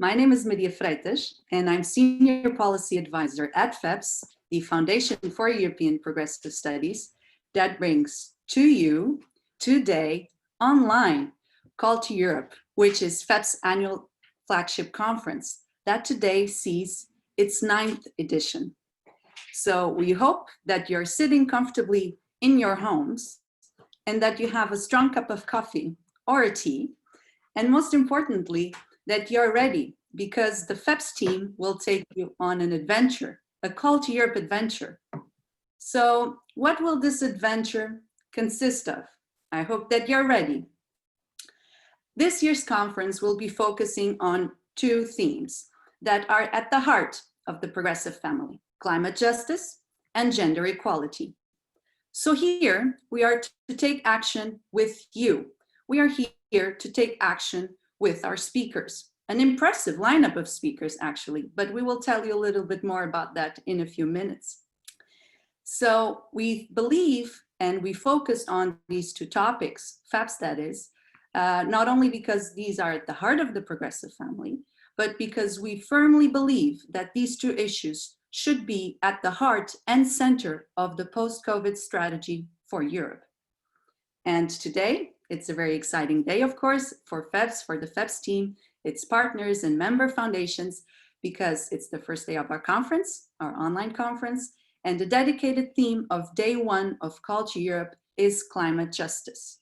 My name is Maria Freitas, and I'm Senior Policy Advisor at FEPS, the Foundation for European Progressive Studies, that brings to you today online Call to Europe, which is FEPS' annual flagship conference that today sees its 9th edition. So we hope that you're sitting comfortably in your homes and that you have a strong cup of coffee or a tea, and most importantly, that you're ready, because the FEPS team will take you on an adventure, a Call to Europe adventure. So what will this adventure consist of? I hope that you're ready. This year's conference will be focusing on two themes that are at the heart of the progressive family: climate justice and gender equality. So here we are to take action with you. We are here to take action with our speakers. An impressive lineup of speakers, actually, but we will tell you a little bit more about that in a few minutes. So we believe and we focused on these two topics, FEPS that is, not only because these are at the heart of the progressive family, but because we firmly believe that these two issues should be at the heart and center of the post-COVID strategy for Europe. And today, it's a very exciting day, of course, for FEPS, for the FEPS team, its partners and member foundations, because it's the first day of our conference, our online conference, and the dedicated theme of day one of Call to Europe is climate justice.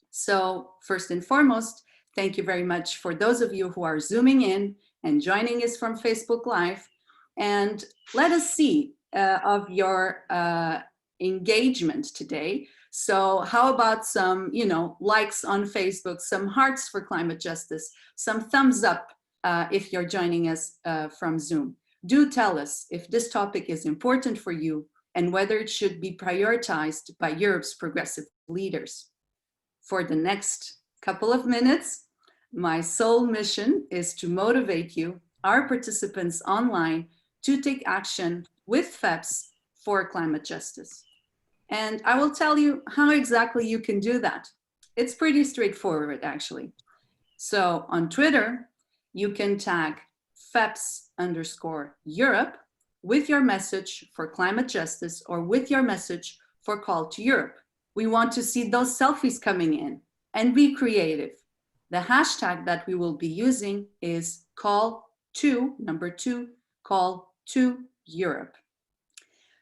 So first and foremost, thank you very much for those of you who are zooming in and joining us from Facebook Live. And let us see of your engagement today. So how about some, likes on Facebook, some hearts for climate justice, some thumbs up if you're joining us from Zoom. Do tell us if this topic is important for you and whether it should be prioritized by Europe's progressive leaders. For the next couple of minutes, my sole mission is to motivate you, our participants online, to take action with FEPS for climate justice. And I will tell you how exactly you can do that. It's pretty straightforward, actually. So on Twitter, you can tag FEPS_Europe with your message for climate justice or with your message for Call to Europe. We want to see those selfies coming in, and be creative. The hashtag that we will be using is Call to Europe.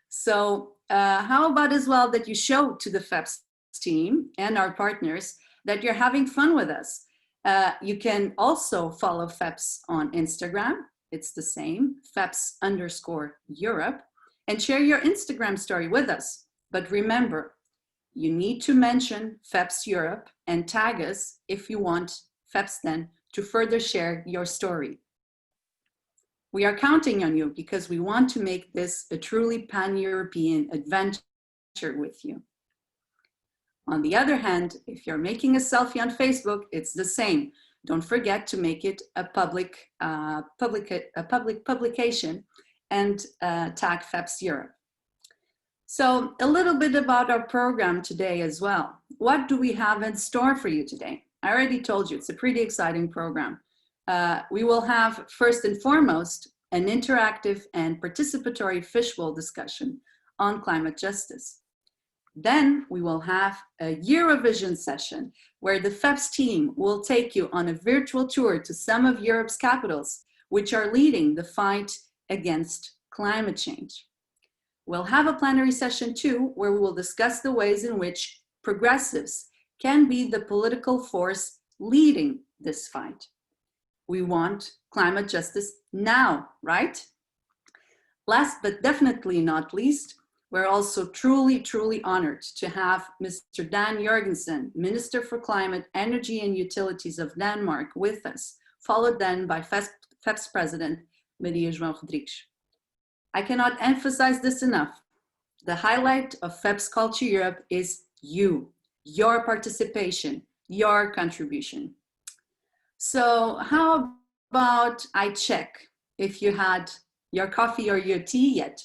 So how about as well that you show to the FEPS team and our partners that you're having fun with us. You can also follow FEPS on Instagram. It's the same, FEPS_Europe, and share your Instagram story with us. But remember, you need to mention FEPS Europe and tag us if you want FEPS then to further share your story. We are counting on you because we want to make this a truly pan-European adventure with you. On the other hand, if you're making a selfie on Facebook, it's the same. Don't forget to make it a public publication and tag FEPS Europe. So a little bit about our program today as well. What do we have in store for you today? I already told you, it's a pretty exciting program. We will have, first and foremost, an interactive and participatory fishbowl discussion on climate justice. Then we will have a Eurovision session where the FEPS team will take you on a virtual tour to some of Europe's capitals, which are leading the fight against climate change. We'll have a plenary session too, where we will discuss the ways in which progressives can be the political force leading this fight. We want climate justice now, right? Last but definitely not least, we're also truly honored to have Mr. Dan Jorgensen, Minister for Climate, Energy and Utilities of Denmark, with us, followed then by FEPS President Maria João Rodrigues. I cannot emphasize this enough. The highlight of FEPS Call to Europe is you, your participation, your contribution. So how about I check if you had your coffee or your tea yet?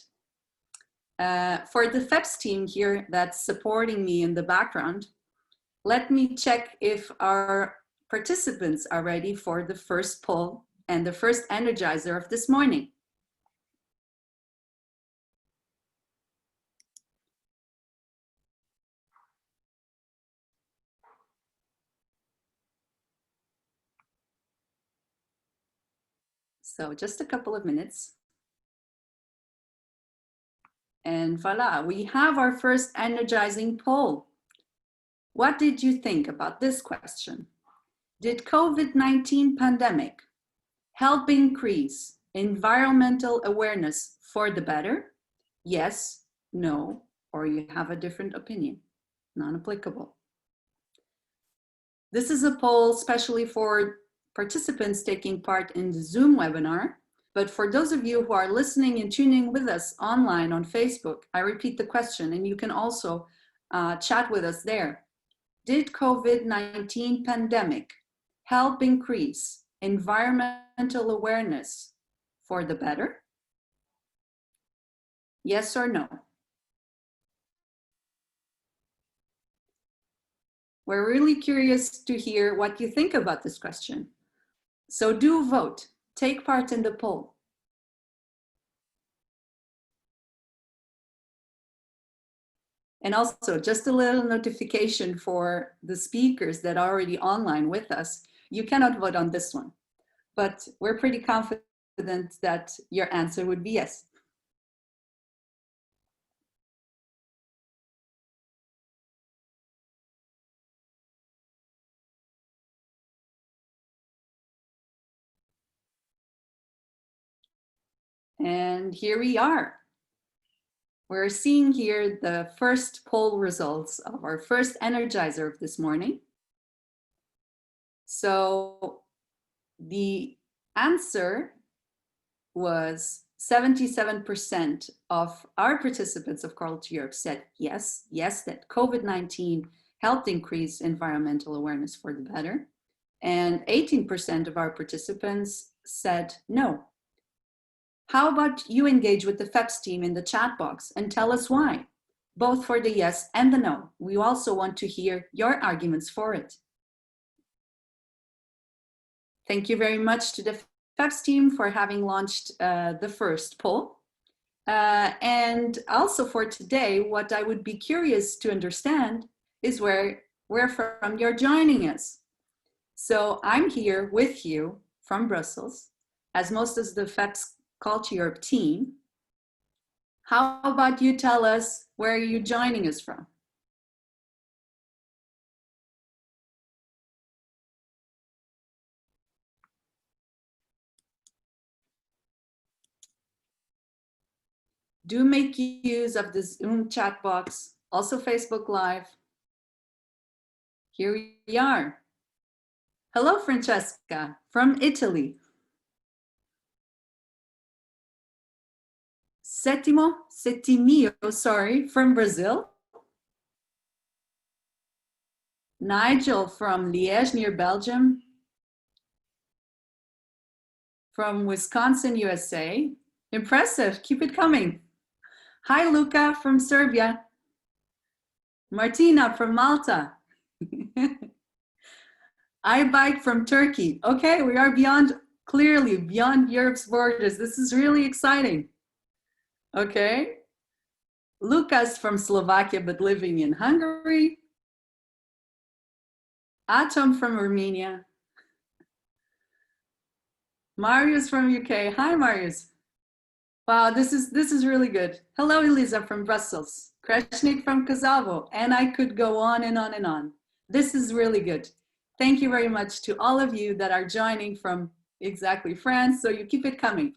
For the FEPS team here that's supporting me in the background, let me check if our participants are ready for the first poll and the first energizer of this morning. So just a couple of minutes. And voila, we have our first energizing poll. What did you think about this question? Did COVID-19 pandemic help increase environmental awareness for the better? Yes, no, or you have a different opinion, non-applicable. This is a poll especially for participants taking part in the Zoom webinar. But for those of you who are listening and tuning with us online on Facebook, I repeat the question, and you can also chat with us there. Did COVID-19 pandemic help increase environmental awareness for the better? Yes or no? We're really curious to hear what you think about this question. So do vote, take part in the poll. And also just a little notification for the speakers that are already online with us. You cannot vote on this one, but we're pretty confident that your answer would be yes. And here we are. We're seeing here the first poll results of our first Energizer of this morning. So the answer was 77% of our participants of Call to Europe said yes, that COVID-19 helped increase environmental awareness for the better. And 18% of our participants said no. How about you engage with the FEPS team in the chat box and tell us why, both for the yes and the no. We also want to hear your arguments for it. Thank you very much to the FEPS team for having launched the first poll. And also for today, what I would be curious to understand is where from you're joining us. So I'm here with you from Brussels, as most of the FEPS Call to Europe team. How about you tell us where you're joining us from? Do make use of the Zoom chat box, also Facebook Live. Here we are. Hello, Francesca from Italy. Settimio, sorry, from Brazil. Nigel from Liège near Belgium. From Wisconsin, USA. Impressive, keep it coming. Hi, Luca from Serbia. Martina from Malta. I bike from Turkey. Okay, we are clearly beyond Europe's borders. This is really exciting. Okay. Lucas from Slovakia, but living in Hungary. Atom from Armenia. Marius from UK. Hi, Marius. Wow, this is really good. Hello, Elisa from Brussels. Kreshnik from Kosovo. And I could go on and on and on. This is really good. Thank you very much to all of you that are joining from exactly France. So you keep it coming.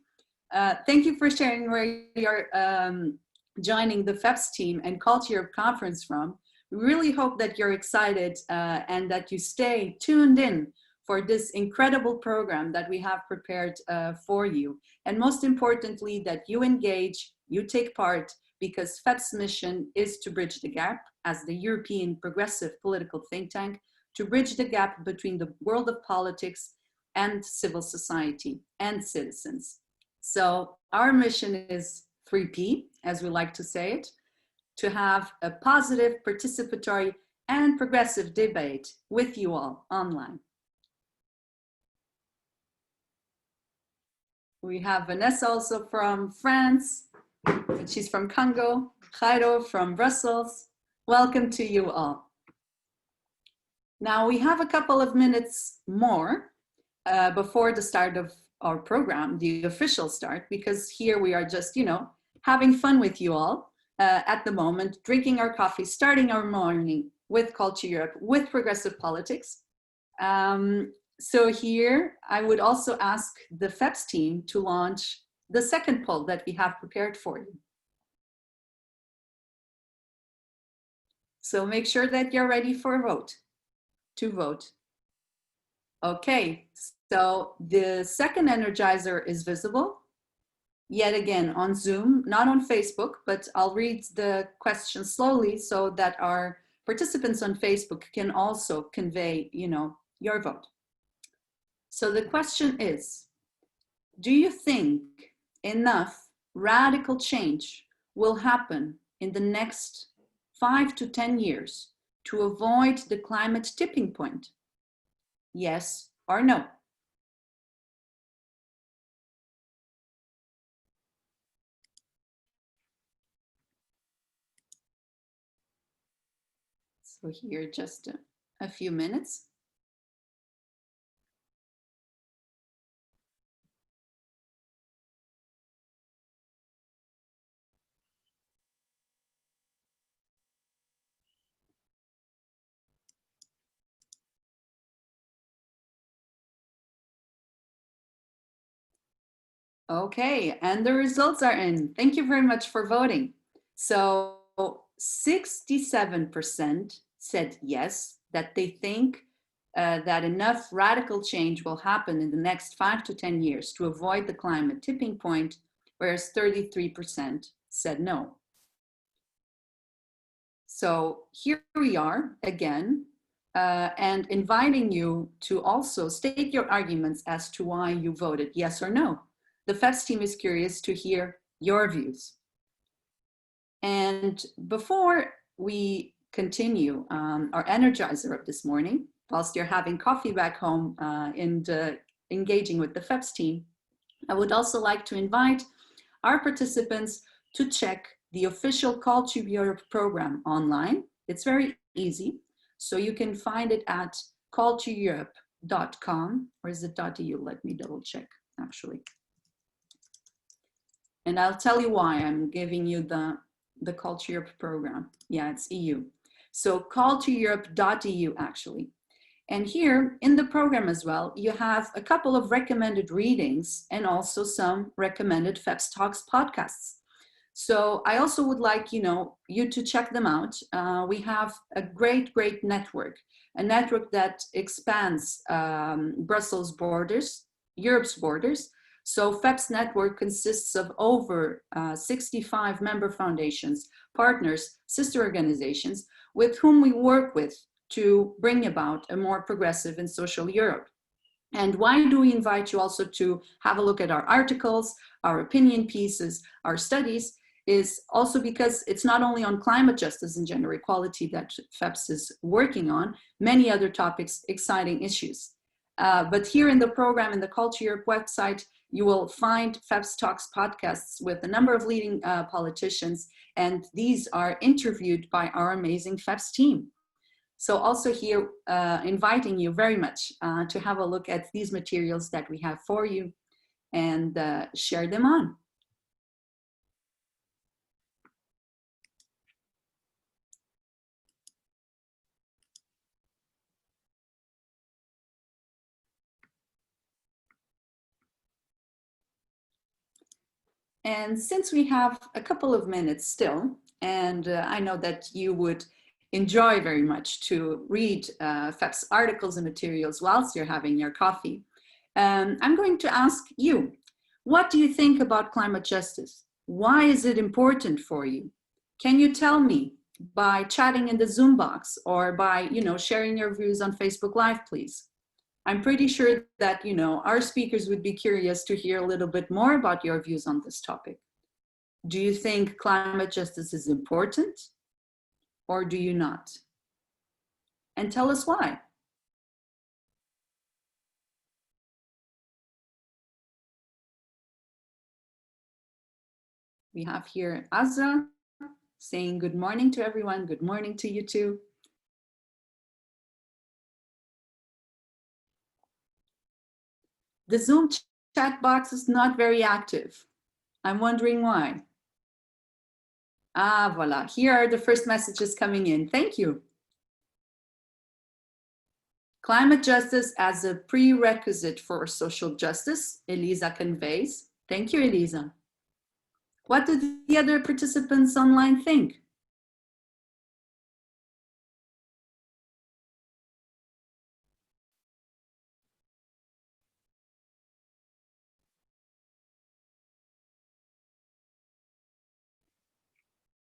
Thank you for sharing where you're joining the FEPS team and Call to Europe conference from. We really hope that you're excited and that you stay tuned in for this incredible program that we have prepared for you. And most importantly, that you engage, you take part, because FEPS' mission is to bridge the gap as the European progressive political think tank, to bridge the gap between the world of politics and civil society and citizens. So our mission is 3P, as we like to say it, to have a positive, participatory, and progressive debate with you all online. We have Vanessa also from France, and she's from Congo. Jairo from Brussels. Welcome to you all. Now we have a couple of minutes more before the start of our program, the official start, because here we are just, having fun with you all at the moment, drinking our coffee, starting our morning with Culture Europe, with progressive politics. So here I would also ask the FEPS team to launch the second poll that we have prepared for you. So make sure that you're ready for a vote, to vote. Okay, so the second Energizer is visible, yet again on Zoom, not on Facebook, but I'll read the question slowly so that our participants on Facebook can also convey, your vote. So the question is, do you think enough radical change will happen in the next 5 to 10 years to avoid the climate tipping point? Yes or no? So here, just a few minutes. Okay, and the results are in. Thank you very much for voting. So 67% said yes, that they think that enough radical change will happen in the next 5 to 10 years to avoid the climate tipping point, whereas 33% said no. So here we are again, and inviting you to also state your arguments as to why you voted yes or no. The FEPS team is curious to hear your views. And before we continue our Energizer of this morning, whilst you're having coffee back home and engaging with the FEPS team, I would also like to invite our participants to check the official Culture Europe program online. It's very easy. So you can find it at cultureeurope.com, or is it .eu? Let me double check, actually. And I'll tell you why I'm giving you the Culture Europe program. Yeah, it's EU. So cultureeurope.eu, actually. And here in the program as well, you have a couple of recommended readings and also some recommended FEPS Talks podcasts. So I also would like, you to check them out. We have a great network, a network that expands Brussels' borders, Europe's borders. So FEPS network consists of over 65 member foundations, partners, sister organizations, with whom we work with to bring about a more progressive and social Europe. And why do we invite you also to have a look at our articles, our opinion pieces, our studies, is also because it's not only on climate justice and gender equality that FEPS is working on, many other topics, exciting issues. But here in the program, in the Culture Europe website, you will find FEPS Talks podcasts with a number of leading politicians, and these are interviewed by our amazing FEPS team. So also here, inviting you very much to have a look at these materials that we have for you and share them on. And since we have a couple of minutes still, and I know that you would enjoy very much to read FEPS articles and materials whilst you're having your coffee, I'm going to ask you, what do you think about climate justice? Why is it important for you? Can you tell me by chatting in the Zoom box or by, sharing your views on Facebook Live, please? I'm pretty sure that, our speakers would be curious to hear a little bit more about your views on this topic. Do you think climate justice is important or do you not? And tell us why. We have here Azra saying good morning to everyone. Good morning to you too. The Zoom chat box is not very active. I'm wondering why. Ah, voila. Here are the first messages coming in. Thank you. Climate justice as a prerequisite for social justice, Elisa conveys. Thank you, Elisa. What do the other participants online think?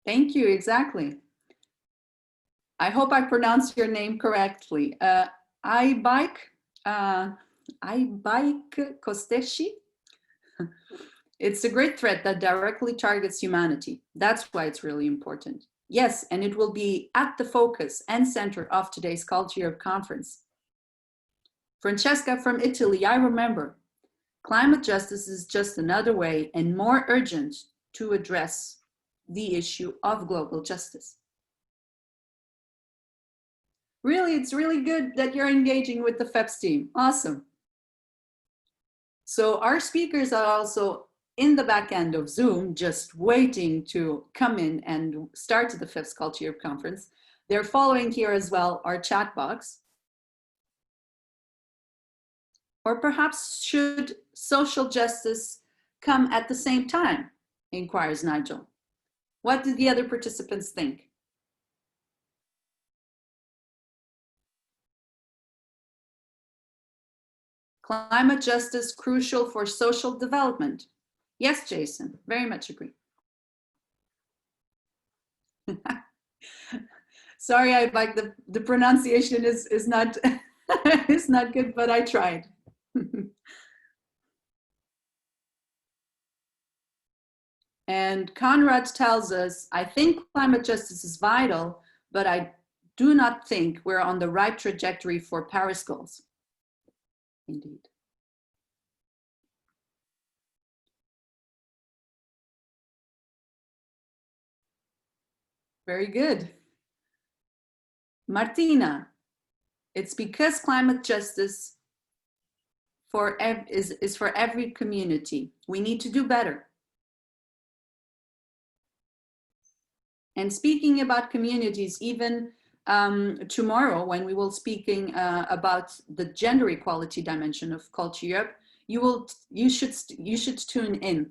Thank you, exactly. I hope I pronounced your name correctly. I bike Kosteshi. It's a great threat that directly targets humanity. That's why it's really important. Yes, and it will be at the focus and center of today's Culture Conference. Francesca from Italy, I remember. Climate justice is just another way and more urgent to address the issue of global justice. Really, it's really good that you're engaging with the FEPS team. Awesome. So our speakers are also in the back end of Zoom, just waiting to come in and start the FEPS Culture Conference. They're following here as well our chat box. Or perhaps should social justice come at the same time, inquires Nigel. What do the other participants think? Climate justice crucial for social development. Yes, Jason, very much agree. Sorry, I like the pronunciation is not is not good, but I tried. And Conrad tells us, I think climate justice is vital, but I do not think we're on the right trajectory for Paris goals. Indeed. Very good. Martina, it's because climate justice is for every community. We need to do better. And speaking about communities, even tomorrow when we will speaking about the gender equality dimension of Culture Europe, you should tune in.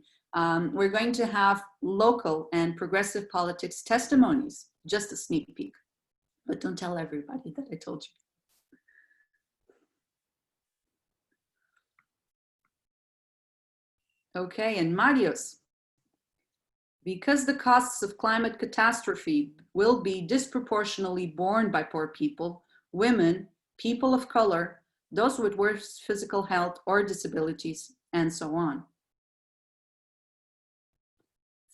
We're going to have local and progressive politics testimonies, just a sneak peek, but don't tell everybody that I told you. Okay, and Marius, because the costs of climate catastrophe will be disproportionately borne by poor people, women, people of color, those with worse physical health or disabilities, and so on.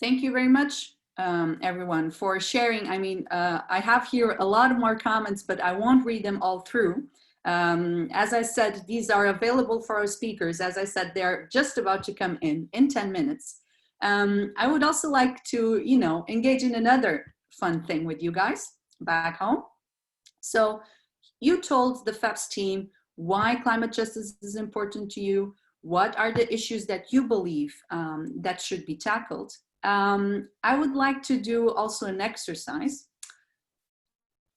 Thank you very much, everyone, for sharing. I mean, I have here a lot of more comments, but I won't read them all through. As I said, these are available for our speakers. As I said, they're just about to come in 10 minutes. I would also like to, engage in another fun thing with you guys back home. So you told the FEPS team why climate justice is important to you. What are the issues that you believe that should be tackled? I would like to do also an exercise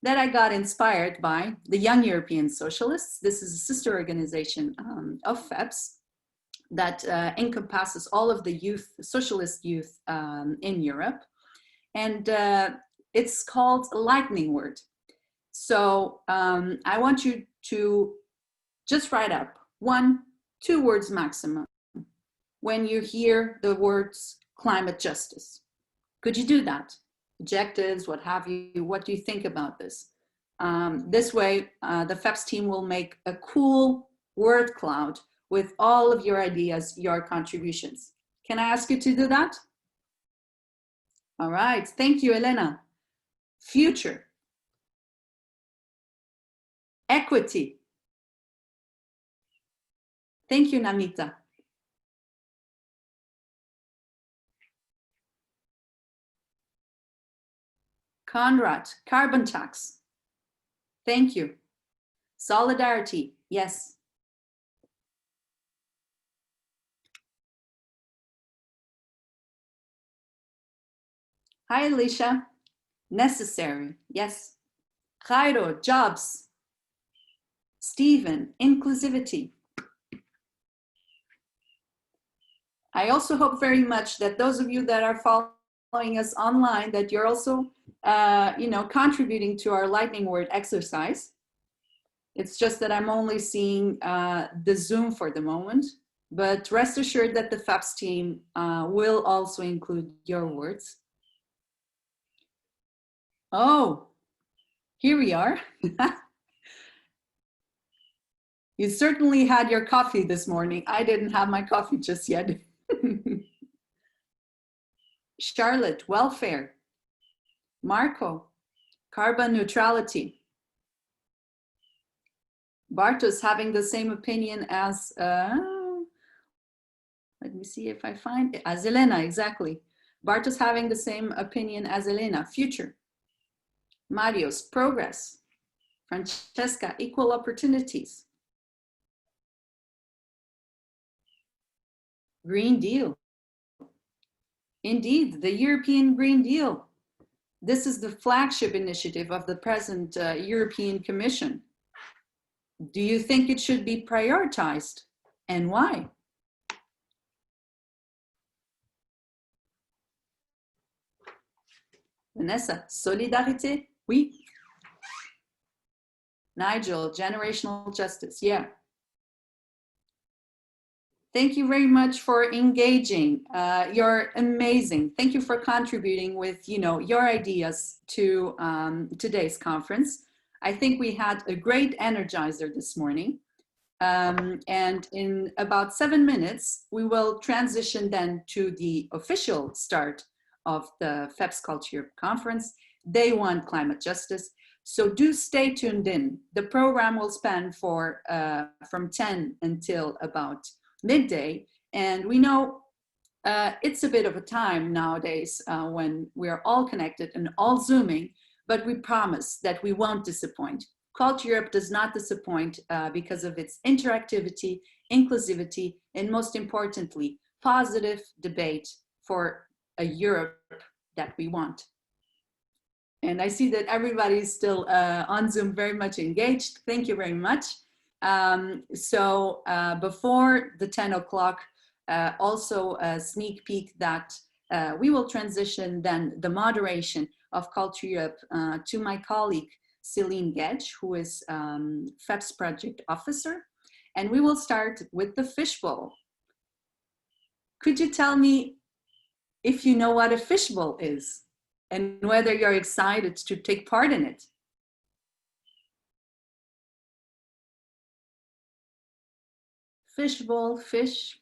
that I got inspired by the Young European Socialists. This is a sister organization of FEPS that encompasses all of the youth, socialist youth in Europe. And it's called a lightning word. So I want you to just write up 1, 2 words maximum when you hear the words climate justice. Could you do that? Objectives, what have you, what do you think about this? This way, the FEPS team will make a cool word cloud with all of your ideas, your contributions. Can I ask you to do that? All right, thank you, Elena. Future. Equity. Thank you, Namita. Conrad, carbon tax. Thank you. Solidarity, yes. Hi, Alicia. Necessary, yes. Jairo, jobs. Stephen, inclusivity. I also hope very much that those of you that are following us online, that you're also, contributing to our lightning word exercise. It's just that I'm only seeing the Zoom for the moment, but rest assured that the FAPS team will also include your words. Oh, here we are. You certainly had your coffee this morning. I didn't have my coffee just yet. Charlotte, welfare. Marco, carbon neutrality. Bartos having the same opinion as, let me see if I find it, as Elena, exactly. Bartos having the same opinion as Elena, future. Marios, progress. Francesca, equal opportunities. Green Deal. Indeed, the European Green Deal. This is the flagship initiative of the present European Commission. Do you think it should be prioritized, and why? Vanessa, solidarité? Oui. Nigel, generational justice, yeah. Thank you very much for engaging. You're amazing. Thank you for contributing with, your ideas to today's conference. I think we had a great energizer this morning. And in about 7 minutes, we will transition then to the official start of the FEPS Culture Conference, Day 1 Climate Justice. So do stay tuned in. The program will span for from 10 until about midday. And we know it's a bit of a time nowadays when we're all connected and all Zooming, but we promise that we won't disappoint. Culture Europe does not disappoint because of its interactivity, inclusivity, and most importantly, positive debate for a Europe that we want. And I see that everybody's still on Zoom very much engaged. Thank you very much. Before the 10 o'clock, also a sneak peek that we will transition then the moderation of Culture Europe to my colleague, Celine Gedge, who is FEPS Project Officer. And we will start with the fishbowl. Could you tell me if you know what a fishbowl is and whether you're excited to take part in it? Fishbowl, fish.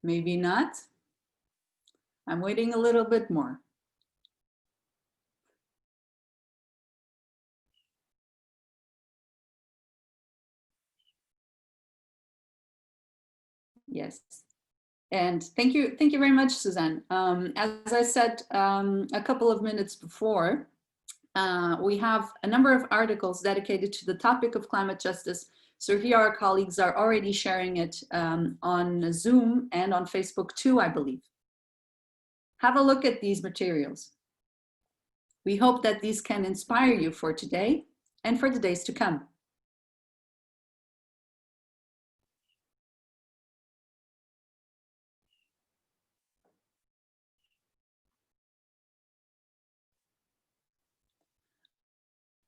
Maybe not. I'm waiting a little bit more. Yes. And thank you very much, Suzanne. As I said a couple of minutes before, we have a number of articles dedicated to the topic of climate justice. So here our colleagues are already sharing it on Zoom and on Facebook too, I believe. Have a look at these materials. We hope that these can inspire you for today and for the days to come.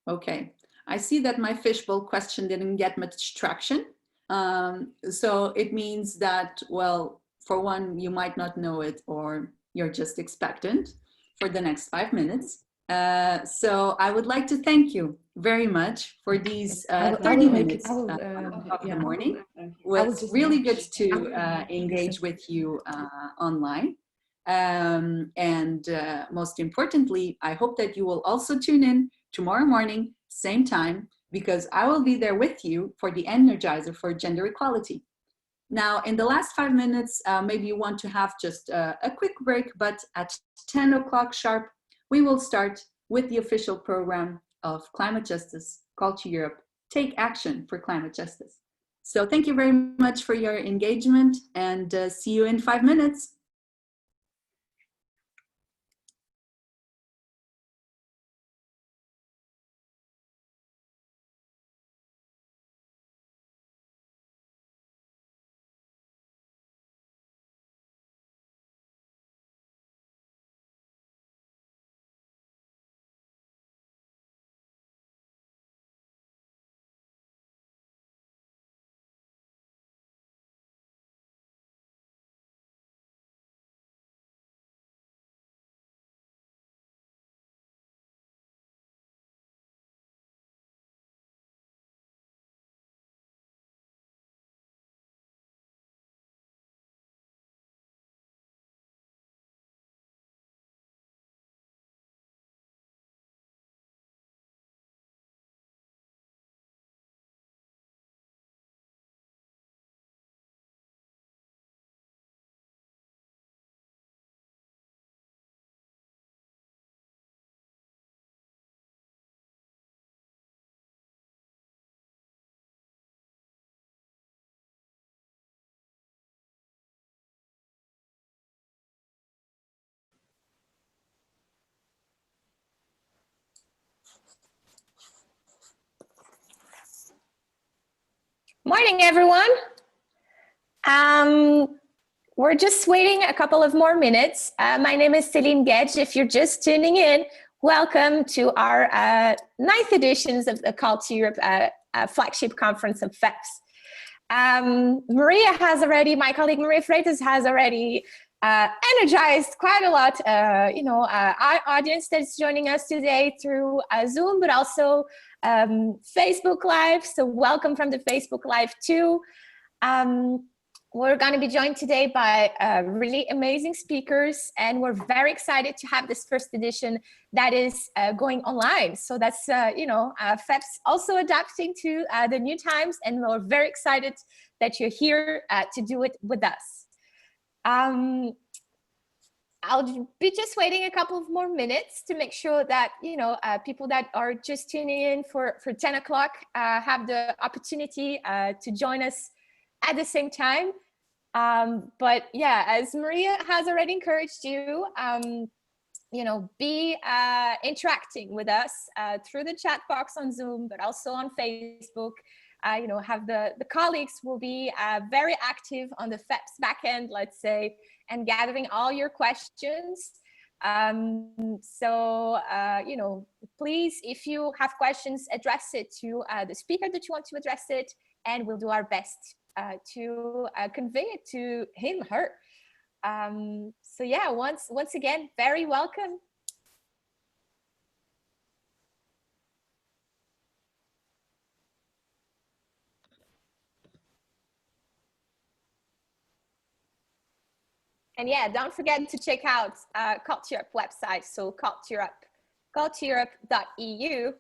Okay, I see that my fishbowl question didn't get much traction. So it means that, well, for one, you might not know it or you're just expectant for the next 5 minutes. So I would like to thank you very much for these 30 minutes of the morning. It was really good to engage with you online. Most importantly, I hope that you will also tune in tomorrow morning, same time, because I will be there with you for the Energizer for gender equality. Now, in the last 5 minutes, maybe you want to have just a quick break, but at 10 o'clock sharp, we will start with the official program of Climate Justice, Call to Europe, Take Action for Climate Justice. So thank you very much for your engagement, and see you in 5 minutes. Morning, everyone. We're just waiting a couple of more minutes. My name is Celine Gedge. If you're just tuning in, welcome to our 9th editions of the Call to Europe flagship conference of FEPS. Maria has already, my colleague Maria Freitas has already energized quite a lot, our audience that's joining us today through Zoom, but also Facebook Live. So welcome from the Facebook Live too. We're going to be joined today by really amazing speakers, and we're very excited to have this first edition that is going online. So that's, FEPS also adapting to the new times, and we're very excited that you're here to do it with us. I'll be just waiting a couple of more minutes to make sure that, people that are just tuning in for 10 o'clock have the opportunity to join us at the same time. But yeah, as Maria has already encouraged you, be interacting with us through the chat box on Zoom, but also on Facebook. Have the colleagues will be very active on the FEPS backend, let's say, and gathering all your questions. Please, if you have questions, address it to the speaker that you want to address it, and we'll do our best to convey it to him, her. So yeah, once again, very welcome. And yeah, don't forget to check out Call to Europe website. So calltoeurope.eu,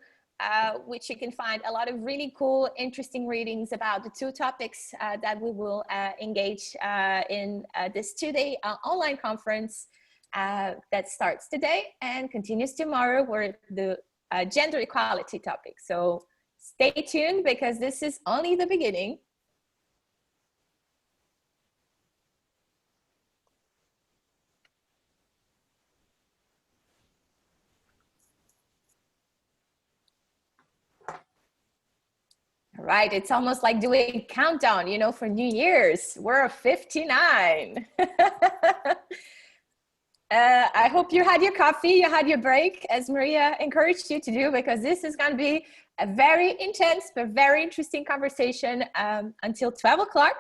which you can find a lot of really cool, interesting readings about the two topics that we will engage in this 2-day online conference that starts today and continues tomorrow with the gender equality topic. So stay tuned, because this is only the beginning. Right, it's almost like doing countdown, for New Year's. We're 59. I hope you had your coffee, you had your break, as Maria encouraged you to do, because this is going to be a very intense but very interesting conversation until 12 o'clock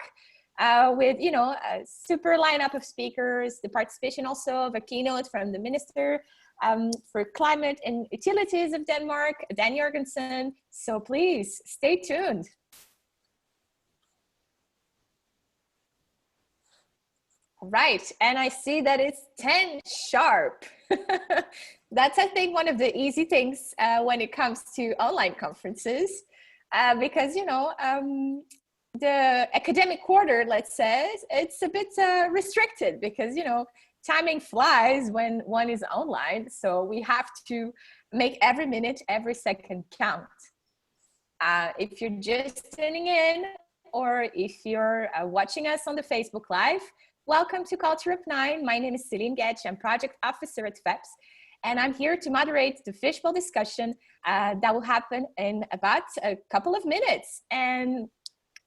with, a super lineup of speakers, the participation also of a keynote from the Minister for Climate and Utilities of Denmark, Dan Jorgensen. So please stay tuned. Right, and I see that it's 10 sharp. That's, I think, one of the easy things when it comes to online conferences. because, the academic quarter, let's say, it's a bit restricted because, timing flies when one is online. So we have to make every minute, every second count. If you're just tuning in, or if you're watching us on the Facebook Live, welcome to Culture Up 9. My name is Celine Getch. I'm project officer at FEPS, and I'm here to moderate the fishbowl discussion that will happen in about a couple of minutes. And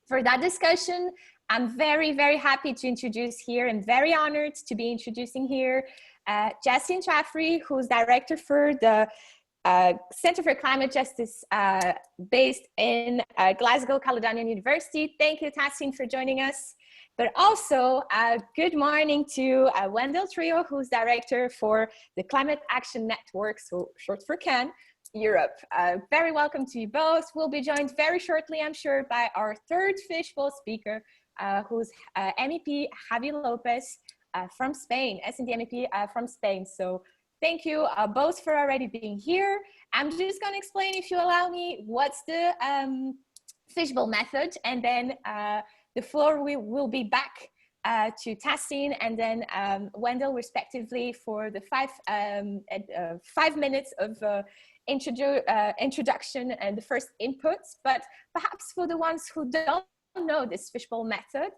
for that discussion, I'm very, very happy to introduce here and very honored to be introducing here Jacinth Jaffrey, who's director for the Center for Climate Justice based in Glasgow Caledonian University. Thank you, Tassin, for joining us. But also, good morning to Wendell Trio, who's director for the Climate Action Network, so short for CAN, Europe. Very welcome to you both. We'll be joined very shortly, I'm sure, by our third fishbowl speaker, who's MEP Javi Lopez from Spain, S&D MEP from Spain. So thank you both for already being here. I'm just going to explain, if you allow me, what's the fishbowl method, and then the floor will be back to Tassin and then Wendell, respectively, for the 5 minutes of introduction and the first inputs. But perhaps for the ones who don't know this fishbowl method,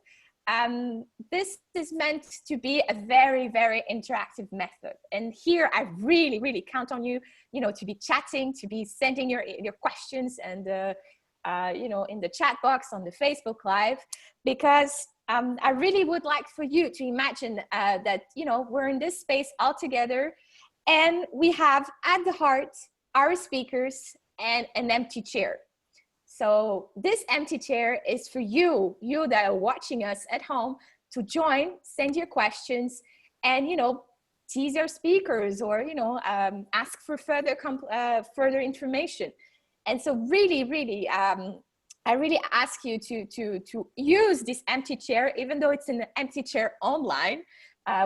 this is meant to be a very, very interactive method. And here I really, really count on you, to be chatting, to be sending your questions and, in the chat box on the Facebook Live, because I really would like for you to imagine that, we're in this space all together, and we have at the heart our speakers and an empty chair. So this empty chair is for you that are watching us at home, to join, send your questions, and, tease your speakers, or, ask for further information. And so really, really, I really ask you to use this empty chair, even though it's an empty chair online,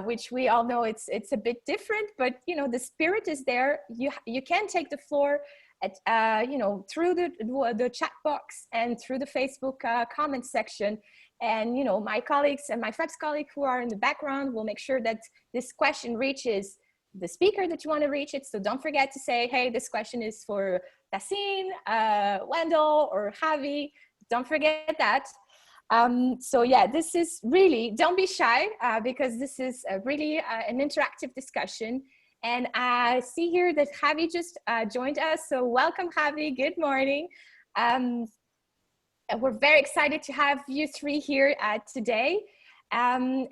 which we all know it's a bit different, but, the spirit is there. You can take the floor at, through the chat box and through the Facebook comment section. And, my colleagues and my FEPS colleagues who are in the background will make sure that this question reaches the speaker that you want to reach it. So don't forget to say, hey, this question is for Tassin, Wendell, or Javi. Don't forget that. So yeah, this is really, don't be shy, because this is really an interactive discussion. And I see here that Javi just joined us. So welcome, Javi. Good morning. We're very excited to have you three here today. And,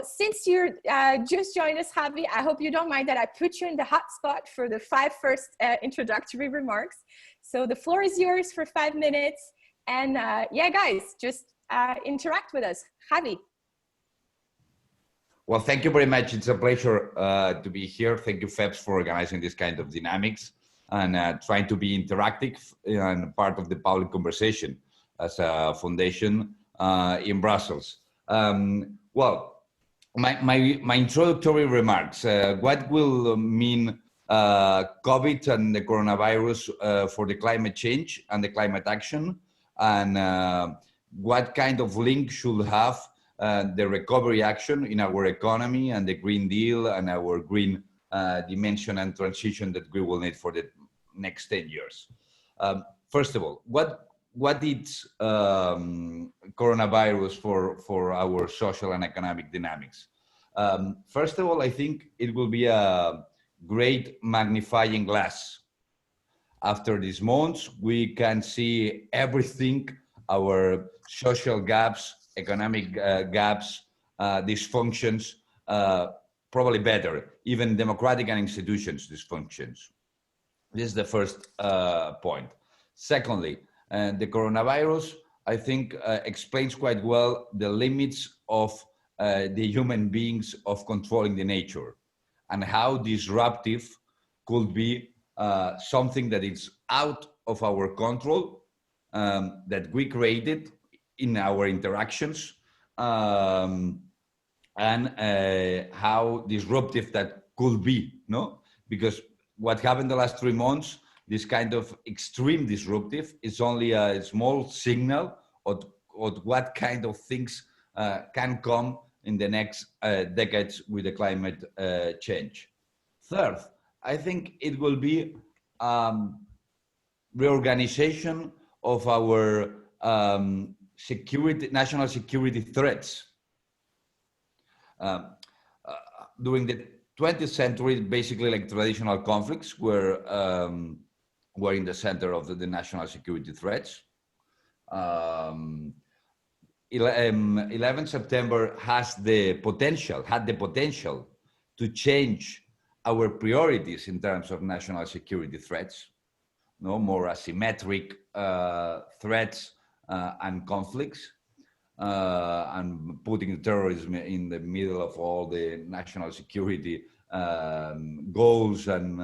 since you're just joined us, Javi, I hope you don't mind that I put you in the hot spot for the first introductory remarks. So the floor is yours for 5 minutes. And yeah, guys, just interact with us. Javi. Well, thank you very much. It's a pleasure to be here. Thank you, FEPS, for organizing this kind of dynamics and trying to be interactive and part of the public conversation as a foundation in Brussels. Well, my introductory remarks, what will mean COVID and the coronavirus for the climate change and the climate action, and what kind of link should have the recovery action in our economy and the Green Deal and our green dimension and transition that we will need for the next 10 years. First of all, what is coronavirus for our social and economic dynamics? First of all, I think it will be a great magnifying glass. After these months, we can see everything, our social gaps, economic gaps, dysfunctions, probably better, even democratic and institutions dysfunctions. This is the first point. Secondly, the coronavirus, I think, explains quite well the limits of the human beings of controlling the nature, and how disruptive could be something that is out of our control, that we created in our interactions, and how disruptive that could be, no? Because what happened the last 3 months this kind of extreme disruptive is only a small signal of what kind of things can come in the next decades with the climate change. Third, I think it will be reorganization of our national security threats. During the 20th century, basically like traditional conflicts were in the center of the national security threats. 11 September had the potential to change our priorities in terms of national security threats, no more asymmetric threats and conflicts, and putting terrorism in the middle of all the national security goals and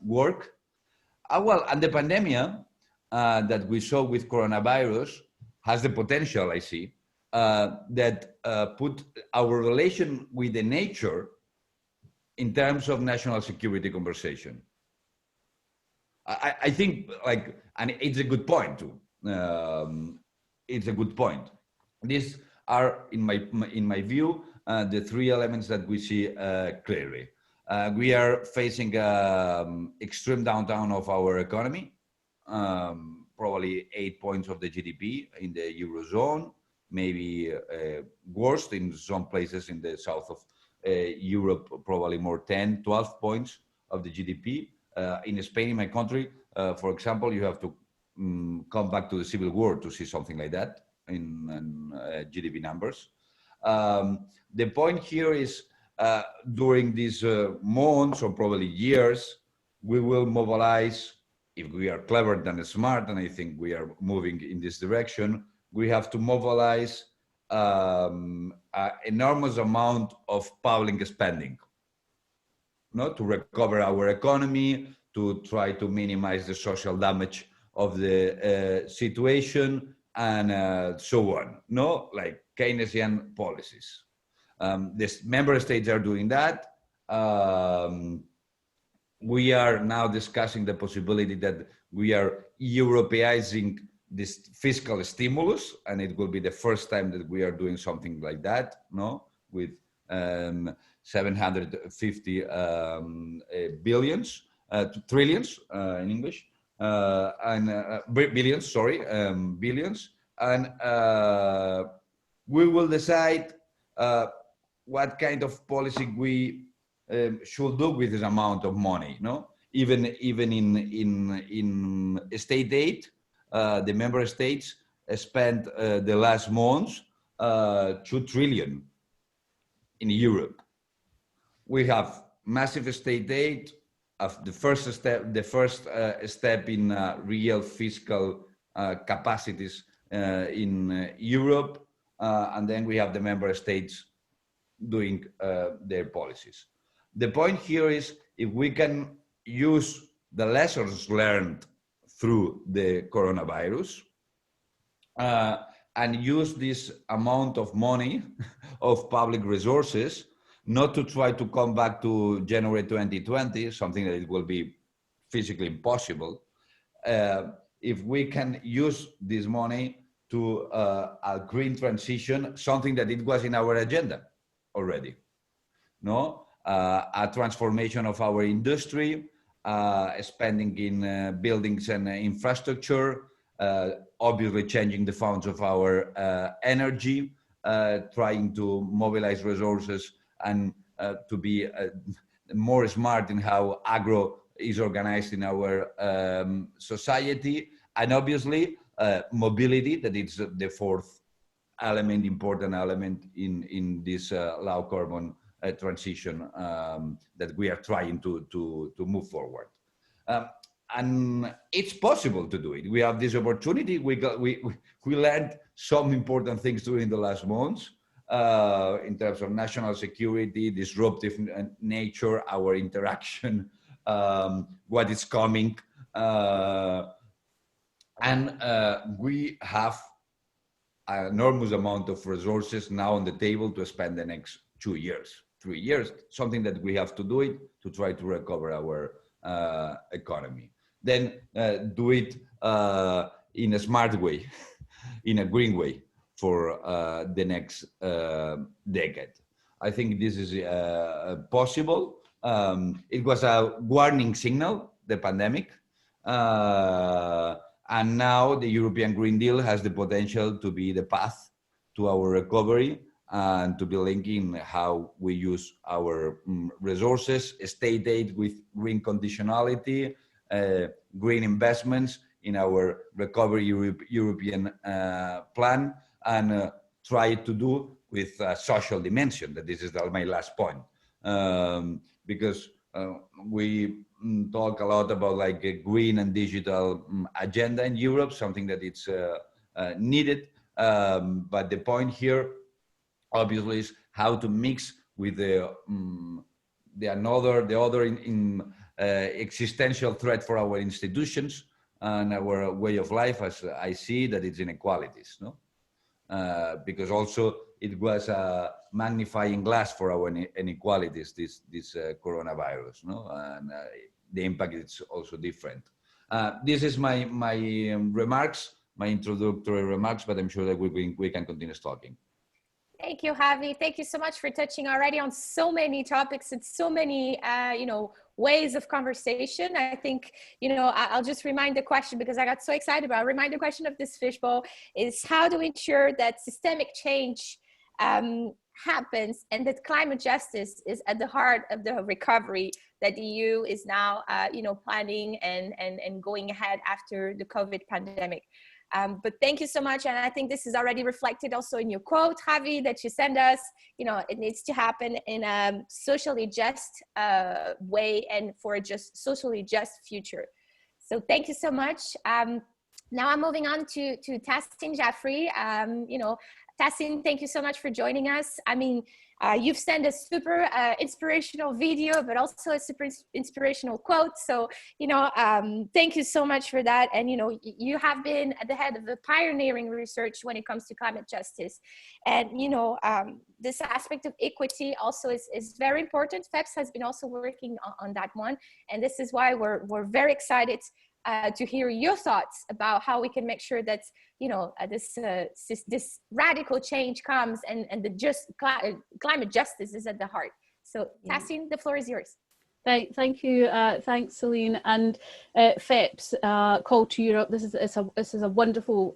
work. Well, and the pandemic that we saw with coronavirus has the potential, I see, that put our relation with the nature in terms of national security conversation. I think, like, and it's a good point too. It's a good point. These are, in my view, the three elements that we see clearly. We are facing extreme downturn of our economy, probably 8 points of the GDP in the Eurozone, maybe worst in some places in the south of Europe, probably more 10, 12 points of the GDP. In Spain, in my country, for example, you have to come back to the Civil War to see something like that in GDP numbers. The point here is during these months or probably years, we will mobilize, if we are clever and smart, and I think we are moving in this direction, we have to mobilize an enormous amount of public spending, to recover our economy, to try to minimize the social damage of the situation, and so on, like Keynesian policies. The member states are doing that. We are now discussing the possibility that we are Europeizing this fiscal stimulus, and it will be the first time that we are doing something like that, with 750 billions, trillions in English, and billions, sorry, billions. And we will decide what kind of policy we should do with this amount of money. Even in state aid, the member states spent the last months 2 trillion in Europe. We have massive state aid of the first step in real fiscal capacities in Europe, and then we have the member states doing their policies. The point here is, if we can use the lessons learned through the coronavirus and use this amount of money of public resources, not to try to come back to January 2020, something that it will be physically impossible. If we can use this money to a green transition, something that it was in our agenda already, a transformation of our industry, spending in buildings and infrastructure, obviously changing the funds of our energy, trying to mobilize resources and to be more smart in how agro is organized in our society, and obviously mobility, that is the fourth element, important element in this low carbon transition that we are trying to move forward. And it's possible to do it. We have this opportunity. We learned some important things during the last months in terms of national security, disruptive nature, our interaction, what is coming. And we have an enormous amount of resources now on the table to spend the next 2 years, 3 years, something that we have to do it to try to recover our economy. then do it in a smart way, in a green way for the next decade. I think this is possible. It was a warning signal, the pandemic. And now the European Green Deal has the potential to be the path to our recovery and to be linking how we use our resources, state aid with green conditionality, green investments in our recovery European plan, and try to do with a social dimension. That this is my last point, because we talk a lot about like a green and digital agenda in Europe, something that it's needed. But the point here, obviously, is how to mix with the other existential threat for our institutions and our way of life, as I see that it's inequalities, no? Because also it was a magnifying glass for our inequalities, this coronavirus, no? And the impact is also different. This is my remarks, my introductory remarks, but I'm sure that we can continue talking. Thank you, Javi. Thank you so much for touching already on so many topics and so many, ways of conversation. I think, I'll just remind the question, because I got so excited about it. Remind the question of this fishbowl is how to ensure that systemic change happens and that climate justice is at the heart of the recovery that the EU is now, planning and going ahead after the COVID pandemic. But thank you so much. And I think this is already reflected also in your quote, Javi, that you send us. It needs to happen in a socially just way and for a just socially just future. So thank you so much. Now I'm moving on to Tassin Jaffrey. Tassin, thank you so much for joining us. I mean, you've sent a super inspirational video, but also a super inspirational quote. So, thank you so much for that. And, you have been at the head of the pioneering research when it comes to climate justice. And, this aspect of equity also is very important. FEPS has been also working on that one. And this is why we're very excited to hear your thoughts about how we can make sure that this radical change comes and the just climate justice is at the heart. So Tassin, the floor is yours. Thank you. Thanks, Celine. And FEPS, Call to Europe, this is a wonderful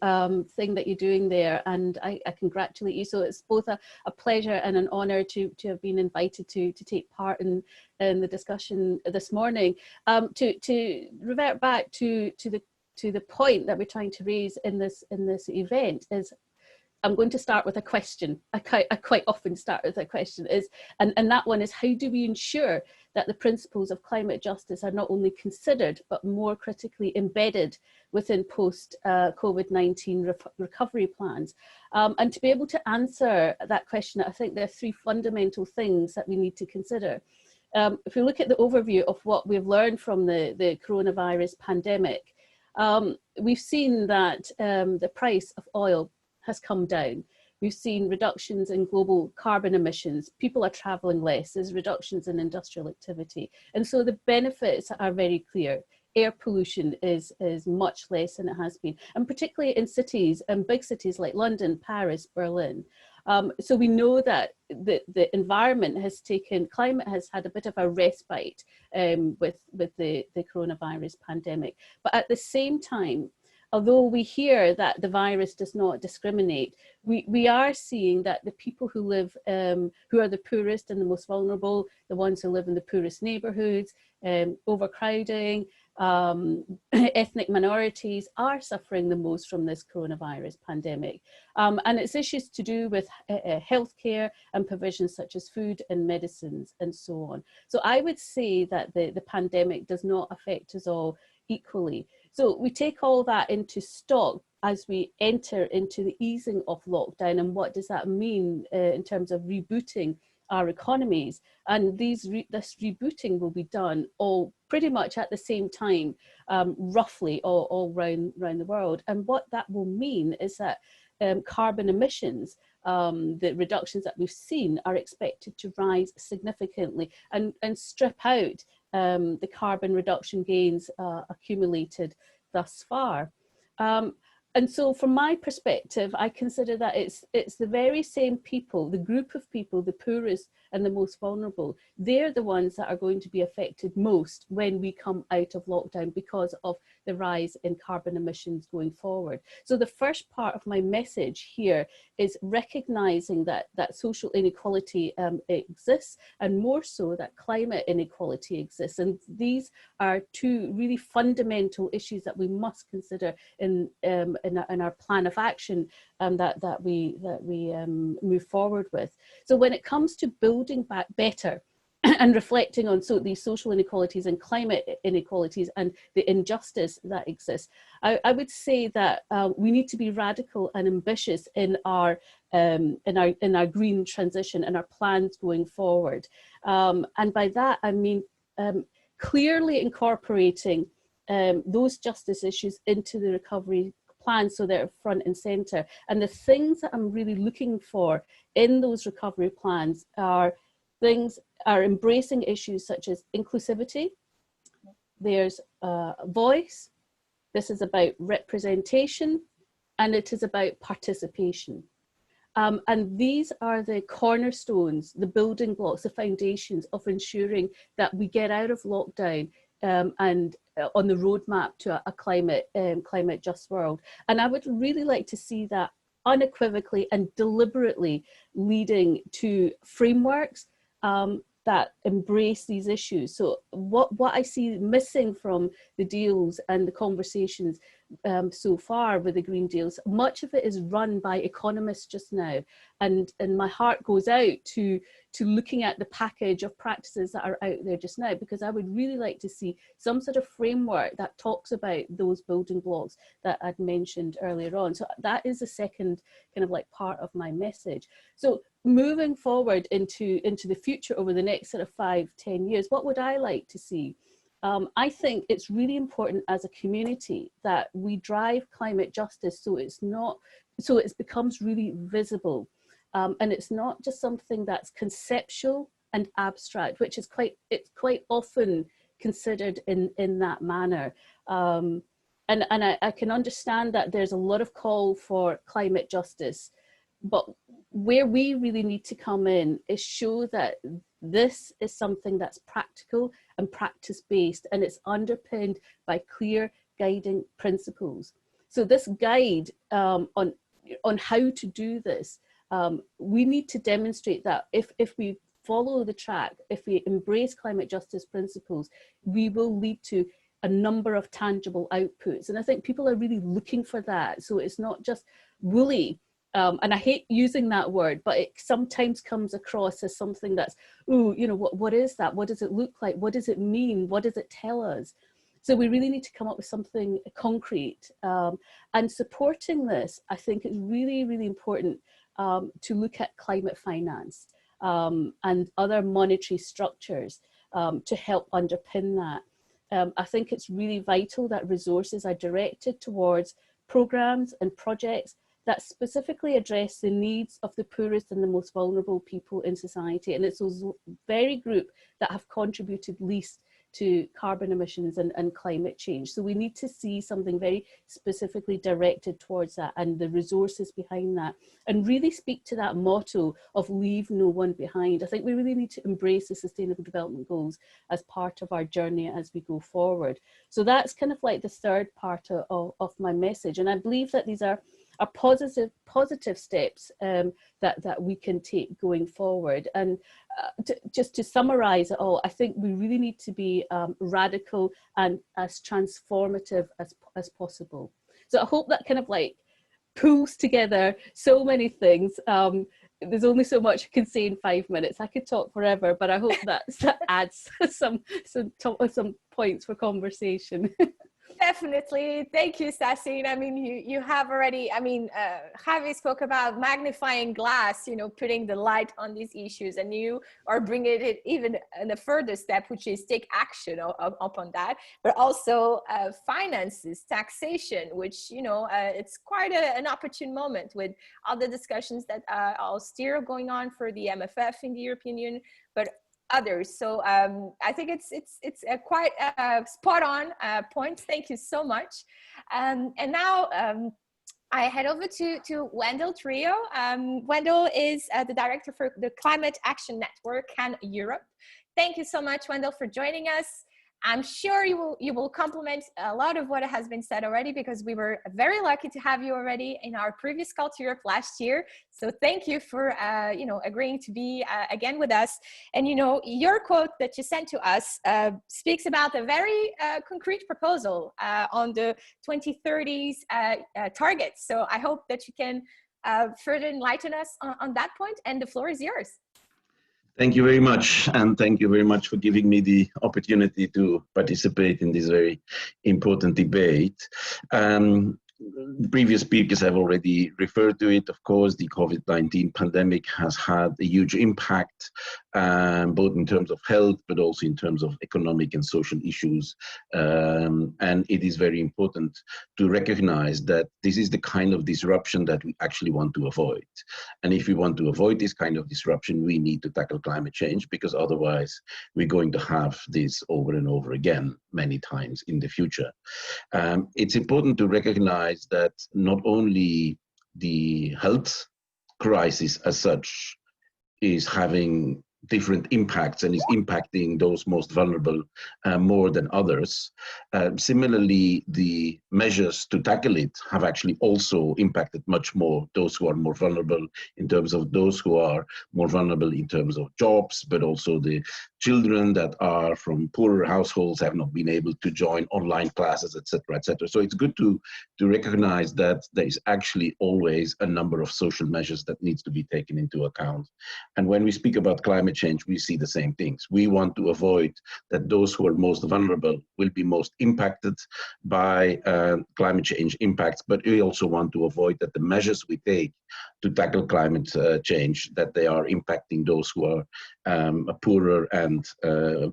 thing that you're doing there, and I congratulate you. So it's both a pleasure and an honour to have been invited to take part in the discussion this morning. To revert back to the point that we're trying to raise in this event is, I'm going to start with a question. I quite often start with a question, and that one is, how do we ensure that the principles of climate justice are not only considered, but more critically embedded within post-COVID-19 recovery plans? And to be able to answer that question, I think there are three fundamental things that we need to consider. If we look at the overview of what we've learned from the coronavirus pandemic, we've seen that the price of oil has come down. We've seen reductions in global carbon emissions. People are traveling less. There's reductions in industrial activity. And so the benefits are very clear. Air pollution is much less than it has been, and particularly in cities and big cities like London, Paris, Berlin. So we know that the environment climate has had a bit of a respite with the coronavirus pandemic. But at the same time, although we hear that the virus does not discriminate, we are seeing that the people who live, who are the poorest and the most vulnerable, the ones who live in the poorest neighbourhoods, overcrowding, ethnic minorities are suffering the most from this coronavirus pandemic. And it's issues to do with healthcare and provisions such as food and medicines and so on. So I would say that the pandemic does not affect us all equally. So we take all that into stock as we enter into the easing of lockdown, and what does that mean in terms of rebooting our economies? And this rebooting will be done all pretty much at the same time, roughly all around the world. And what that will mean is that carbon emissions, the reductions that we've seen, are expected to rise significantly and strip out the carbon reduction gains accumulated thus far. And so from my perspective, I consider that it's the very same people, the group of people, the poorest and the most vulnerable, they're the ones that are going to be affected most when we come out of lockdown because of the rise in carbon emissions going forward. So the first part of my message here is recognizing that social inequality exists, and more so that climate inequality exists. And these are two really fundamental issues that we must consider in our plan of action that we move forward with. So when it comes to building back better and reflecting on these social inequalities and climate inequalities and the injustice that exists, I would say that we need to be radical and ambitious in our green transition and our plans going forward. And by that I mean clearly incorporating those justice issues into the recovery plans so they're front and center. And the things that I'm really looking for in those recovery plans are embracing issues such as inclusivity. There's voice. This is about representation, and it is about participation. And these are the cornerstones, the building blocks, the foundations of ensuring that we get out of lockdown and on the roadmap to a climate just world. And I would really like to see that unequivocally and deliberately leading to frameworks that embrace these issues. So what I see missing from the deals and the conversations so far with the Green Deals, much of it is run by economists just now. And my heart goes out to looking at the package of practices that are out there just now, because I would really like to see some sort of framework that talks about those building blocks that I'd mentioned earlier on. So that is the second kind of like part of my message. So moving forward into the future over the next sort of 5-10 years, what would I like to see? I think it's really important as a community that we drive climate justice so it becomes really visible. And it's not just something that's conceptual and abstract, which is quite often considered in that manner. And I can understand that there's a lot of call for climate justice, but where we really need to come in is show that this is something that's practical and practice-based, and it's underpinned by clear guiding principles. So this guide on how to do this, we need to demonstrate that if we follow the track, if we embrace climate justice principles, we will lead to a number of tangible outputs. And I think people are really looking for that. So it's not just woolly, and I hate using that word, but it sometimes comes across as something that's, ooh, you know, what is that? What does it look like? What does it mean? What does it tell us? So we really need to come up with something concrete. And supporting this, I think, is really, really important to look at climate finance and other monetary structures to help underpin that. I think it's really vital that resources are directed towards programs and projects that specifically address the needs of the poorest and the most vulnerable people in society. And it's those very group that have contributed least to carbon emissions and climate change. So we need to see something very specifically directed towards that and the resources behind that, and really speak to that motto of leave no one behind. I think we really need to embrace the Sustainable Development Goals as part of our journey as we go forward. So that's kind of like the third part of my message. And I believe that these are positive steps that we can take going forward. And just to summarize it all, I think we really need to be radical and as transformative as possible. So I hope that kind of like pulls together so many things. There's only so much I can say in 5 minutes. I could talk forever, but I hope that adds some points for conversation. Definitely. Thank you, Sassine. I mean, you have already, I mean, Javi spoke about magnifying glass, you know, putting the light on these issues, and you are bringing it even in a further step, which is take action upon that, but also finances, taxation, which, you know, it's quite an opportune moment with all the discussions that are still going on for the MFF in the European Union, but others. So I think it's a quite spot on point. Thank you so much. And now I head over to Wendell Trio. Wendell is the director for the Climate Action Network and Europe. Thank you so much, Wendell, for joining us. I'm sure you will complement a lot of what has been said already, because we were very lucky to have you already in our previous Call to Europe last year. So thank you for agreeing to be again with us. And your quote that you sent to us speaks about a very concrete proposal on the 2030s targets. So I hope that you can further enlighten us on that point, and the floor is yours. Thank you very much, and thank you very much for giving me the opportunity to participate in this very important debate. Previous speakers have already referred to it. Of course, the COVID-19 pandemic has had a huge impact, both in terms of health, but also in terms of economic and social issues. And it is very important to recognize that this is the kind of disruption that we actually want to avoid. And if we want to avoid this kind of disruption, we need to tackle climate change, because otherwise we're going to have this over and over again, many times in the future. It's important to recognize that not only the health crisis as such is having different impacts and is impacting those most vulnerable more than others. Similarly, the measures to tackle it have actually also impacted much more those who are more vulnerable, in terms of those who are more vulnerable in terms of jobs, but also the children that are from poorer households have not been able to join online classes, etc., etc. So it's good to recognize that there is actually always a number of social measures that needs to be taken into account. And when we speak about climate change, we see the same things. We want to avoid that those who are most vulnerable will be most impacted by climate change impacts, but we also want to avoid that the measures we take to tackle climate change, that they are impacting those who are poorer and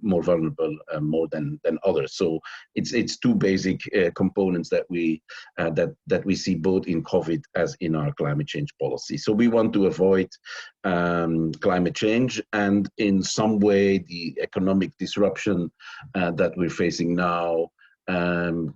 more vulnerable more than others. So it's two basic components that we see both in COVID as in our climate change policy. So we want to avoid climate change, and in some way the economic disruption that we're facing now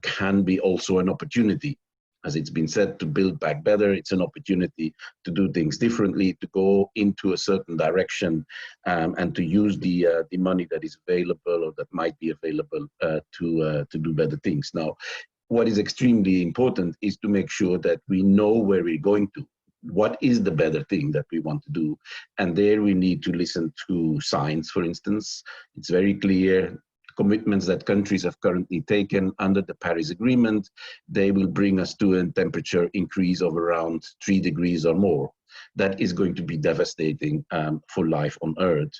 can be also an opportunity. As it's been said, to build back better, it's an opportunity to do things differently, to go into a certain direction, and to use the money that is available or that might be available to do better things. Now, what is extremely important is to make sure that we know where we're going to. What is the better thing that we want to do? And there we need to listen to science, for instance. It's very clear. Commitments that countries have currently taken under the Paris Agreement, they will bring us to a temperature increase of around 3 degrees or more. That is going to be devastating for life on Earth.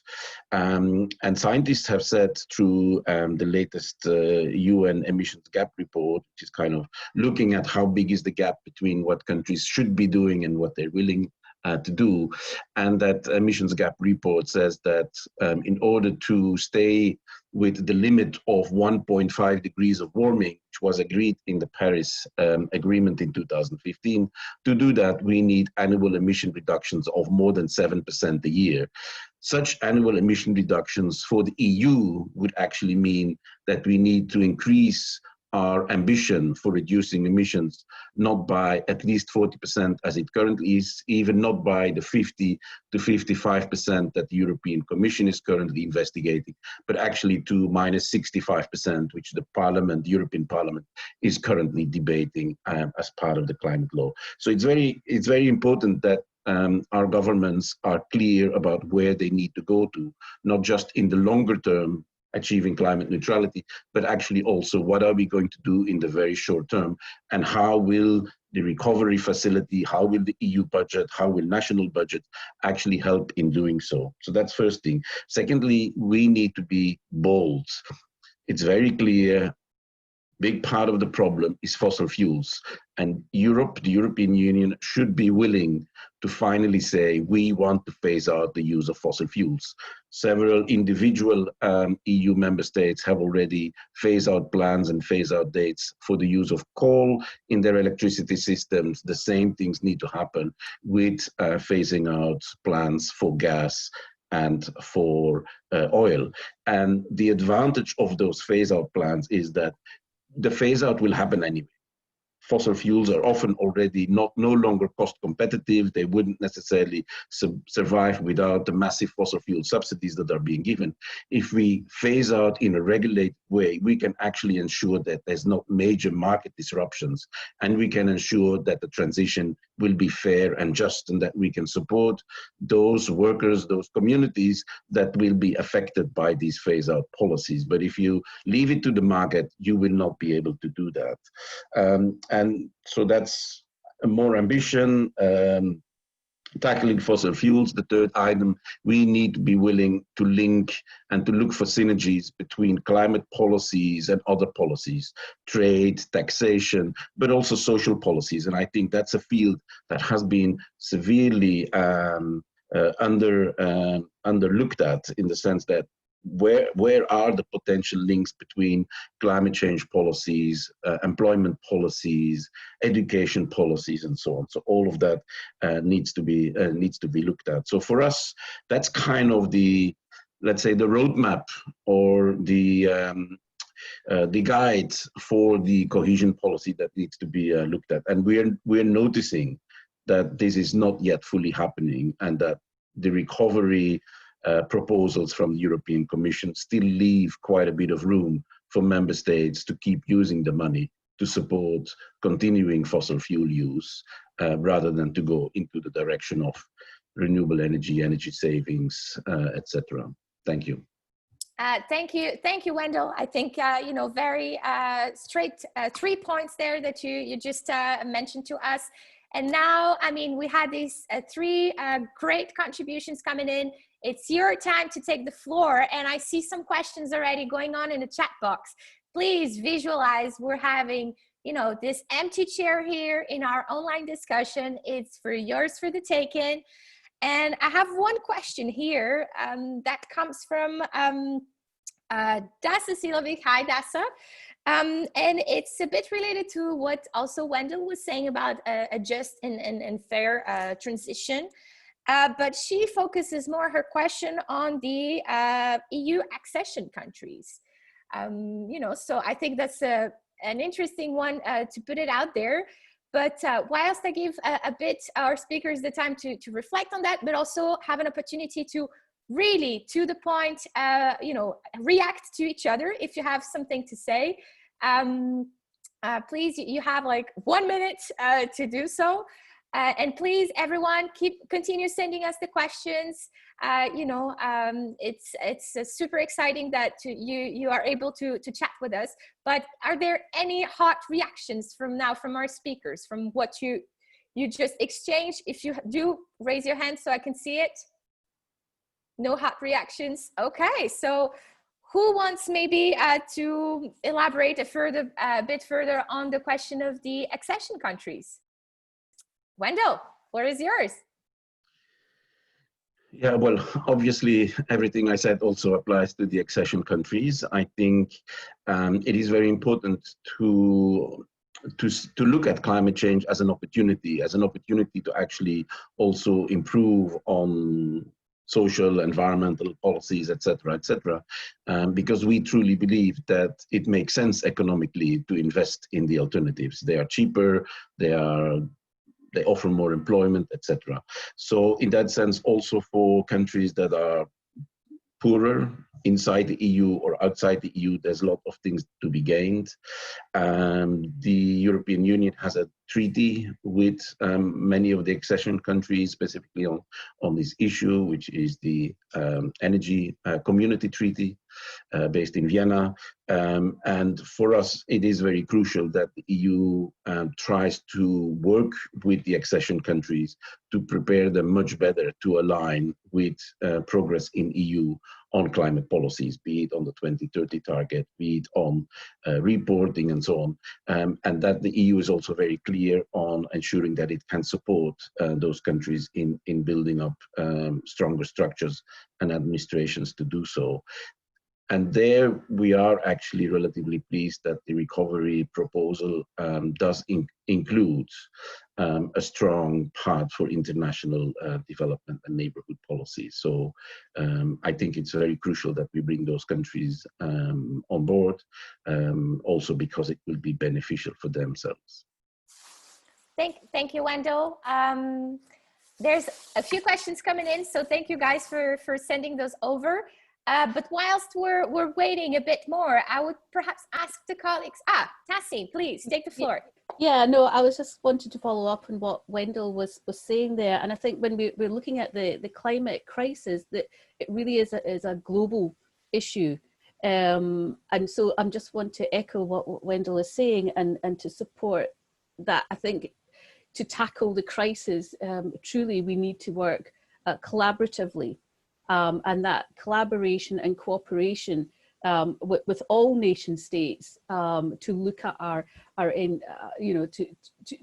And scientists have said through the latest UN emissions gap report, which is kind of looking at how big is the gap between what countries should be doing and what they're willing to do. And that emissions gap report says that in order to stay with the limit of 1.5 degrees of warming, which was agreed in the Paris Agreement in 2015, to do that, we need annual emission reductions of more than 7% a year. Such annual emission reductions for the EU would actually mean that we need to increase our ambition for reducing emissions, not by at least 40% as it currently is, even not by the 50 to 55% that the European Commission is currently investigating, but actually to minus 65%, which the Parliament, the European Parliament, is currently debating as part of the climate law. So it's very important that our governments are clear about where they need to go to, not just in the longer term, achieving climate neutrality, but actually also what are we going to do in the very short term, and how will the recovery facility, how will the EU budget, how will national budget actually help in doing so? So that's first thing. Secondly, we need to be bold. It's very clear, big part of the problem is fossil fuels. And Europe, the European Union, should be willing to finally say, we want to phase out the use of fossil fuels. Several individual EU member states have already phased out plans and phase out dates for the use of coal in their electricity systems. The same things need to happen with phasing out plans for gas and for oil. And the advantage of those phase-out plans is that the phase-out will happen anyway. Fossil fuels are often already no longer cost competitive. They wouldn't necessarily survive without the massive fossil fuel subsidies that are being given. If we phase out in a regulated way, we can actually ensure that there's not major market disruptions, and we can ensure that the transition will be fair and just, and that we can support those workers, those communities that will be affected by these phase-out policies. But if you leave it to the market, you will not be able to do that. And so that's more ambition, tackling fossil fuels. The third item, we need to be willing to link and to look for synergies between climate policies and other policies, trade, taxation, but also social policies. And I think that's a field that has been severely underlooked at, in the sense that where are the potential links between climate change policies, employment policies, education policies, and so on. So all of that needs to be looked at. So for us, that's kind of the, let's say, the roadmap, or the guide for the cohesion policy that needs to be looked at. And we're noticing that this is not yet fully happening, and that the recovery proposals from the European Commission still leave quite a bit of room for member states to keep using the money to support continuing fossil fuel use, rather than to go into the direction of renewable energy, energy savings, etc. Thank you. Thank you, Wendell. I think very straight 3 points there that you just mentioned to us. And now, I mean, we had these 3 great contributions coming in. It's your time to take the floor, and I see some questions already going on in the chat box. Please visualize we're having, this empty chair here in our online discussion. It's for yours for the taking. And I have one question here that comes from Dasa Silovic. Hi, Dasa. And it's a bit related to what also Wendell was saying about a just and fair transition. But she focuses more her question on the EU accession countries. So I think that's an interesting one to put it out there. But whilst I give a bit our speakers the time to reflect on that, but also have an opportunity to really, to the point, react to each other if you have something to say. Please, you have like 1 minute to do so. And please, everyone, continue sending us the questions. It's super exciting that you are able to chat with us. But are there any hot reactions from our speakers, from what you just exchanged? If you do, raise your hand so I can see it. No hot reactions. Okay, so who wants maybe to elaborate a bit further on the question of the accession countries? Wendell, where is yours? Yeah, well, obviously, everything I said also applies to the accession countries. I think it is very important to look at climate change as an opportunity to actually also improve on social, environmental policies, etc., because we truly believe that it makes sense economically to invest in the alternatives. They are cheaper, they offer more employment, etc. So in that sense, also for countries that are poorer inside the EU or outside the EU, there's a lot of things to be gained. The European Union has a treaty with many of the accession countries, specifically on this issue, which is the Energy Community Treaty based in Vienna. And for us, it is very crucial that the EU tries to work with the accession countries to prepare them much better to align with progress in EU on climate policies, be it on the 2030 target, be it on reporting and so on. And that the EU is also very clear on ensuring that it can support those countries in building up stronger structures and administrations to do so. And there we are actually relatively pleased that the recovery proposal does include a strong part for international development and neighborhood policy. So I think it's very crucial that we bring those countries on board, also because it will be beneficial for themselves. Thank you, Wendell. There's a few questions coming in, so thank you guys for sending those over. But whilst we're waiting a bit more, I would perhaps ask the colleagues. Tassin, please take the floor. Yeah, no, I was just wanted to follow up on what Wendell was saying there, and I think when we're looking at the climate crisis, that it really is a global issue, and so I just want to echo what Wendell is saying and to support that. I think to tackle the crisis, truly we need to work collaboratively, and that collaboration and cooperation with all nation states to look at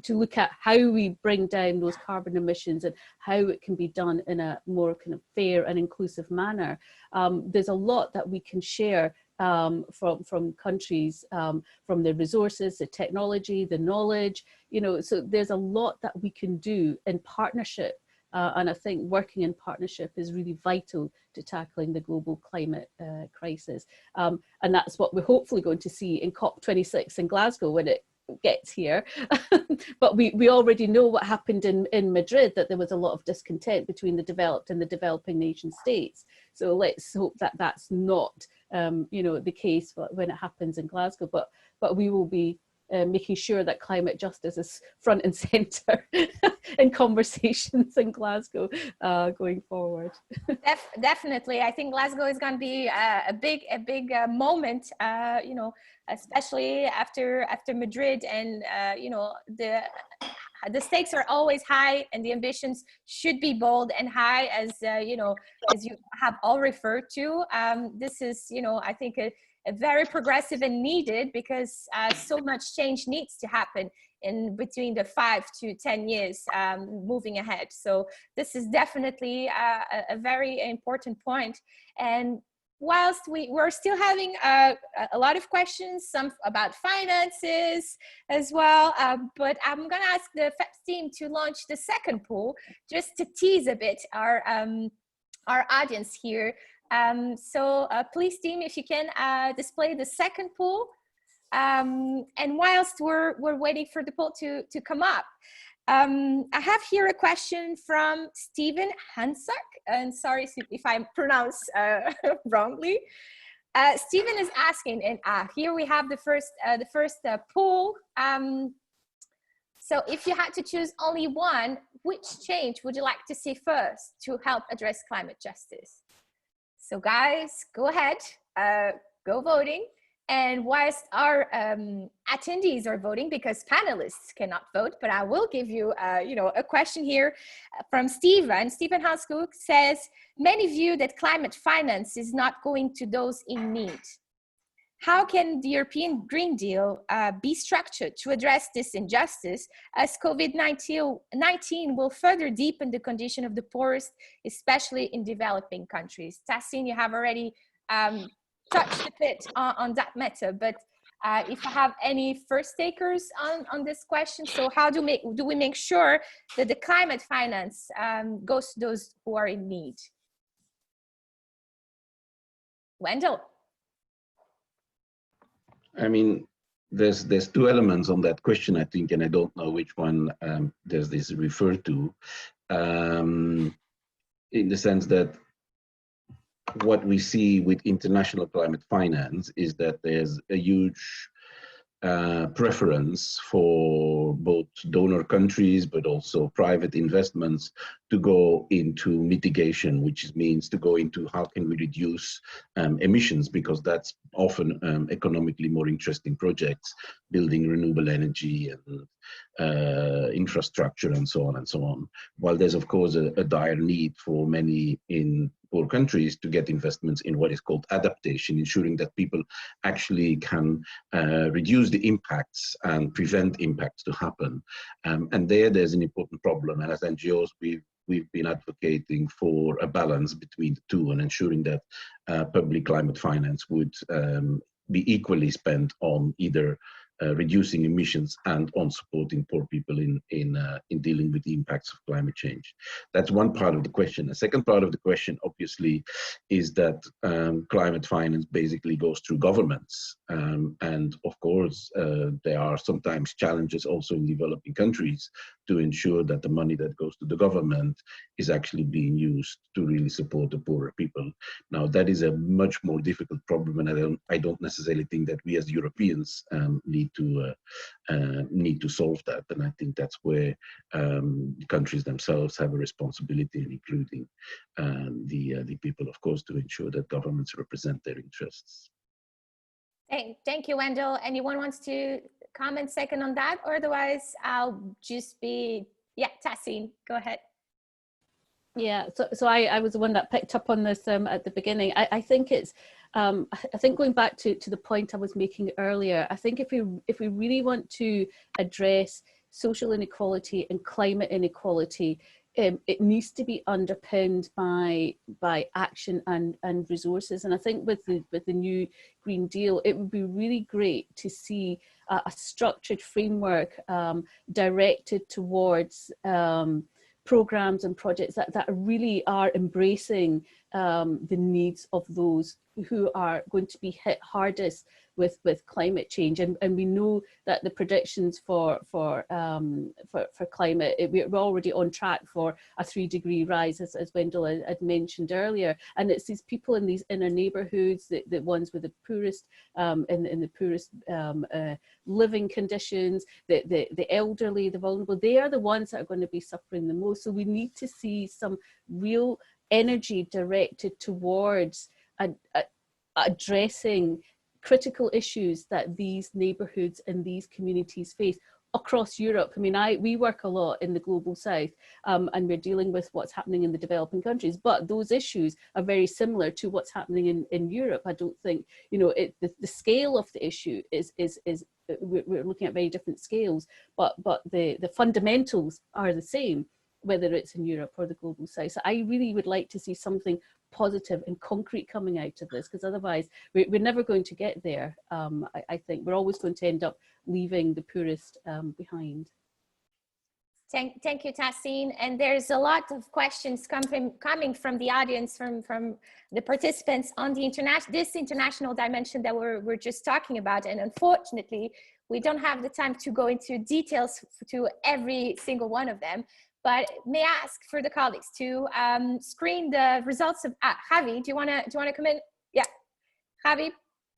to look at how we bring down those carbon emissions and how it can be done in a more kind of fair and inclusive manner. There's a lot that we can share from countries, from the resources, the technology, the knowledge, so there's a lot that we can do in partnership. And I think working in partnership is really vital to tackling the global climate crisis. And that's what we're hopefully going to see in COP26 in Glasgow when it gets here. But we already know what happened in Madrid, that there was a lot of discontent between the developed and the developing nation states. So let's hope that that's not the case when it happens in Glasgow, but we will be making sure that climate justice is front and center in conversations in Glasgow going forward. Definitely, I think Glasgow is going to be a big moment, especially after Madrid, and the stakes are always high, and the ambitions should be bold and high, as as you have all referred to. This is, I think, a very progressive and needed, because so much change needs to happen in between the 5 to 10 years moving ahead. So this is definitely a very important point. And whilst we're still having a lot of questions, some about finances as well, but I'm going to ask the FEPS team to launch the second poll, just to tease a bit our audience here. So please, team, if you can display the second poll. And whilst we're waiting for the poll to come up, I have here a question from Stephen Hansak, and sorry if I pronounce wrongly. Stephen is asking, and here we have the first poll. So if you had to choose only one, which change would you like to see first to help address climate justice? So guys, go ahead, go voting. And whilst our attendees are voting, because panelists cannot vote, but I will give you, a question here from Stephen. Stephen Hanskook says, many view that climate finance is not going to those in need. How can the European Green Deal be structured to address this injustice, as COVID-19 will further deepen the condition of the poorest, especially in developing countries? Tassin, you have already touched a bit on that matter, but if I have any first takers on this question, so how do we make sure that the climate finance goes to those who are in need? Wendell. I mean, there's two elements on that question, I think, and I don't know which one does this refer to, in the sense that what we see with international climate finance is that there's a huge preference for both donor countries, but also private investments to go into mitigation, which means to go into how can we reduce emissions, because that's often economically more interesting projects, building renewable energy and infrastructure and so on and so on. While there's of course a dire need for many in poor countries to get investments in what is called adaptation, ensuring that people actually can reduce the impacts and prevent impacts to happen. And there's an important problem. And as NGOs, we've been advocating for a balance between the two and ensuring that public climate finance would be equally spent on either reducing emissions and on supporting poor people in dealing with the impacts of climate change. That's one part of the question. The second part of the question, obviously, is that climate finance basically goes through governments. And of course, there are sometimes challenges also in developing countries to ensure that the money that goes to the government is actually being used to really support the poorer people. Now, that is a much more difficult problem, and I don't necessarily think that we as Europeans need to solve that. And I think that's where countries themselves have a responsibility, including the people, of course, to ensure that governments represent their interests. Thank you, Wendell. Anyone wants to comment second on that? Or otherwise, I'll just be, yeah, Tassin, go ahead. Yeah, so I was the one that picked up on this at the beginning. I think it's, I think going back to the point I was making earlier, I think if we really want to address social inequality and climate inequality, it needs to be underpinned by action and resources. And I think with the new Green Deal, it would be really great to see a structured framework directed towards programs and projects that really are embracing the needs of those who are going to be hit hardest with climate change. And we know that the predictions for climate, we're already on track for a 3-degree rise, as Wendell had mentioned earlier. And it's these people in these inner neighborhoods, the ones with the poorest, in the poorest living conditions, the elderly, the vulnerable, they are the ones that are going to be suffering the most. So we need to see some real energy directed towards addressing critical issues that these neighborhoods and these communities face across Europe. I mean, we work a lot in the global south, and we're dealing with what's happening in the developing countries, but those issues are very similar to what's happening in Europe. I don't think, you know, the scale of the issue is we're looking at very different scales, but the fundamentals are the same, whether it's in Europe or the global south. So I really would like to see something positive and concrete coming out of this, because otherwise we're never going to get there. I think we're always going to end up leaving the poorest behind. Thank you, Tassin. And there's a lot of questions coming from the audience, from the participants on the this international dimension that we're just talking about. And unfortunately, we don't have the time to go into details to every single one of them. But may I ask for the colleagues to screen the results of Javi? Do you want to come in? Yeah, Javi,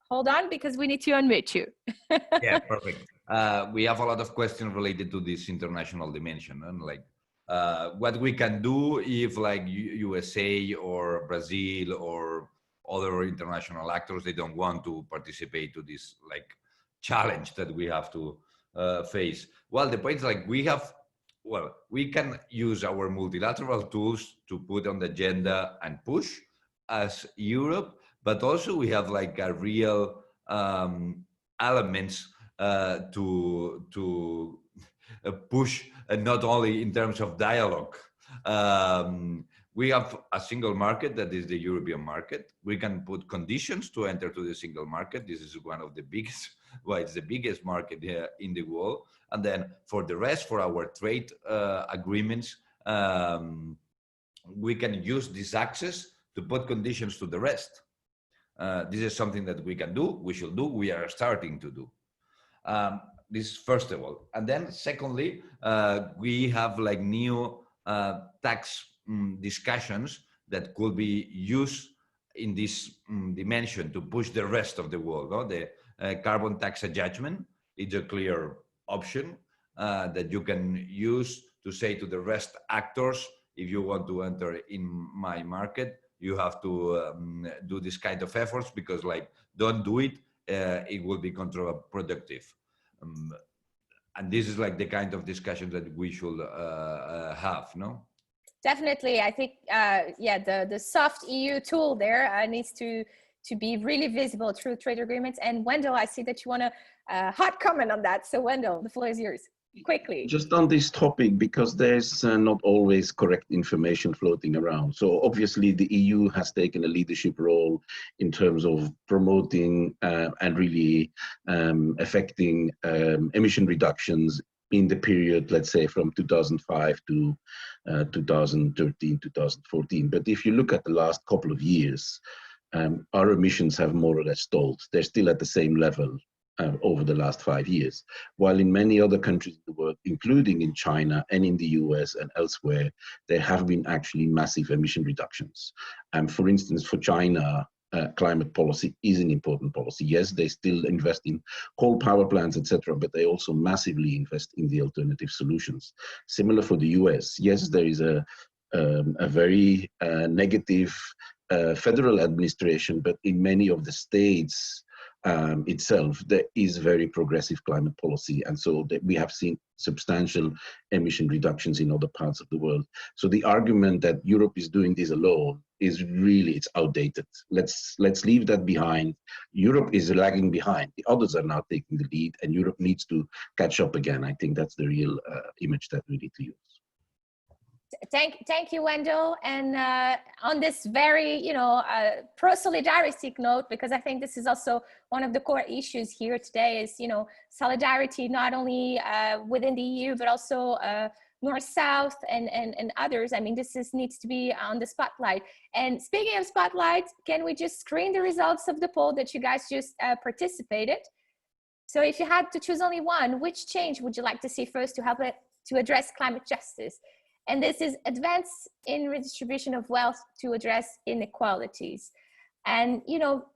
hold on, because we need to unmute you. Yeah, perfect. We have a lot of questions related to this international dimension, and like what we can do if, like, USA or Brazil or other international actors, they don't want to participate to this like challenge that we have to face. Well, the point is, like, we can use our multilateral tools to put on the agenda and push as Europe, but also we have like a real elements to push, and not only in terms of dialogue. We have a single market that is the European market. We can put conditions to enter to the single market. This is one of the biggest, well, it's the biggest market here in the world. And then for the rest, for our trade agreements, we can use this access to put conditions to the rest. This is something that we can do, we should do, we are starting to do. This first of all. And then secondly, we have like new tax discussions that could be used in this dimension to push the rest of the world. No? The carbon tax adjustment is a clear option that you can use to say to the rest actors, if you want to enter in my market, you have to do this kind of efforts, because like, don't do it, it will be counterproductive. And this is like the kind of discussion that we should have, no? Definitely. I think, yeah, the soft EU tool there needs to be really visible through trade agreements. And Wendell, I see that you want a hot comment on that. So Wendell, the floor is yours. quickly. Just on this topic, because there's not always correct information floating around. So obviously the EU has taken a leadership role in terms of promoting and really affecting emission reductions in the period, let's say from 2005 to 2013, 2014. But if you look at the last couple of years, our emissions have more or less stalled. They're still at the same level over the last 5 years, while in many other countries in the world, including in China and in the US and elsewhere, there have been actually massive emission reductions. For instance, for China, climate policy is an important policy. Yes, they still invest in coal power plants, etc., but they also massively invest in the alternative solutions. Similar for the US. Yes, there is a very negative federal administration, but in many of the states itself, there is very progressive climate policy. And so that we have seen substantial emission reductions in other parts of the world. So the argument that Europe is doing this alone is really, it's outdated. Let's leave that behind. Europe is lagging behind. The others are now taking the lead and Europe needs to catch up again. I think that's the real image that we need to use. Thank you, Wendell. And on this very, pro-solidarity note, because I think this is also one of the core issues here today is, solidarity not only within the EU, but also North-South and others. I mean, needs to be on the spotlight. And speaking of spotlight, can we just screen the results of the poll that you guys just participated? So if you had to choose only one, which change would you like to see first to help it to address climate justice? And this is advance in redistribution of wealth to address inequalities. And,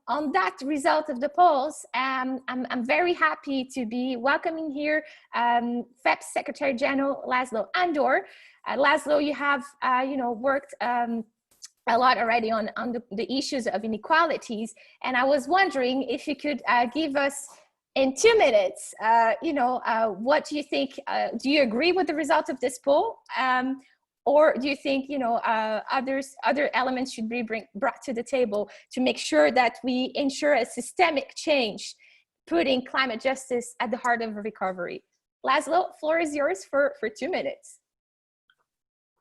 on that result of the polls, I'm very happy to be welcoming here FEPS Secretary General Laszlo Andor. Laszlo, you have, worked a lot already on the issues of inequalities. And I was wondering if you could give us in 2 minutes, what do you think? Do you agree with the result of this poll? Or do you think, other elements should be brought to the table to make sure that we ensure a systemic change, putting climate justice at the heart of recovery? Laszlo, floor is yours for 2 minutes.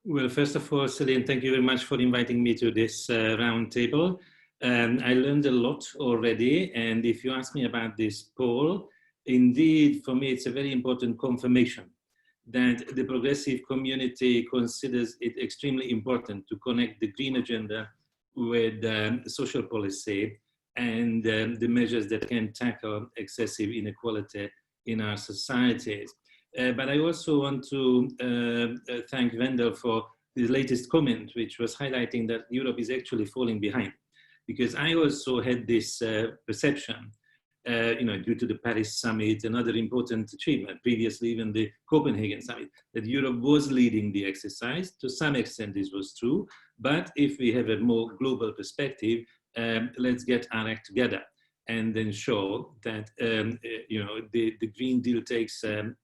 Well, first of all, Celine, thank you very much for inviting me to this roundtable. I learned a lot already, and if you ask me about this poll, indeed, for me, it's a very important confirmation that the progressive community considers it extremely important to connect the green agenda with social policy and the measures that can tackle excessive inequality in our societies. But I also want to thank Wendell for the latest comment, which was highlighting that Europe is actually falling behind. Because I also had this perception, due to the Paris summit and other important achievement, previously even the Copenhagen summit, that Europe was leading the exercise. To some extent, this was true. But if we have a more global perspective, let's get our act together and then show that, the Green Deal takes a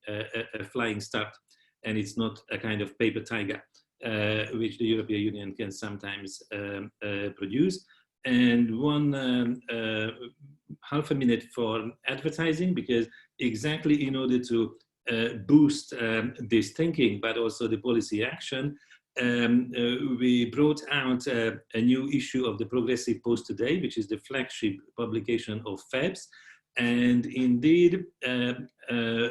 flying start, and it's not a kind of paper tiger, which the European Union can sometimes produce. And one half a minute for advertising, because exactly in order to boost this thinking, but also the policy action, we brought out a new issue of the Progressive Post Today, which is the flagship publication of FEPS. And indeed,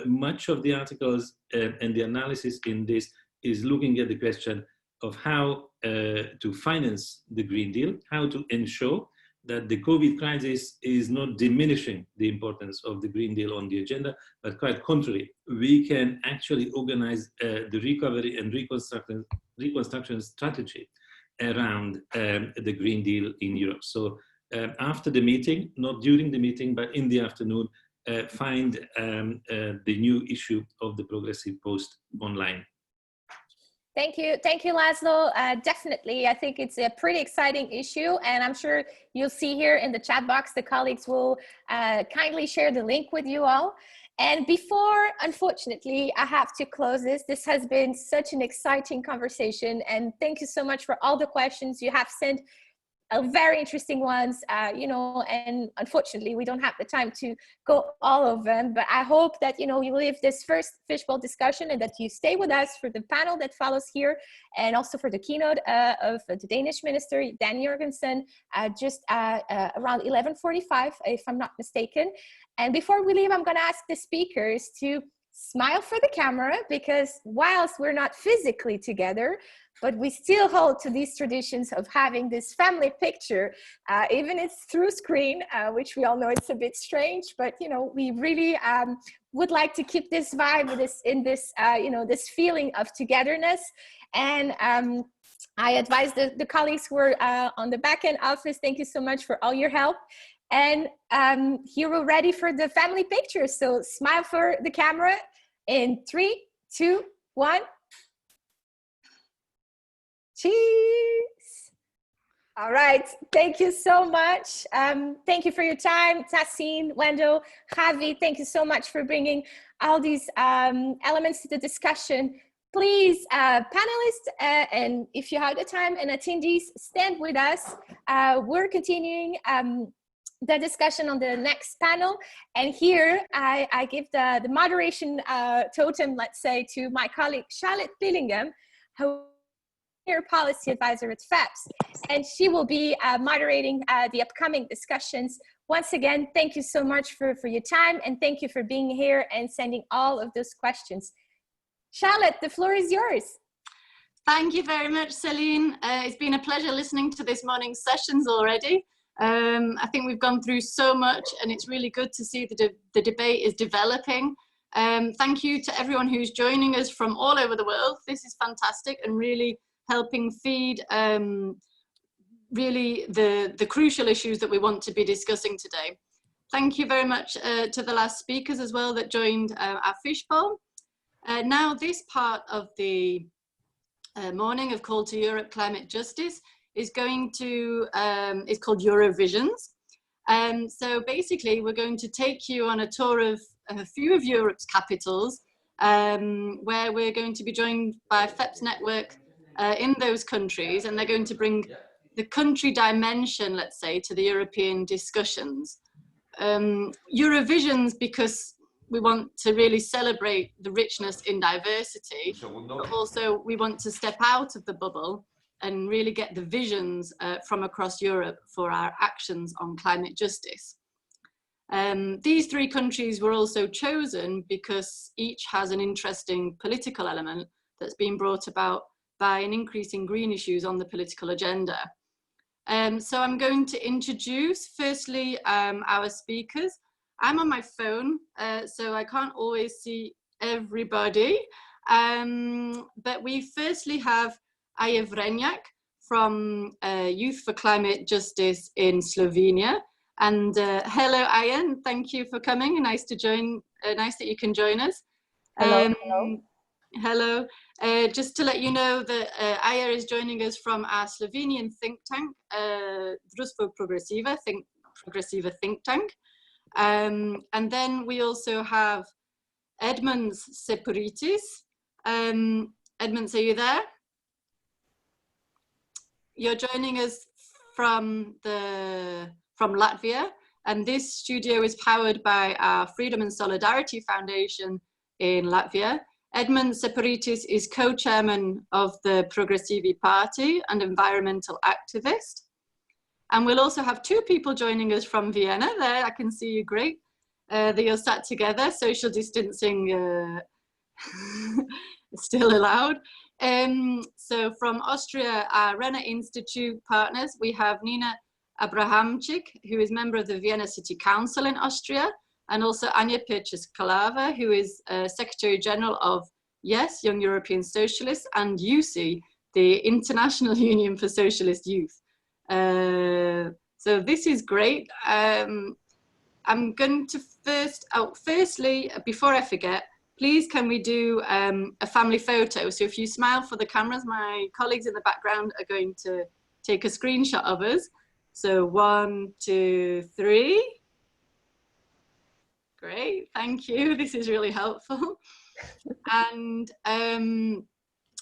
much of the articles and the analysis in this is looking at the question of how to finance the Green Deal, how to ensure that the COVID crisis is not diminishing the importance of the Green Deal on the agenda, but quite contrary, we can actually organize the recovery and reconstruction strategy around the Green Deal in Europe. So after the meeting, not during the meeting, but in the afternoon, find the new issue of the Progressive Post online. Thank you, Laszlo. Definitely, I think it's a pretty exciting issue, and I'm sure you'll see here in the chat box, the colleagues will kindly share the link with you all. And before, unfortunately, I have to close this. This has been such an exciting conversation, and thank you so much for all the questions you have sent very interesting ones, you know, and unfortunately we don't have the time to go all of them, but I hope that, you know, you leave this first fishbowl discussion and that you stay with us for the panel that follows here, and also for the keynote of the Danish minister, Dan Jørgensen, just around 11:45, if I'm not mistaken. And before we leave, I'm going to ask the speakers to smile for the camera, because whilst we're not physically together, but we still hold to these traditions of having this family picture, even it's through screen, which we all know it's a bit strange, but you know, we really would like to keep this vibe, you know, this feeling of togetherness. And I advise the colleagues who are on the back end office, thank you so much for all your help. And here we're ready for the family picture. So smile for the camera in 3, 2, 1. Cheers. All right. Thank you so much. Thank you for your time. Tassine, Wendell, Javi, thank you so much for bringing all these elements to the discussion. Please, panelists, and if you have the time, and attendees, stand with us. We're continuing the discussion on the next panel. And here I give the moderation totem, let's say, to my colleague, Charlotte Billingham, who is Senior Policy Advisor at FEPS. And she will be moderating the upcoming discussions. Once again, thank you so much for your time, and thank you for being here and sending all of those questions. Charlotte, the floor is yours. Thank you very much, Celine. It's been a pleasure listening to this morning's sessions already. I think we've gone through so much, and it's really good to see the debate is developing. Thank you to everyone who's joining us from all over the world. This is fantastic and really helping feed really the crucial issues that we want to be discussing today. Thank you very much to the last speakers as well that joined our fishbowl. Now this part of the morning of Call to Europe Climate Justice is going to, it's called Eurovisions. So basically we're going to take you on a tour of a few of Europe's capitals, where we're going to be joined by FEPS network in those countries, and they're going to bring the country dimension, let's say, to the European discussions. Eurovisions, because we want to really celebrate the richness in diversity, but also we want to step out of the bubble and really get the visions from across Europe for our actions on climate justice. These 3 countries were also chosen because each has an interesting political element that's been brought about by an increase in green issues on the political agenda. So I'm going to introduce firstly our speakers. I'm on my phone, so I can't always see everybody, but we firstly have Aja Vrenjak from Youth for Climate Justice in Slovenia. And hello, Aja, and thank you for coming. Nice to join. Nice that you can join us. Hello. Hello. Just to let you know that Aja is joining us from our Slovenian think tank, Društvo Progresiva think tank. And then we also have Edmunds Sepuritis. Edmunds, are you there? You're joining us from Latvia, and this studio is powered by our Freedom and Solidarity Foundation in Latvia. Edmunds Sepuritis is co-chairman of the Progresivi Party and environmental activist. And we'll also have 2 people joining us from Vienna. There, I can see you great. That you're sat together, social distancing still allowed. So from Austria, our Renner Institute partners, we have Nina Abrahamczyk, who is member of the Vienna City Council in Austria, and also Anja Pirces-Kalava, who is Secretary General of YES, Young European Socialists, and USI, the International Union for Socialist Youth. So this is great. I'm going to firstly, before I forget, please can we do a family photo? So if you smile for the cameras, my colleagues in the background are going to take a screenshot of us. So 1, 2, 3. Great, thank you. This is really helpful. And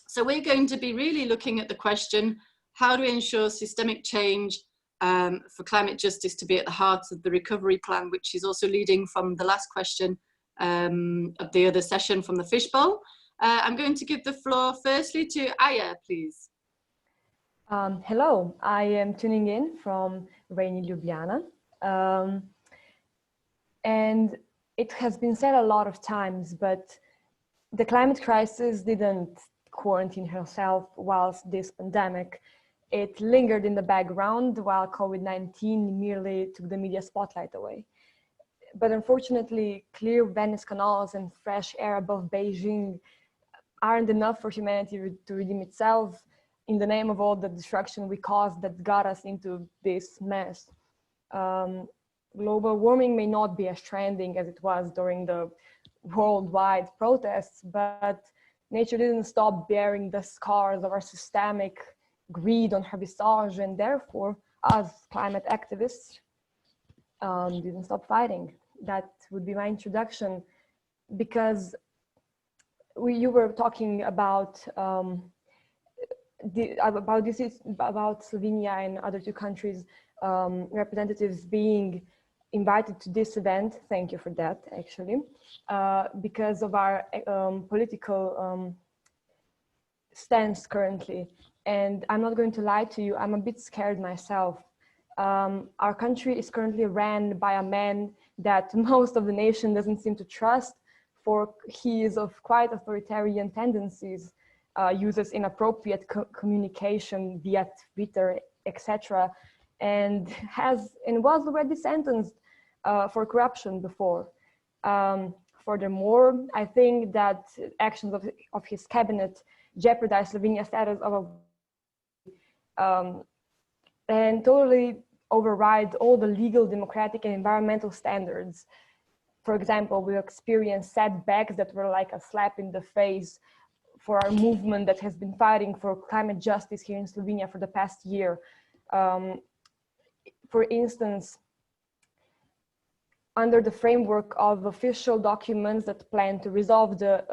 so we're going to be really looking at the question, how do we ensure systemic change for climate justice to be at the heart of the recovery plan, which is also leading from the last question of the other session from the fishbowl. I'm going to give the floor firstly to Aya, please. Hello, I am tuning in from rainy Ljubljana. And it has been said a lot of times, but the climate crisis didn't quarantine herself whilst this pandemic. It lingered in the background while COVID-19 merely took the media spotlight away. But unfortunately, clear Venice canals and fresh air above Beijing aren't enough for humanity to redeem itself in the name of all the destruction we caused that got us into this mess. Global warming may not be as trending as it was during the worldwide protests, but nature didn't stop bearing the scars of our systemic greed on her visage, and therefore, as climate activists, didn't stop fighting. That would be my introduction, because you were talking about Slovenia and other two countries representatives being invited to this event. Thank you for that, actually, because of our political stance currently. And I'm not going to lie to you, I'm a bit scared myself. Our country is currently ran by a man that most of the nation doesn't seem to trust, for he is of quite authoritarian tendencies, uses inappropriate communication via Twitter, etc., and was already sentenced for corruption before. Furthermore, I think that actions of his cabinet jeopardize Slovenia's status of and totally override all the legal, democratic, and environmental standards. For example, we experienced setbacks that were like a slap in the face for our movement that has been fighting for climate justice here in Slovenia for the past year. For instance, under the framework of official documents that plan to resolve the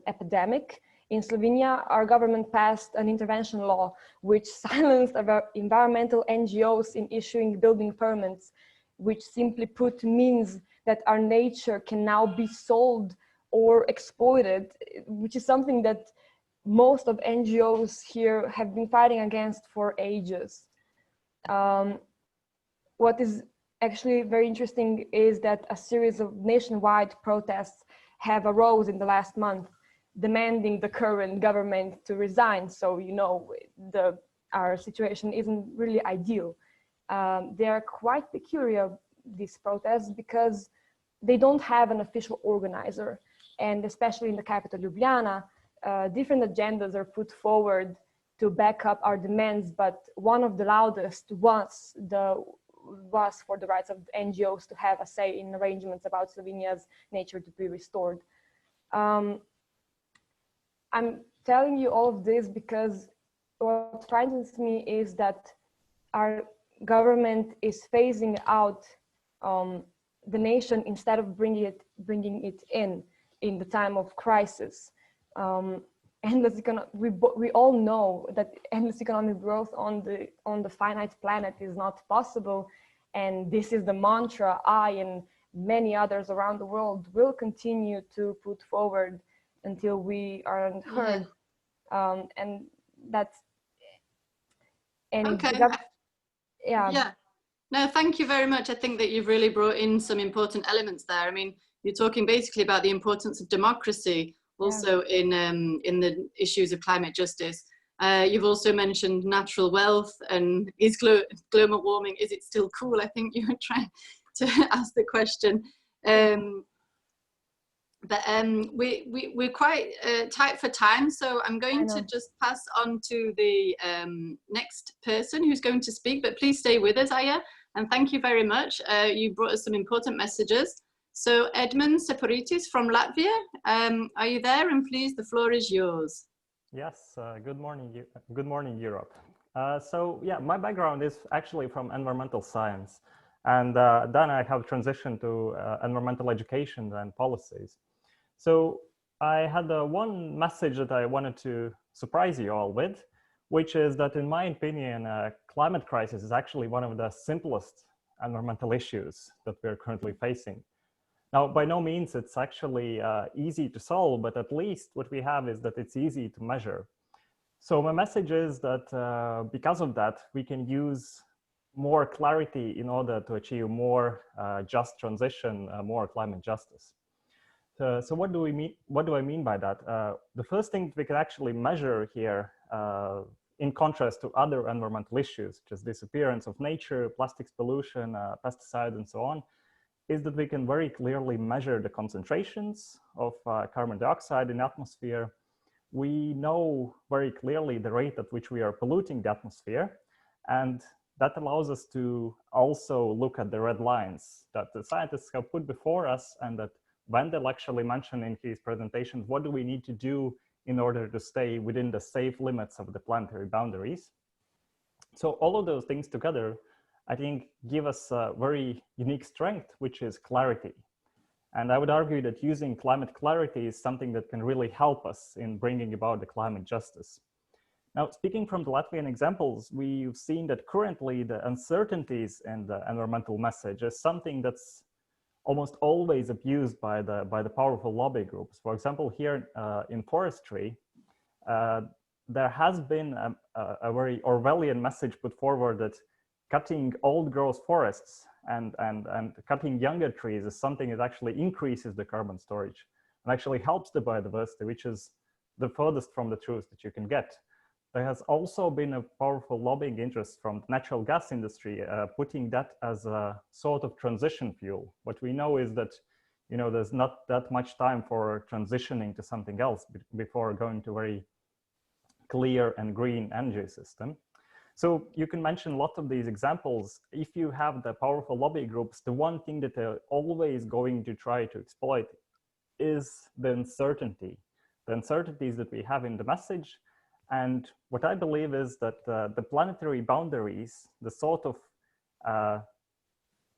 epidemic, in Slovenia, our government passed an intervention law which silenced environmental NGOs in issuing building permits, which simply put means that our nature can now be sold or exploited, which is something that most of NGOs here have been fighting against for ages. What is actually very interesting is that a series of nationwide protests have arose in the last month, demanding the current government to resign. So, you know, our situation isn't really ideal. They are quite peculiar, these protests, because they don't have an official organizer. And especially in the capital, Ljubljana, different agendas are put forward to back up our demands, but one of the loudest was for the rights of NGOs to have a say in arrangements about Slovenia's nature to be restored. I'm telling you all of this because what frightens me is that our government is phasing out the nation instead of bringing it in the time of crisis. We all know that endless economic growth on the finite planet is not possible, and this is the mantra I and many others around the world will continue to put forward until we aren't heard. And that's okay. Yeah. No, thank you very much. I think that you've really brought in some important elements there. I mean, you're talking basically about the importance of democracy also in the issues of climate justice. You've also mentioned natural wealth and is global warming, is it still cool? I think you were trying to ask the question. But we're quite tight for time, so I'm going to just pass on to the next person who's going to speak, but please stay with us, Aya, and thank you very much. You brought us some important messages. So Edmund Seporitis from Latvia, are you there? And please, the floor is yours. Yes, good morning, Europe. So yeah, my background is actually from environmental science, and then I have transitioned to environmental education and policies. So I had one message that I wanted to surprise you all with, which is that, in my opinion, climate crisis is actually one of the simplest environmental issues that we're currently facing. Now, by no means it's actually easy to solve, but at least what we have is that it's easy to measure. So my message is that because of that, we can use more clarity in order to achieve more just transition, more climate justice. So what do we mean? What do I mean by that? The first thing we can actually measure here, in contrast to other environmental issues, such as disappearance of nature, plastics pollution, pesticides, and so on, is that we can very clearly measure the concentrations of carbon dioxide in the atmosphere. We know very clearly the rate at which we are polluting the atmosphere, and that allows us to also look at the red lines that the scientists have put before us, and that Wendell actually mentioned in his presentation. What do we need to do in order to stay within the safe limits of the planetary boundaries? So all of those things together, I think, give us a very unique strength, which is clarity. And I would argue that using climate clarity is something that can really help us in bringing about the climate justice. Now, speaking from the Latvian examples, we've seen that currently the uncertainties in the environmental message is something that's almost always abused by the powerful lobby groups. For example, here in forestry, there has been a very Orwellian message put forward that cutting old growth forests and cutting younger trees is something that actually increases the carbon storage and actually helps the biodiversity, which is the furthest from the truth that you can get. There has also been a powerful lobbying interest from the natural gas industry, putting that as a sort of transition fuel. What we know is that, there's not that much time for transitioning to something else before going to very clear and green energy system. So you can mention a lot of these examples. If you have the powerful lobby groups, the one thing that they're always going to try to exploit is the uncertainty. The uncertainties that we have in the message. And what I believe is that the planetary boundaries, the sort of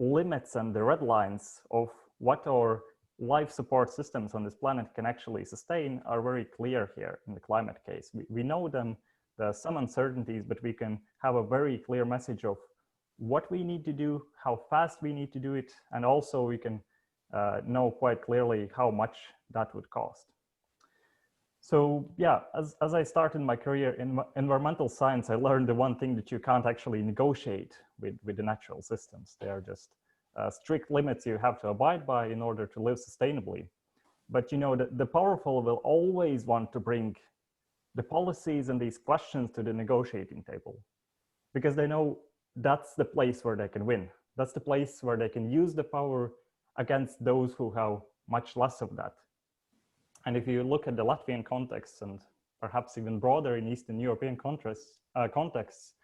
limits and the red lines of what our life support systems on this planet can actually sustain are very clear here in the climate case. We know them. There are some uncertainties, but we can have a very clear message of what we need to do, how fast we need to do it, and also we can know quite clearly how much that would cost. So yeah, as I started my career in environmental science, I learned the one thing that you can't actually negotiate with the natural systems. They are just strict limits you have to abide by in order to live sustainably. But the powerful will always want to bring the policies and these questions to the negotiating table, because they know that's the place where they can win. That's the place where they can use the power against those who have much less of that. And if you look at the Latvian context, and perhaps even broader in Eastern European contexts,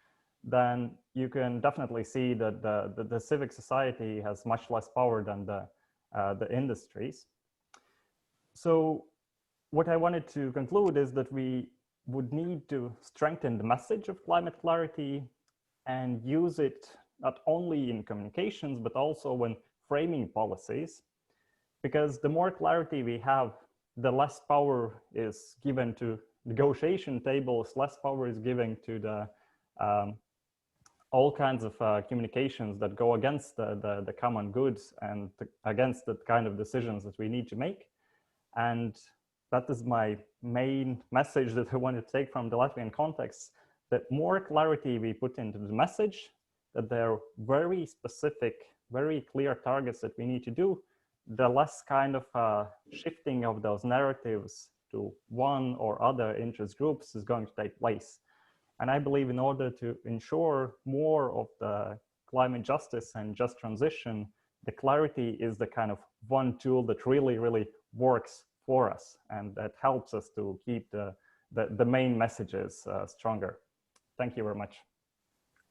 then you can definitely see that the civic society has much less power than the industries. So what I wanted to conclude is that we would need to strengthen the message of climate clarity and use it not only in communications, but also when framing policies, because the more clarity we have, the less power is given to negotiation tables, less power is given to the all kinds of communications that go against the common goods and against the kind of decisions that we need to make. And that is my main message that I want to take from the Latvian context, that more clarity we put into the message, that there are very specific, very clear targets that we need to do, the less kind of shifting of those narratives to one or other interest groups is going to take place. And I believe in order to ensure more of the climate justice and just transition, the clarity is the kind of one tool that really, really works for us, and that helps us to keep the main messages stronger. Thank you very much.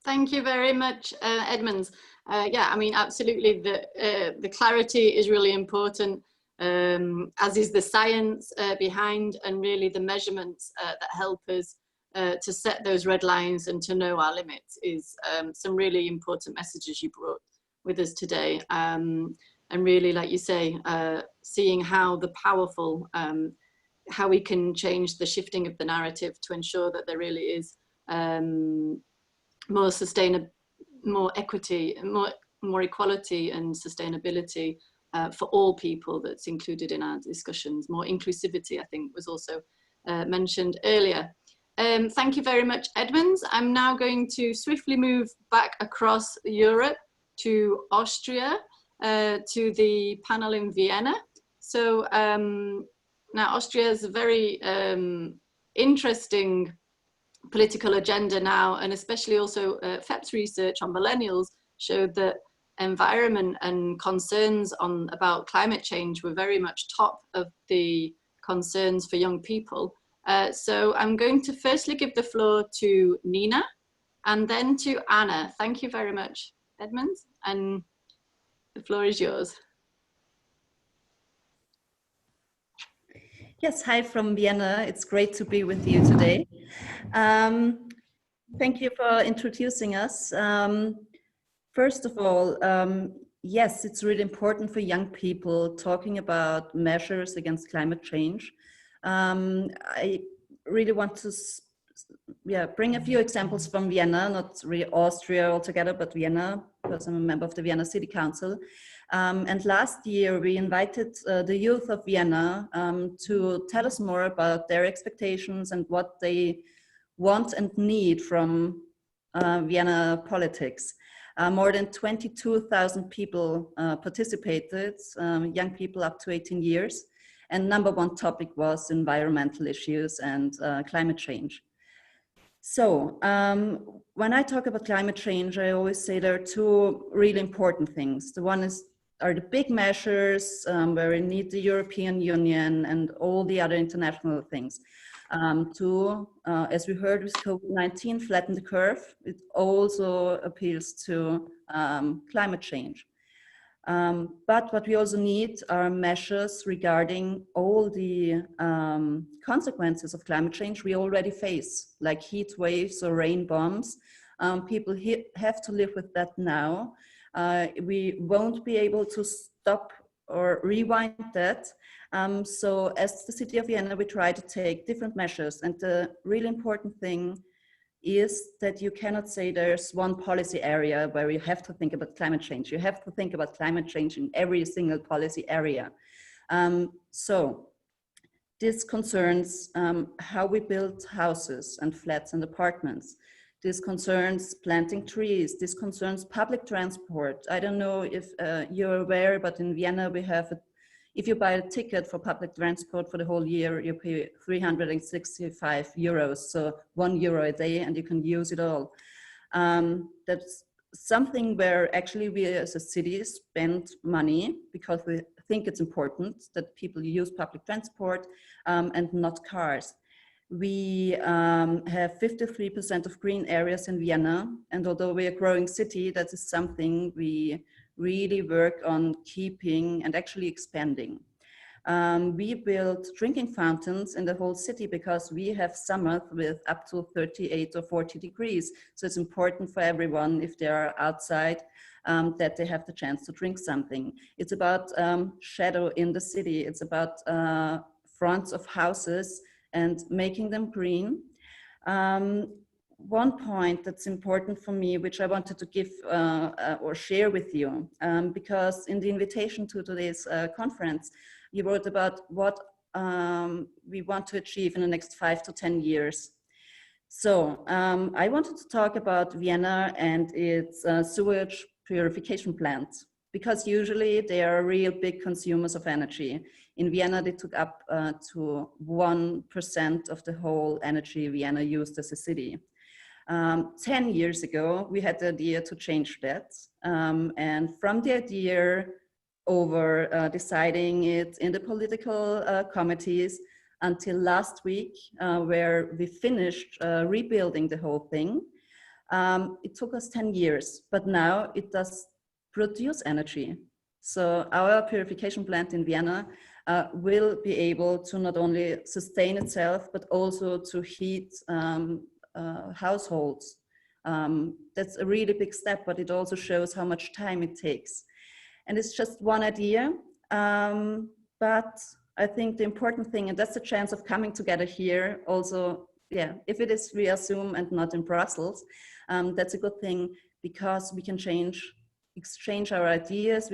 Thank you very much, Edmunds. Yeah, I mean, absolutely, the clarity is really important, as is the science behind, and really the measurements that help us to set those red lines and to know our limits is some really important messages you brought with us today. And really, like you say, seeing how the powerful, how we can change the shifting of the narrative to ensure that there really is more sustainable, more equity, more equality and sustainability for all people that's included in our discussions. More inclusivity, I think, was also mentioned earlier. Thank you very much, Edmonds. I'm now going to swiftly move back across Europe to Austria, to the panel in Vienna. So now Austria is a very interesting political agenda now, and especially also FEP's research on millennials showed that environment and concerns about climate change were very much top of the concerns for young people. So I'm going to firstly give the floor to Nina and then to Anna. Thank you very much, Edmonds, and the floor is yours. Yes, hi from Vienna. It's great to be with you today. Thank you for introducing us. First of all, yes, it's really important for young people talking about measures against climate change. I really want to bring a few examples from Vienna, not really Austria altogether, but Vienna, because I'm a member of the Vienna City Council. And last year we invited the youth of Vienna to tell us more about their expectations and what they want and need from Vienna politics. More than 22,000 people participated, young people up to 18 years. And number one topic was environmental issues and climate change. So when I talk about climate change, I always say there are two really important things. The one are the big measures where we need the European Union and all the other international things to, as we heard with COVID-19, flatten the curve. It also appeals to climate change. But what we also need are measures regarding all the consequences of climate change we already face, like heat waves or rain bombs. People have to live with that now. We won't be able to stop or rewind that. So as the city of Vienna, we try to take different measures. And the really important thing is that you cannot say there's one policy area where you have to think about climate change. You have to think about climate change in every single policy area. So this concerns how we build houses and flats and apartments. This concerns planting trees. This concerns public transport. I don't know if you're aware, but in Vienna we have, if you buy a ticket for public transport for the whole year, you pay 365 euros, so €1 a day, and you can use it all. That's something where actually we as a city spend money because we think it's important that people use public transport and not cars. We have 53% of green areas in Vienna, and although we're a growing city, that is something we really work on keeping and actually expanding. We built drinking fountains in the whole city because we have summers with up to 38 or 40 degrees. So it's important for everyone, if they are outside, that they have the chance to drink something. It's about shadow in the city. It's about fronts of houses and making them green. One point that's important for me, which I wanted to give or share with you, because in the invitation to today's conference, you wrote about what we want to achieve in the next 5 to 10 years. So I wanted to talk about Vienna and its sewage purification plants, because usually they are real big consumers of energy. In Vienna, they took up to 1% of the whole energy Vienna used as a city. 10 years ago, we had the idea to change that. And from the idea over deciding it in the political committees until last week, where we finished rebuilding the whole thing, it took us 10 years, but now it does produce energy. So our purification plant in Vienna will be able to not only sustain itself, but also to heat households. That's a really big step, but it also shows how much time it takes. And it's just one idea, but I think the important thing, and that's the chance of coming together here, also yeah, if it is via Zoom and not in Brussels, that's a good thing, because we can exchange our ideas,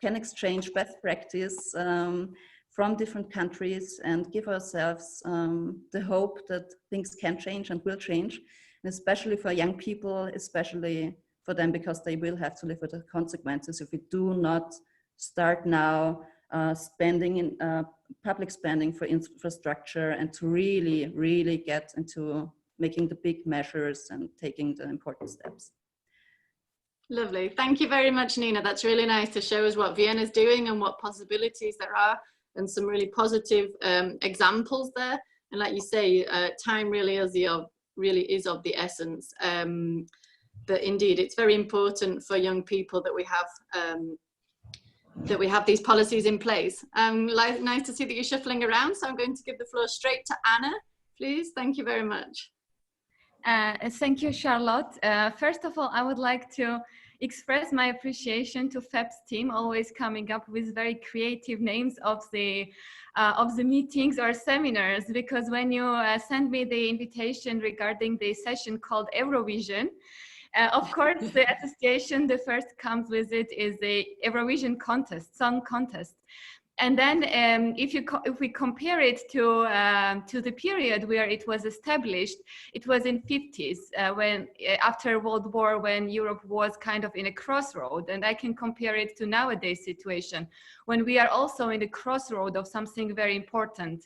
can exchange best practice from different countries, and give ourselves the hope that things can change and will change, and especially for young people, especially for them, because they will have to live with the consequences if we do not start now spending in public spending for infrastructure, and to really get into making the big measures and taking the important steps. Lovely. Thank you very much, Nina. That's really nice to show us what Vienna's doing and what possibilities there are, and some really positive examples there. And like you say, time really is of the essence. But indeed, it's very important for young people that we have these policies in place. Nice to see that you're shuffling around. So I'm going to give the floor straight to Anna, please. Thank you very much. Thank you, Charlotte. First of all, I would like to express my appreciation to FEP's team, always coming up with very creative names of the meetings or seminars, because when you sent me the invitation regarding the session called Eurovision, of course, the association, the first comes with it is the Eurovision contest, song contest. And then if we compare it to the period where it was established, it was in 50s, when after World War, when Europe was kind of in a crossroad. And I can compare it to nowadays situation, when we are also in the crossroad of something very important.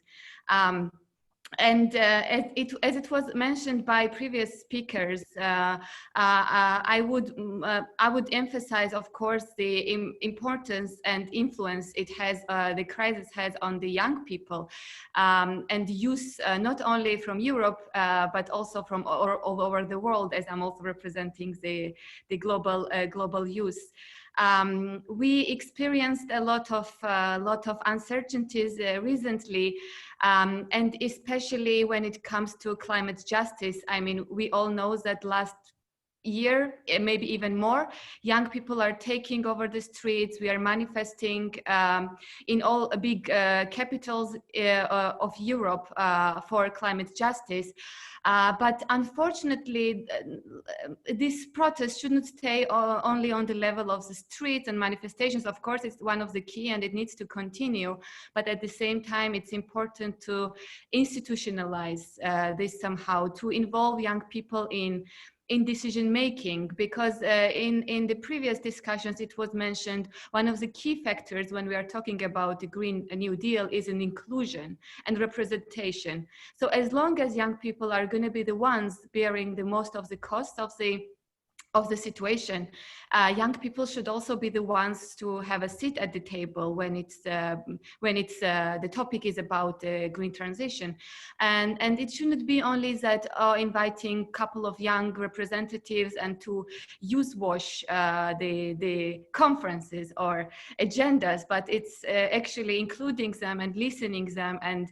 And as it was mentioned by previous speakers, I would emphasize, of course, the importance and influence it has, the crisis has on the young people and youth, not only from Europe, but also from all over the world, as I'm also representing the global youth. We experienced a lot of uncertainties recently, and especially when it comes to climate justice. I mean, we all know that last year, maybe even more, young people are taking over the streets. We are manifesting in all big capitals of Europe for climate justice. But unfortunately, this protest shouldn't stay only on the level of the streets and manifestations. Of course, it's one of the key and it needs to continue. But at the same time, it's important to institutionalize this somehow, to involve young people in decision-making, because in the previous discussions, it was mentioned, one of the key factors when we are talking about the Green New Deal is an inclusion and representation. So as long as young people are going to be the ones bearing the most of the cost of the situation, young people should also be the ones to have a seat at the table when the topic is about green transition, and it shouldn't be only that inviting a couple of young representatives and to use wash the conferences or agendas, but it's actually including them and listening them and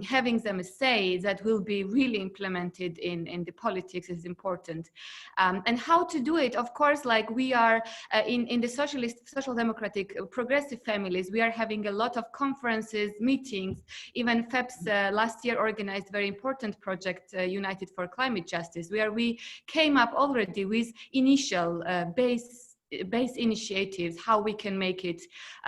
having them a say that will be really implemented in the politics is important. And how to do it, of course, like we are in the social democratic progressive families, we are having a lot of conferences, meetings. Even FEPS last year organized a very important project, United for Climate Justice, where we came up already with initial base initiatives, how we can make it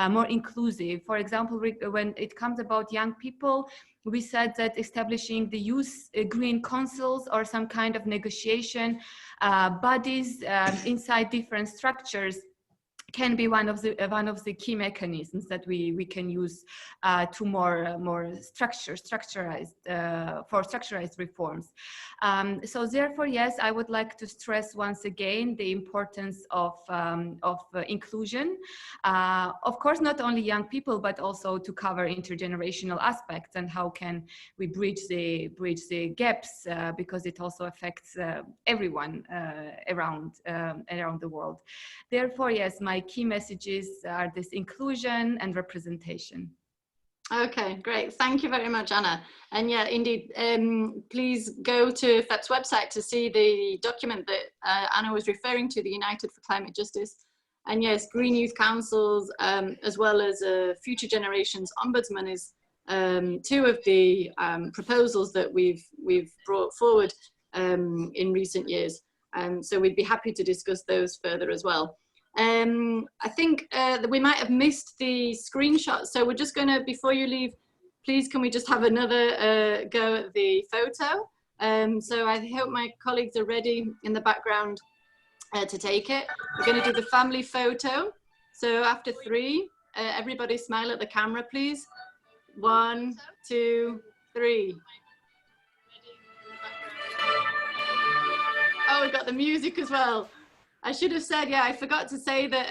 more inclusive. For example, when it comes about young people, we said that establishing the youth green councils or some kind of negotiation bodies inside different structures can be one of the key mechanisms that we can use to more structurized reforms. So therefore, yes, I would like to stress once again the importance of inclusion. Of course, not only young people, but also to cover intergenerational aspects and how can we bridge the gaps, because it also affects everyone around the world. Therefore, yes, my key messages are this inclusion and representation. Okay, great. Thank you very much, Anna. And yeah, indeed, please go to FEP's website to see the document that Anna was referring to, the United for Climate Justice. And yes, Green Youth Councils, as well as Future Generations Ombudsman is two of the proposals that we've brought forward in recent years. So we'd be happy to discuss those further as well. I think that we might have missed the screenshot. So we're just going to, before you leave, please can we just have another go at the photo? So I hope my colleagues are ready in the background to take it. We're going to do the family photo. So after 3, everybody smile at the camera, please. 1, 2, 3. Oh, we've got the music as well. I should have said, yeah, I forgot to say that,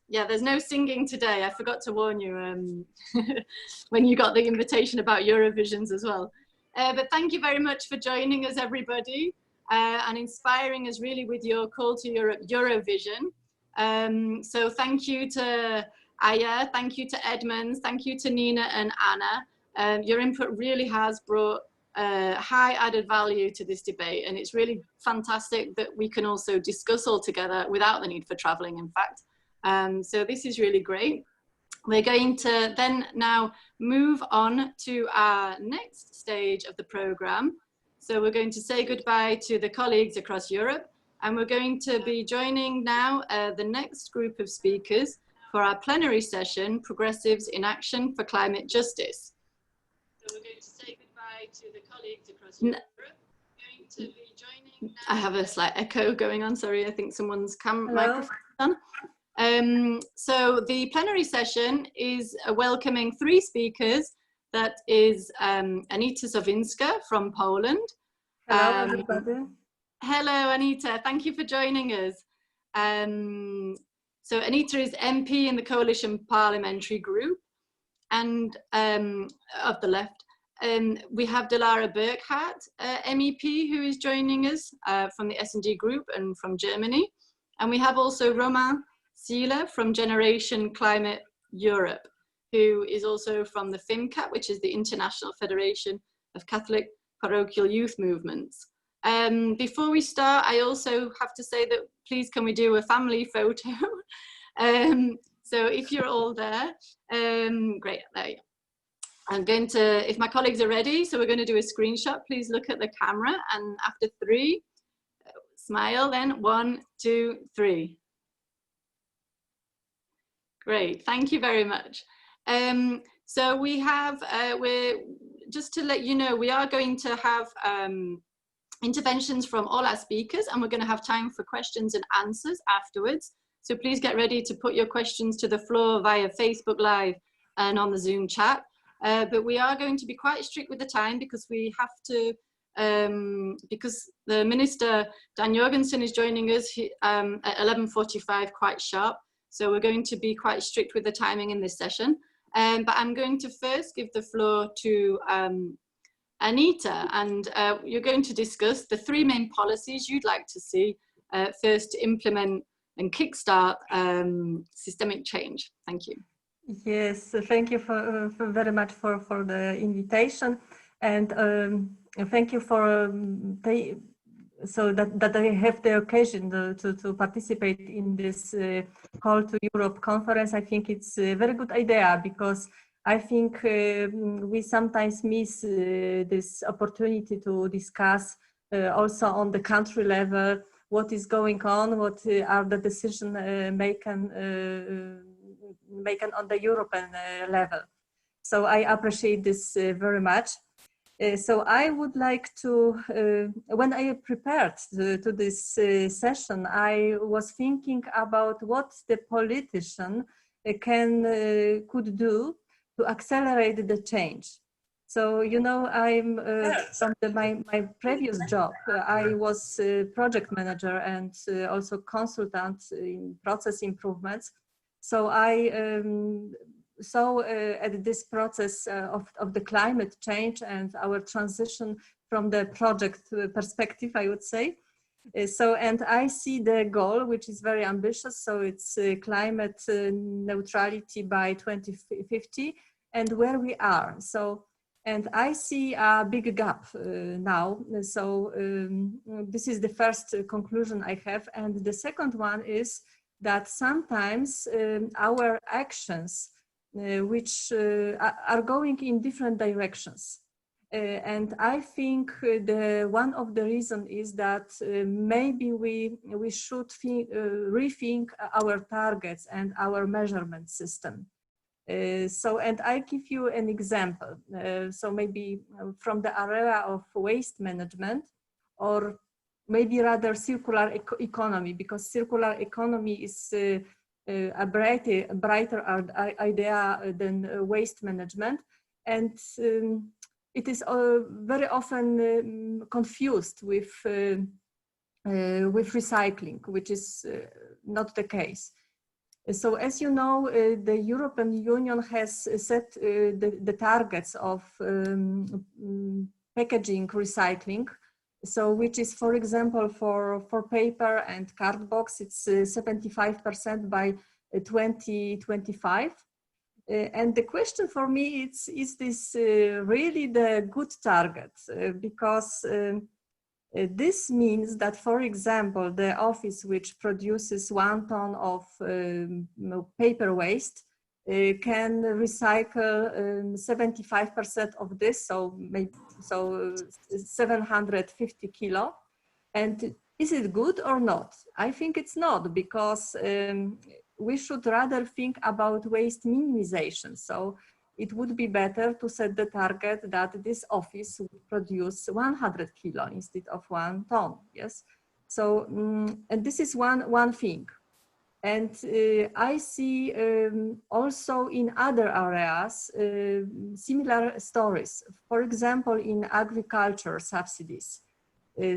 yeah, there's no singing today. I forgot to warn you when you got the invitation about Eurovisions as well. But thank you very much for joining us, everybody, and inspiring us really with your call to Europe, Eurovision. So thank you to Aya, thank you to Edmonds, thank you to Nina and Anna. Your input really has brought high added value to this debate, and it's really fantastic that we can also discuss all together without the need for traveling, in fact. So this is really great. We're going to then now move on to our next stage of the program. So we're going to say goodbye to the colleagues across Europe, and we're going to be joining now the next group of speakers for our plenary session, Progressives in Action for Climate Justice. So we're going to say goodbye to the colleagues across Europe. Going to be joining now. I have a slight echo going on, sorry, I think someone's microphone on. So the plenary session is welcoming 3 speakers. That is Anita Sowinska from Poland. Hello, everybody. Hello, Anita. Thank you for joining us. So Anita is MP in the Coalition Parliamentary Group and of the left. We have Delara Burkhardt, MEP, who is joining us from the S&D Group and from Germany. And we have also Romain Sieler from Generation Climate Europe, who is also from the FIMCAT, which is the International Federation of Catholic Parochial Youth Movements. Before we start, I also have to say that please can we do a family photo? So if you're all there, great, there you go. I'm going to, if my colleagues are ready, so we're going to do a screenshot. Please look at the camera, and after 3, smile then, 1, 2, 3. Great, thank you very much. So we have, just to let you know, we are going to have interventions from all our speakers, and we're going to have time for questions and answers afterwards. So please get ready to put your questions to the floor via Facebook Live and on the Zoom chat. But we are going to be quite strict with the time because we have to, because the Minister, Dan Jorgensen, is joining us at 11:45 quite sharp. So we're going to be quite strict with the timing in this session. But I'm going to first give the floor to Anita, and you're going to discuss the 3 main policies you'd like to see first to implement and kickstart systemic change. Thank you. Yes, thank you for very much for the invitation, and thank you for so that I have the occasion to participate in this Call to Europe conference. I think it's a very good idea because I think we sometimes miss this opportunity to discuss also on the country level what is going on, what are the decisions making on the European level. So I appreciate this very much. So I would like to, when I prepared to this session, I was thinking about what the politician could do to accelerate the change. So, you know, I'm from my previous job, I was project manager and also consultant in process improvements. So I saw at this process of the climate change and our transition from the project perspective, I would say. So, and I see the goal, which is very ambitious. So it's climate neutrality by 2050 and where we are. So, and I see a big gap now. So this is the first conclusion I have. And the second one is that sometimes our actions which are going in different directions. And I think one of the reasons is that maybe we should rethink our targets and our measurement system. And I give you an example. So maybe from the area of waste management, or maybe rather circular economy, because circular economy is a brighter idea than waste management. And it is very often confused with recycling, which is not the case. So as you know, the European Union has set the targets of packaging recycling. So which is, for example, for paper and card box, it's 75% by 2025. And the question for me is this really the good target? Because this means that, for example, the office which produces 1 ton of paper waste can recycle 75% of this, so 750 kilo. And is it good or not? I think it's not, because we should rather think about waste minimization. So it would be better to set the target that this office would produce 100 kilo instead of 1 ton. Yes. So, and this is one thing. And I see also in other areas similar stories. For example, in agriculture subsidies.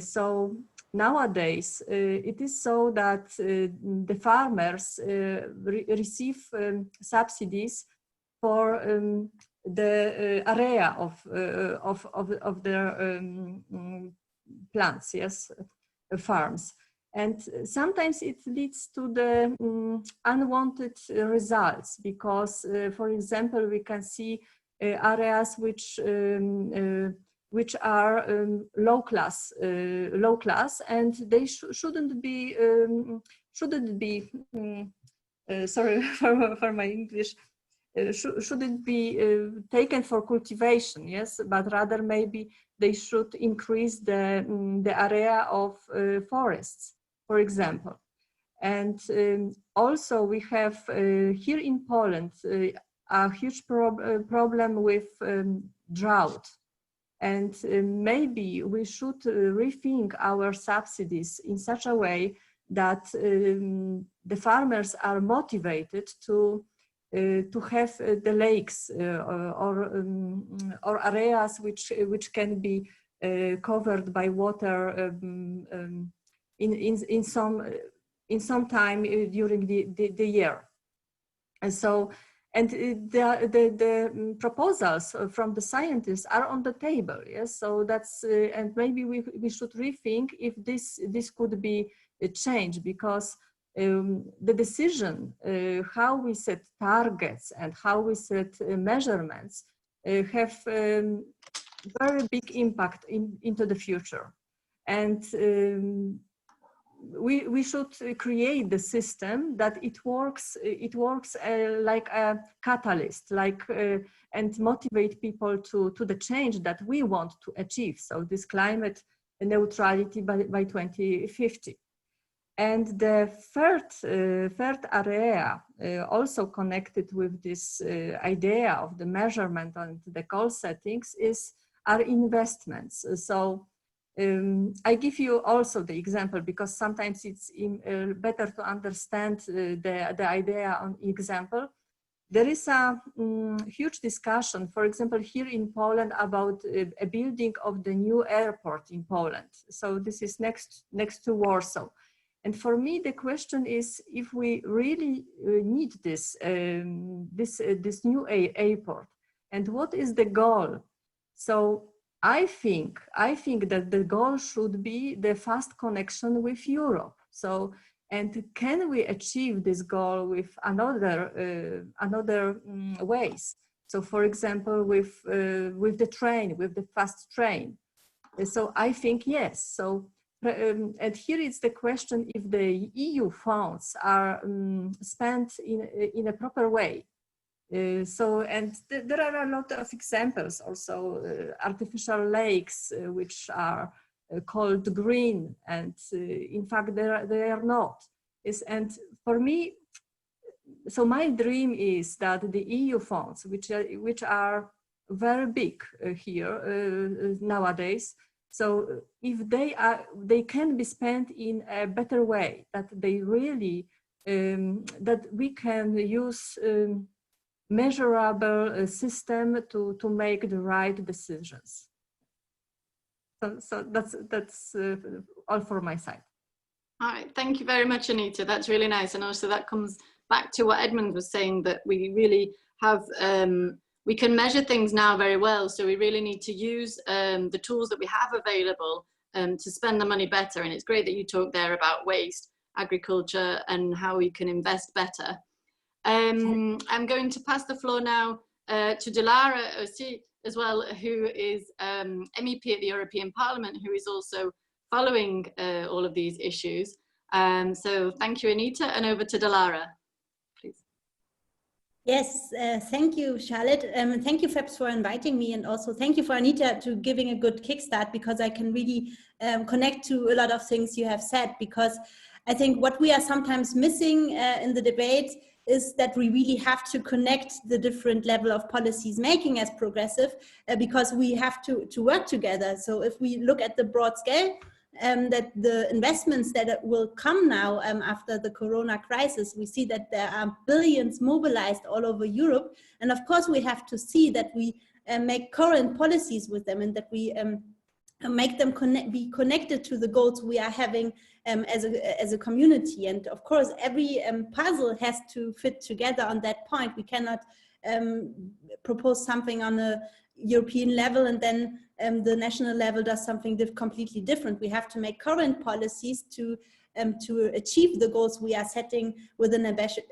So nowadays, it is so that the farmers receive subsidies for the area of their plants, yes, farms. And sometimes it leads to the unwanted results, because, for example, we can see areas which are low class, and they shouldn't be. Sorry for my English. Shouldn't be taken for cultivation, yes, but rather maybe they should increase the area of forests, for example. And also we have here in Poland a huge problem with drought. And maybe we should rethink our subsidies in such a way that the farmers are motivated to have the lakes or areas which can be covered by water in some time during the year. And so, and the proposals from the scientists are on the table. Yes, so that's and maybe we should rethink if this could be a change, because the decision how we set targets and how we set measurements have very big impact into the future. And we should create the system that it works like a catalyst, like and motivate people to the change that we want to achieve. So this climate neutrality by 2050. And the third area, also connected with this idea of the measurement and the goal settings, are investments. So I give you also the example, because sometimes it's better to understand the idea on example. There is a huge discussion, for example, here in Poland, about a building of the new airport in Poland. So this is next to Warsaw. And for me, the question is if we really need this new airport, and what is the goal? So I think that the goal should be the fast connection with Europe. So, and can we achieve this goal with another ways? So, for example, with the train, with the fast train. So I think yes. So. And here is the question: if the EU funds are spent in a proper way, There are a lot of examples also, artificial lakes, which are called green, and in fact they are not. And for me, so my dream is that the EU funds, which are very big here nowadays, so if they can be spent in a better way, that they really that we can use measurable system to make the right decisions. So that's all for my side. All right, thank you very much, Anita. That's really nice. And also that comes back to what Edmund was saying, that we really have, we can measure things now very well. So we really need to use the tools that we have available to spend the money better. And it's great that you talked there about waste, agriculture, and how we can invest better. I'm going to pass the floor now to Dilara Osi as well, who is MEP at the European Parliament, who is also following all of these issues. So thank you, Anita, and over to Dilara, please. Yes, thank you, Charlotte. Thank you, FEPS, for inviting me, and also thank you for Anita to giving a good kickstart, because I can really connect to a lot of things you have said, because I think what we are sometimes missing in the debate is that we really have to connect the different level of policies making as progressive, because we have to work together. So if we look at the broad scale, that the investments that will come now after the corona crisis, we see that there are billions mobilized all over Europe. And of course, we have to see that we make current policies with them, and that we make them be connected to the goals we are having as a community. And of course, every puzzle has to fit together on that point. We cannot propose something on a European level and then the national level does something completely different. We have to make current policies to achieve the goals we are setting with an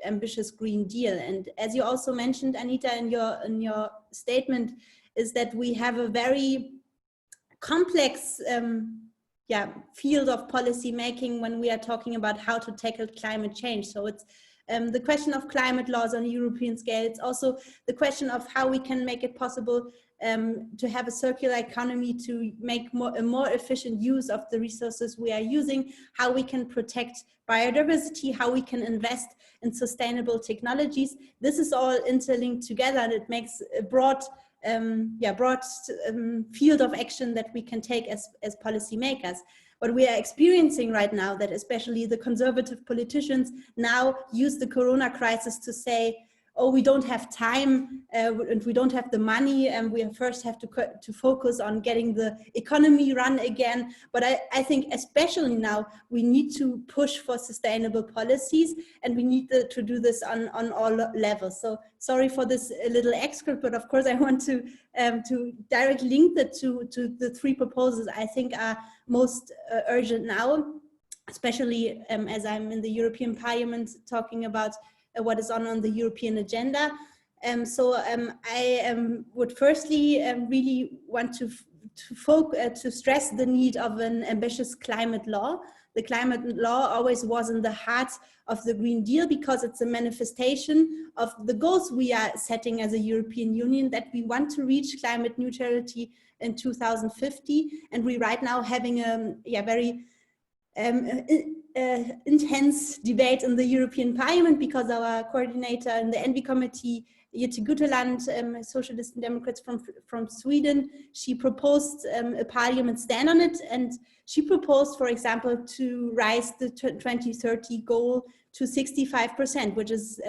ambitious Green Deal. And as you also mentioned, Anita, in your statement, is that we have a very complex field of policy making when we are talking about how to tackle climate change. So it's the question of climate laws on a European scale. It's also the question of how we can make it possible to have a circular economy, to make a more efficient use of the resources we are using, how we can protect biodiversity, how we can invest in sustainable technologies. This is all interlinked together, and it makes a broad field of action that we can take as policymakers. What we are experiencing right now, that especially the conservative politicians now use the corona crisis to say, oh, we don't have time and we don't have the money, and we first have to focus on getting the economy run again. But I think especially now we need to push for sustainable policies, and we need to do this on all levels. So sorry for this little excerpt, but of course I want to directly link that to the three proposals I think are most urgent now, especially as I'm in the European Parliament talking about what is on the European agenda. I would firstly really want to stress the need of an ambitious climate law. The climate law always was in the heart of the Green Deal, because it's a manifestation of the goals we are setting as a European Union, that we want to reach climate neutrality in 2050. And we right now having a very intense debate in the European Parliament, because our coordinator in the ENVI committee, Jytte Guteland, Socialists and Democrats from Sweden, she proposed a parliament stand on it, and she proposed, for example, to raise the 2030 goal to 65%, which is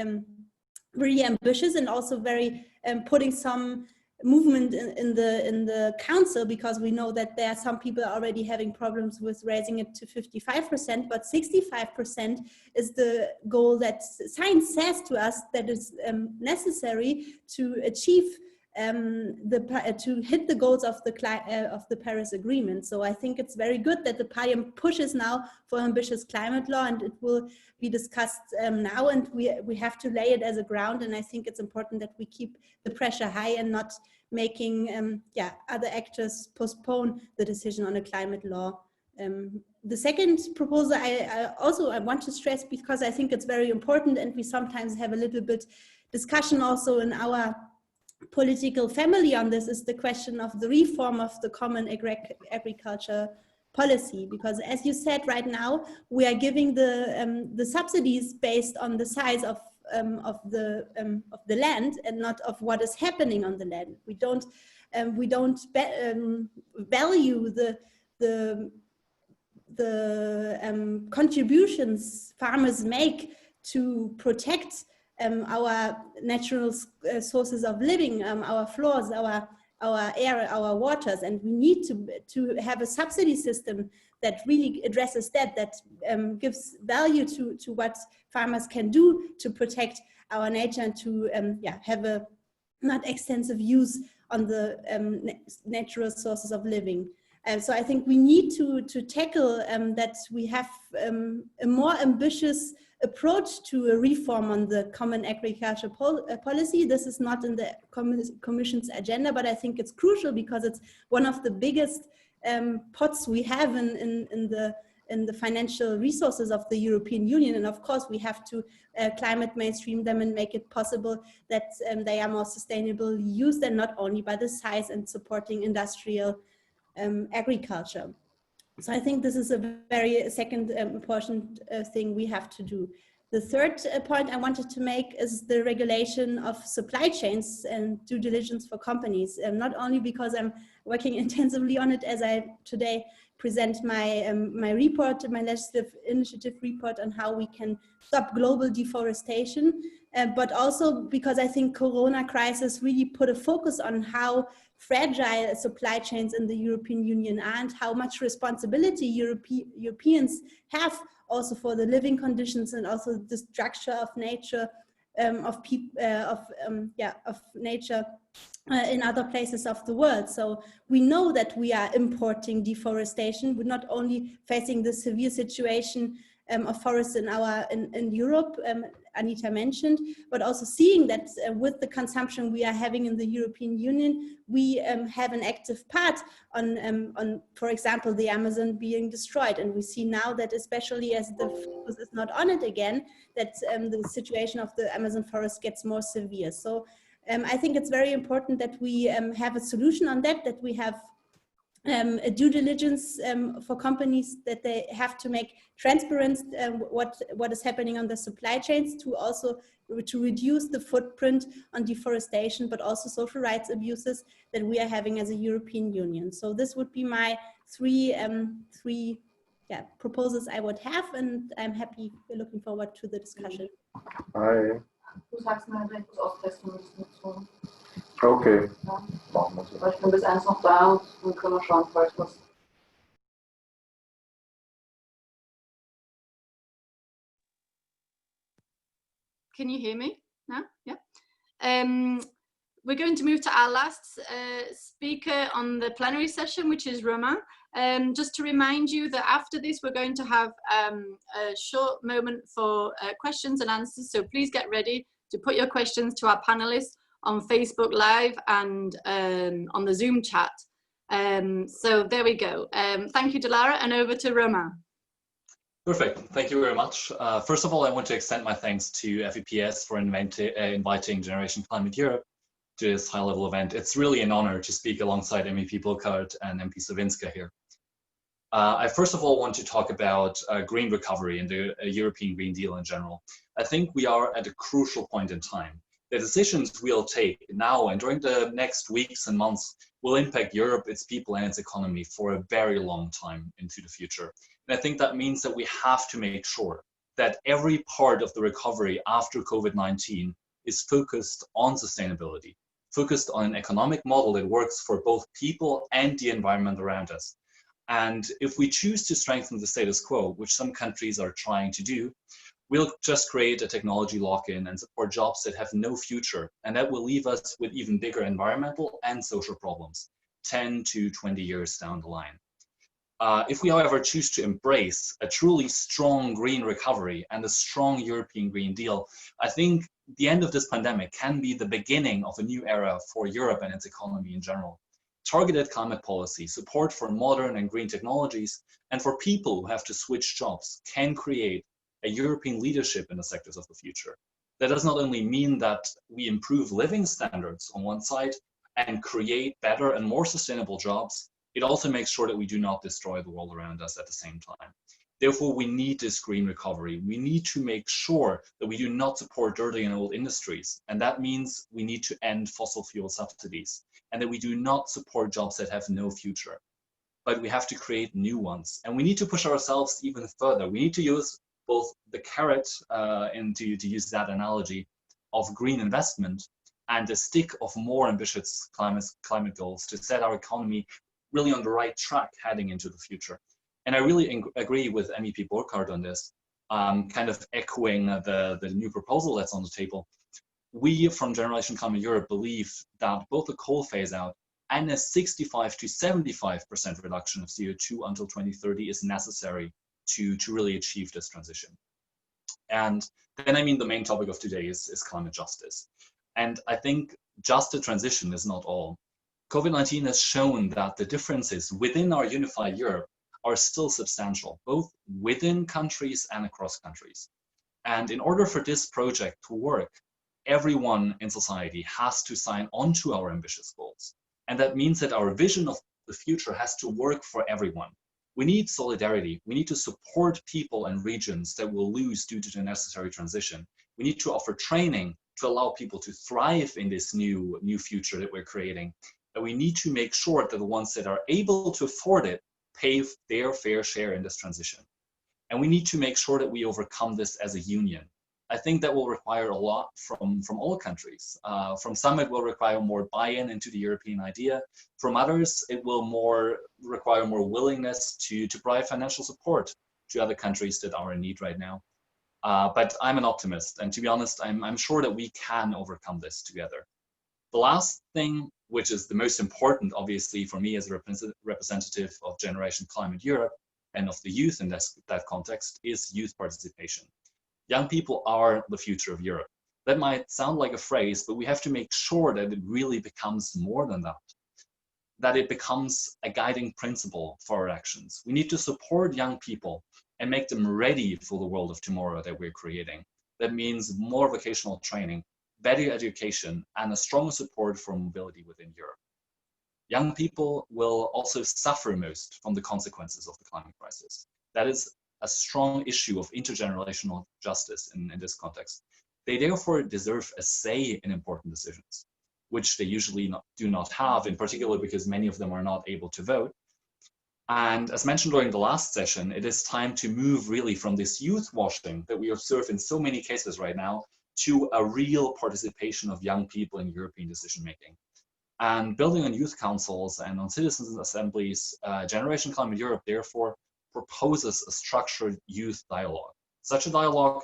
really ambitious, and also very putting some movement in the council, because we know that there are some people already having problems with raising it to 55%, but 65% is the goal that science says to us that is necessary to achieve to hit the goals of the Paris Agreement. So I think it's very good that the Parliament pushes now for ambitious climate law, and it will be discussed now, and we have to lay it as a ground. And I think it's important that we keep the pressure high and not making other actors postpone the decision on a climate law. The second proposal I want to stress, because I think it's very important, and we sometimes have a little bit discussion also in our political family on this is the question of the reform of the common agriculture policy, because as you said, right now we are giving the subsidies based on the size of the land and not of what is happening on the land. We don't value the contributions farmers make to protect our natural sources of living, our flores, our air, our waters, and we need to have a subsidy system that really addresses that gives value to what farmers can do to protect our nature and to have a not extensive use on the natural sources of living. So I think we need to tackle that we have a more ambitious approach to a reform on the common agriculture policy. This is not in the Commission's agenda, but I think it's crucial because it's one of the biggest pots we have in the financial resources of the European Union. And of course, we have to climate mainstream them and make it possible that they are more sustainably used, and not only by the size and supporting industrial agriculture. So I think this is a very second important thing we have to do. The third point I wanted to make is the regulation of supply chains and due diligence for companies. Not only because I'm working intensively on it as I today present my report, my legislative initiative report on how we can stop global deforestation, but also because I think Corona crisis really put a focus on how fragile supply chains in the European Union are and how much responsibility Europeans have also for the living conditions and also the structure of nature of nature in other places of the world. So we know that we are importing deforestation. We're not only facing the severe situation of forests in Europe, Anita mentioned, but also seeing that with the consumption we are having in the European Union, we have an active part on, for example, the Amazon being destroyed. And we see now that especially as the focus is not on it again, that the situation of the Amazon forest gets more severe. So I think it's very important that we have a solution on that, that we have a due diligence for companies, that they have to make transparent what is happening on the supply chains to reduce the footprint on deforestation, but also social rights abuses that we are having as a European Union. So this would be my three proposals I would have, and I'm happy, looking forward to the discussion. Du sagst mir halt, wenn du es austesten müssen. Okay. Ja. Weil ich bin bis 1 noch da und dann können wir schauen, falls was. Can you hear me now? Yeah. We're going to move to our last speaker on the plenary session, which is Romain. Just to remind you that after this, we're going to have a short moment for questions and answers. So please get ready to put your questions to our panelists on Facebook Live and on the Zoom chat. So there we go. Thank you, Dilara, and over to Romain. Perfect. Thank you very much. First of all, I want to extend my thanks to FEPS for inviting Generation Climate Europe to this high-level event. It's really an honor to speak alongside MEP Burkhardt and MP Sawinska here. I first of all want to talk about green recovery and the European Green Deal in general. I think we are at a crucial point in time. The decisions we'll take now and during the next weeks and months will impact Europe, its people, and its economy for a very long time into the future. And I think that means that we have to make sure that every part of the recovery after COVID-19 is focused on sustainability, focused on an economic model that works for both people and the environment around us. And if we choose to strengthen the status quo, which some countries are trying to do, we'll just create a technology lock-in and support jobs that have no future. And that will leave us with even bigger environmental and social problems 10 to 20 years down the line. If we, however, choose to embrace a truly strong green recovery and a strong European Green Deal, I think the end of this pandemic can be the beginning of a new era for Europe and its economy in general. Targeted climate policy, support for modern and green technologies, and for people who have to switch jobs can create a European leadership in the sectors of the future. That does not only mean that we improve living standards on one side and create better and more sustainable jobs, it also makes sure that we do not destroy the world around us at the same time. Therefore, we need this green recovery. We need to make sure that we do not support dirty and old industries. And that means we need to end fossil fuel subsidies, and that we do not support jobs that have no future. But we have to create new ones. And we need to push ourselves even further. We need to use both the carrot, and to use that analogy, of green investment, and the stick of more ambitious climate goals to set our economy really on the right track heading into the future. And I really agree with MEP Burkhardt on this, kind of echoing the new proposal that's on the table. We from Generation Climate Europe believe that both the coal phase out and a 65 to 75% reduction of CO2 until 2030 is necessary to really achieve this transition. And then, I mean, the main topic of today is climate justice. And I think just a transition is not all. COVID-19 has shown that the differences within our unified Europe are still substantial, both within countries and across countries. And in order for this project to work, everyone in society has to sign on to our ambitious goals. And that means that our vision of the future has to work for everyone. We need solidarity. We need to support people and regions that will lose due to the necessary transition. We need to offer training to allow people to thrive in this new future that we're creating. And we need to make sure that the ones that are able to afford it pay their fair share in this transition. And we need to make sure that we overcome this as a union. I think that will require a lot from all countries. From some, it will require more buy-in into the European idea. From others, it will require more willingness to provide financial support to other countries that are in need right now. But I'm an optimist, and to be honest, I'm sure that we can overcome this together. The last thing, which is the most important, obviously, for me as a representative of Generation Climate Europe and of the youth in that context, is youth participation. Young people are the future of Europe. That might sound like a phrase, but we have to make sure that it really becomes more than that it becomes a guiding principle for our actions. We need to support young people and make them ready for the world of tomorrow that we're creating. That means more vocational training, better education, and a strong support for mobility within Europe. Young people will also suffer most from the consequences of the climate crisis. That is a strong issue of intergenerational justice in this context. They therefore deserve a say in important decisions, which they usually do not have, in particular because many of them are not able to vote. And as mentioned during the last session, it is time to move really from this youth washing that we observe in so many cases right now to a real participation of young people in European decision-making. And building on youth councils and on citizens' assemblies, Generation Climate Europe therefore proposes a structured youth dialogue. Such a dialogue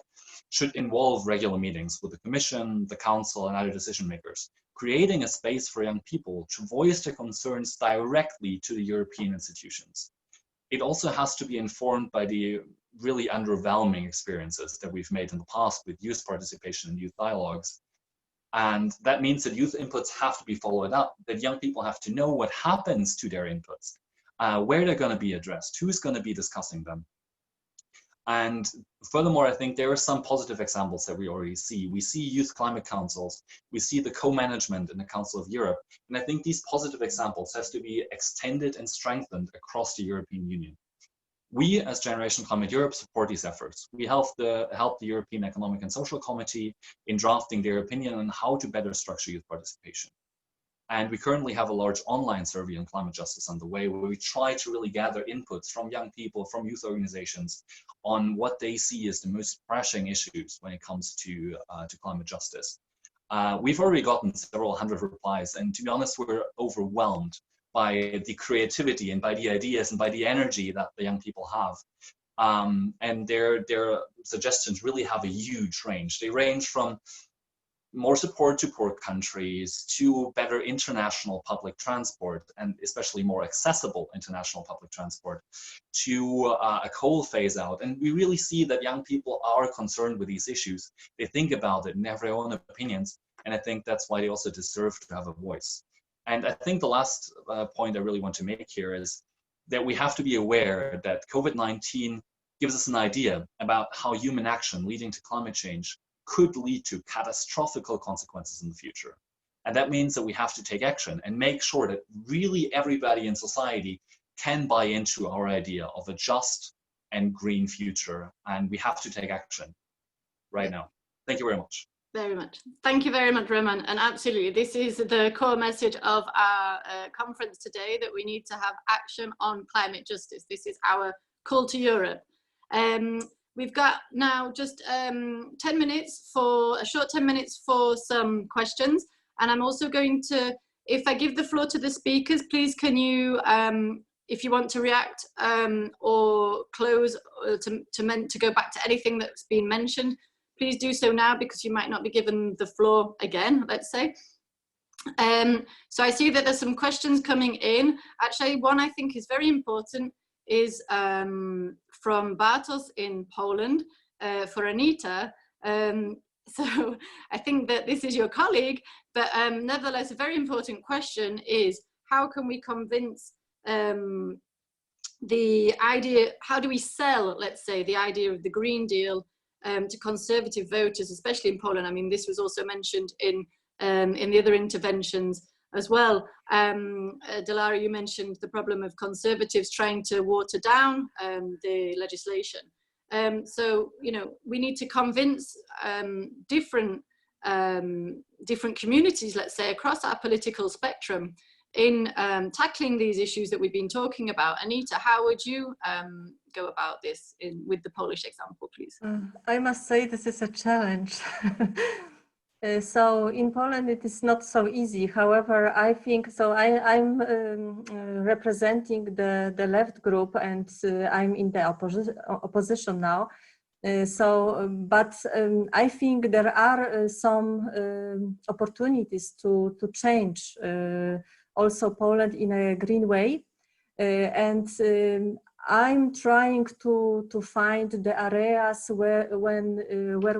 should involve regular meetings with the Commission, the Council, and other decision makers, creating a space for young people to voice their concerns directly to the European institutions. It also has to be informed by the really underwhelming experiences that we've made in the past with youth participation and youth dialogues. And that means that youth inputs have to be followed up, that young people have to know what happens to their inputs, where they're going to be addressed, who's going to be discussing them. And furthermore, I think there are some positive examples that we already see. We see youth climate councils, we see the co-management in the Council of Europe, and I think these positive examples have to be extended and strengthened across the European Union. We as Generation Climate Europe support these efforts. We help the European Economic and Social Committee in drafting their opinion on how to better structure youth participation. And we currently have a large online survey on climate justice underway where we try to really gather inputs from young people, from youth organizations on what they see as the most pressing issues when it comes to climate justice. We've already gotten several hundred replies, and to be honest, we're overwhelmed by the creativity and by the ideas and by the energy that the young people have. And their suggestions really have a huge range. They range from more support to poor countries, to better international public transport, and especially more accessible international public transport, to a coal phase out. And we really see that young people are concerned with these issues. They think about it and have their own opinions. And I think that's why they also deserve to have a voice. And I think the last point I really want to make here is that we have to be aware that COVID-19 gives us an idea about how human action leading to climate change could lead to catastrophic consequences in the future. And that means that we have to take action and make sure that really everybody in society can buy into our idea of a just and green future. And we have to take action right now. Thank you very much. Very much. Thank you very much, Roman. And absolutely, this is the core message of our conference today, that we need to have action on climate justice. This is our call to Europe. We've got now just 10 minutes for, a short 10 minutes for some questions. And I'm also going to, if I give the floor to the speakers, please can you, if you want to react or close to go back to anything that's been mentioned, please do so now, because you might not be given the floor again, let's say. So I see that there's some questions coming in. Actually, one I think is very important is from Bartosz in Poland for Anita. So I think that this is your colleague, but nevertheless, a very important question is, how can we convince the idea, how do we sell, let's say, the idea of the Green Deal to conservative voters, especially in Poland? I mean, this was also mentioned in the other interventions as well. Delara, you mentioned the problem of conservatives trying to water down the legislation. So, you know, we need to convince different communities, let's say, across our political spectrum in tackling these issues that we've been talking about. Anita, how would you go about this with the Polish example, please? I must say this is a challenge. So in Poland it is not so easy. However, I think so. I'm representing the left group, and I'm in the opposition now. But I think there are some opportunities to change also Poland in a green way, and I'm trying to find the areas where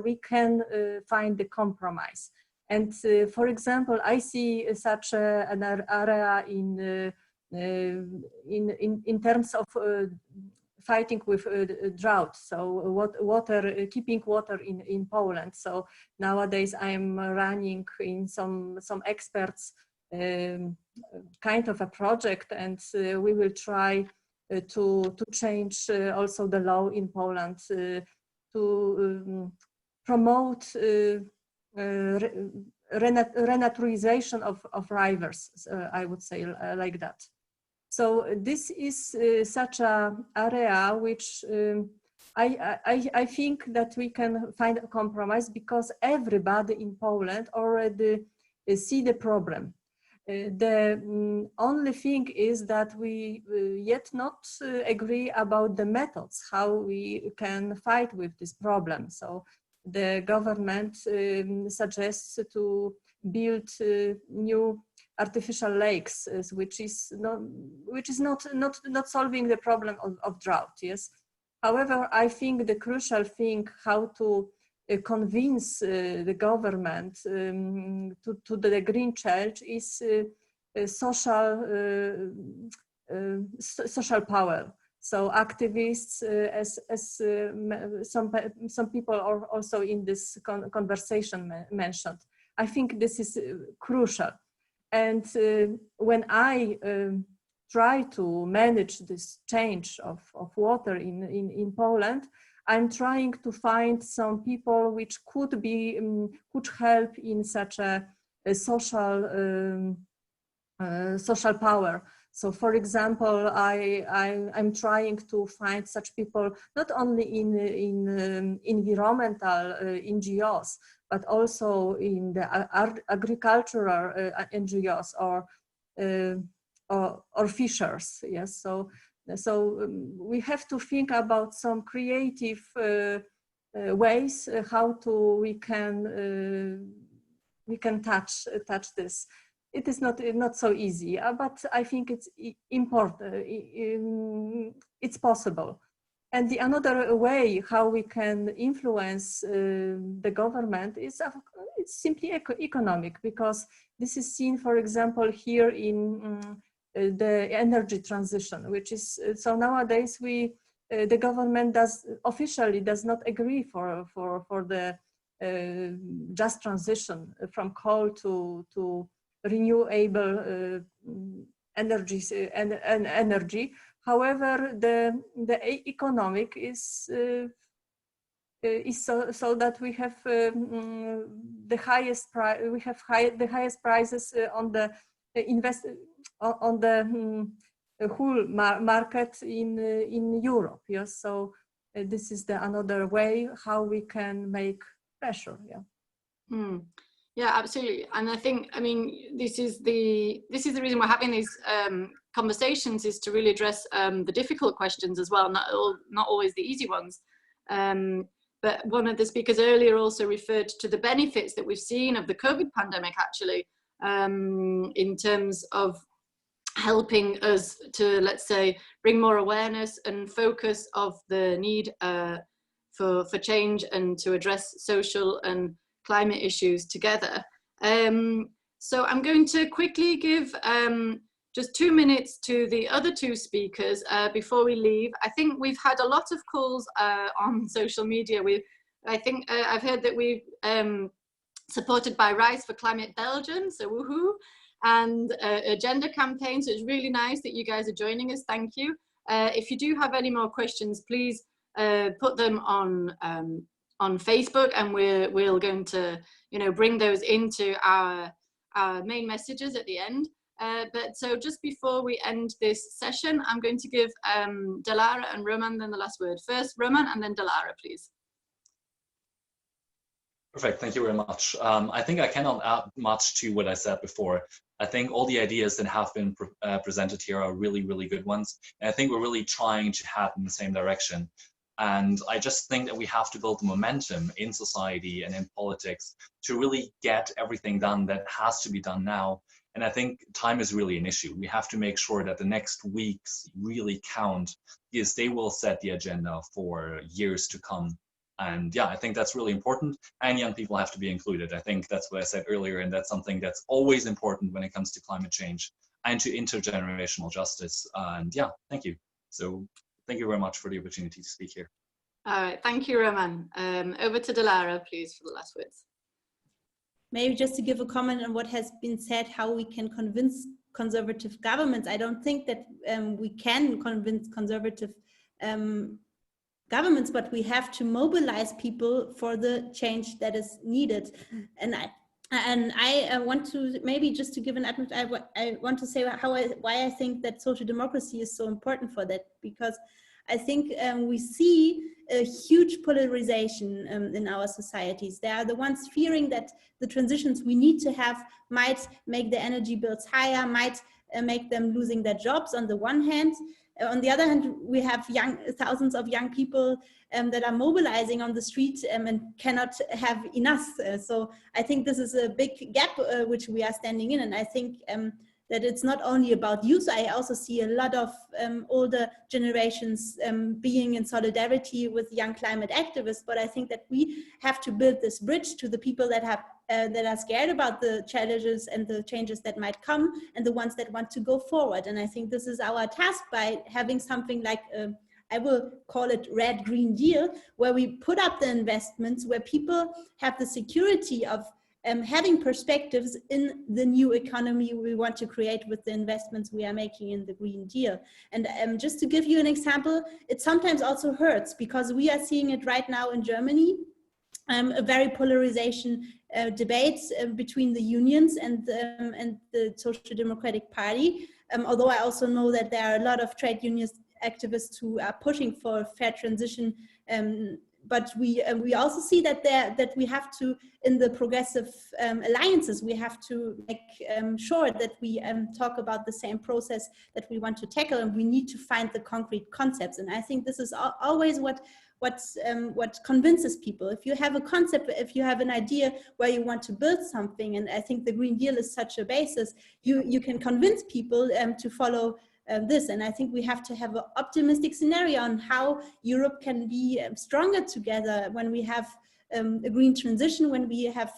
we can find the compromise. And for example, I see such an area in terms of fighting with drought. So keeping water in Poland. So nowadays I'm running in some experts kind of a project, and we will try to change also the law in Poland to promote renaturization of rivers, I would say like that. So this is such an area which I think that we can find a compromise, because everybody in Poland already see the problem. The only thing is that we yet not agree about the methods, how we can fight with this problem. So the government suggests to build new artificial lakes, which is not solving the problem of drought. Yes. However, I think the crucial thing how to convince the government to the green change is social power. So activists, as some people are also in this conversation mentioned. I think this is crucial. And when I try to manage this change of water in Poland, I'm trying to find some people which could help in such a social power. So, for example, I'm trying to find such people not only in environmental NGOs, but also in the agricultural NGOs or fishers. Yes, so we have to think about some creative ways how we can touch this. It is not so easy, but I think it's important. It's possible. And the another way how we can influence the government is it's simply economic, because this is seen, for example, here in the energy transition, which is so nowadays the government officially does not agree for the just transition from coal to renewable energies and energy. However, the economic is so that we have the highest price. We have the highest prices on the whole market in Europe. Yes, so this is another way how we can make pressure. Yeah. Yeah, absolutely. And I think, I mean, this is the reason we're having these conversations, is to really address the difficult questions as well, not always the easy ones. But one of the speakers earlier also referred to the benefits that we've seen of the COVID pandemic, actually, in terms of helping us to, let's say, bring more awareness and focus of the need for change and to address social and climate issues together. So I'm going to quickly give just 2 minutes to the other two speakers before we leave. I think we've had a lot of calls on social media. I think I've heard that we've supported by Rise for Climate Belgium, so woohoo, and a gender campaign. So it's really nice that you guys are joining us. Thank you. If you do have any more questions, please put them on Facebook, and we're going to, you know, bring those into our main messages at the end. But so just before we end this session, I'm going to give Delara and Roman then the last word. First Roman and then Delara, please. Perfect, thank you very much. I think I cannot add much to what I said before. I think all the ideas that have been presented here are really, really good ones. And I think we're really trying to head in the same direction. And I just think that we have to build the momentum in society and in politics to really get everything done that has to be done now. And I think time is really an issue. We have to make sure that the next weeks really count, because they will set the agenda for years to come. And yeah, I think that's really important, and young people have to be included. I think that's what I said earlier, and that's something that's always important when it comes to climate change and to intergenerational justice. And yeah, thank you. So thank you very much for the opportunity to speak here. All right, thank you, Roman. Over to Delara, please, for the last words. Maybe just to give a comment on what has been said, how we can convince conservative governments. I don't think that we can convince conservative governments, but we have to mobilize people for the change that is needed. And I want to, maybe just to give an I want to say why I think that social democracy is so important for that, because I think we see a huge polarization in our societies. They are the ones fearing that the transitions we need to have might make the energy bills higher, might make them losing their jobs on the one hand. On the other hand, we have thousands of young people that are mobilizing on the street and cannot have enough. So I think this is a big gap which we are standing in. And I think that it's not only about youth. I also see a lot of older generations being in solidarity with young climate activists. But I think that we have to build this bridge to the people that have that are scared about the challenges and the changes that might come, and the ones that want to go forward. And I think this is our task by having something like I will call it Red Green Deal, where we put up the investments, where people have the security of having perspectives in the new economy we want to create with the investments we are making in the Green Deal. And just to give you an example, it sometimes also hurts, because we are seeing it right now in Germany, a very polarization debates between the unions and the Social Democratic Party. Although I also know that there are a lot of trade union activists who are pushing for a fair transition. But we also see that we have to, in the progressive alliances, we have to make sure that we talk about the same process that we want to tackle, and we need to find the concrete concepts. And I think this is always what convinces people. If you have a concept, if you have an idea where you want to build something, and I think the Green Deal is such a basis, you can convince people to follow this. And I think we have to have an optimistic scenario on how Europe can be stronger together when we have a green transition, when we have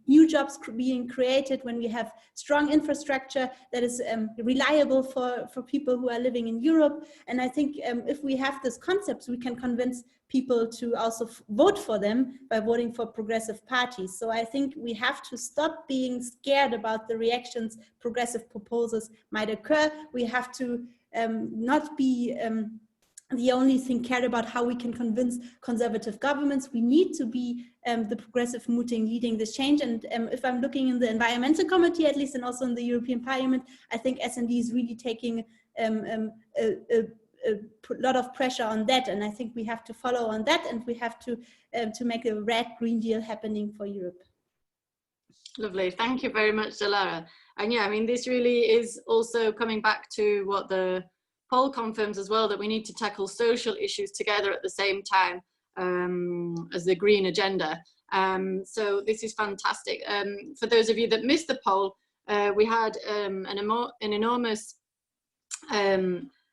new jobs being created, when we have strong infrastructure that is reliable for people who are living in Europe. And I think if we have these concepts, we can convince people to also vote for them by voting for progressive parties. So I think we have to stop being scared about the reactions progressive proposals might occur. We have to not be the only thing cared about how we can convince conservative governments. We need to be the progressive movement leading this change. And if I'm looking in the Environmental Committee, at least, and also in the European Parliament, I think S&D is really taking a lot of pressure on that. And I think we have to follow on that, and we have to make a red-green deal happening for Europe. Lovely, thank you very much, Dilara. And yeah, I mean, this really is also coming back to what the poll confirms as well, that we need to tackle social issues together at the same time as the green agenda. So this is fantastic. For those of you that missed the poll, we had an enormous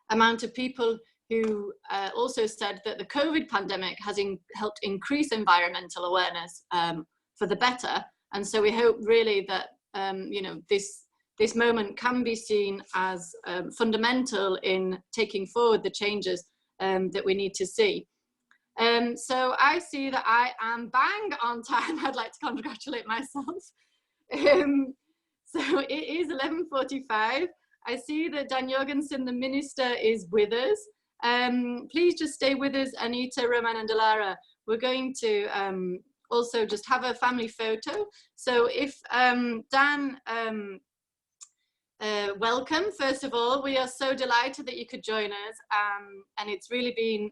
amount of people who also said that the COVID pandemic has helped increase environmental awareness for the better. And so we hope really that you know, this moment can be seen as fundamental in taking forward the changes that we need to see. So I see that I am bang on time. I'd like to congratulate myself. So it is 11:45. I see that Dan Jorgensen, the minister, is with us. Please just stay with us, Anita, Roman and Dilara. We're going to also just have a family photo. So if Dan, welcome, first of all. We are so delighted that you could join us, and it's really been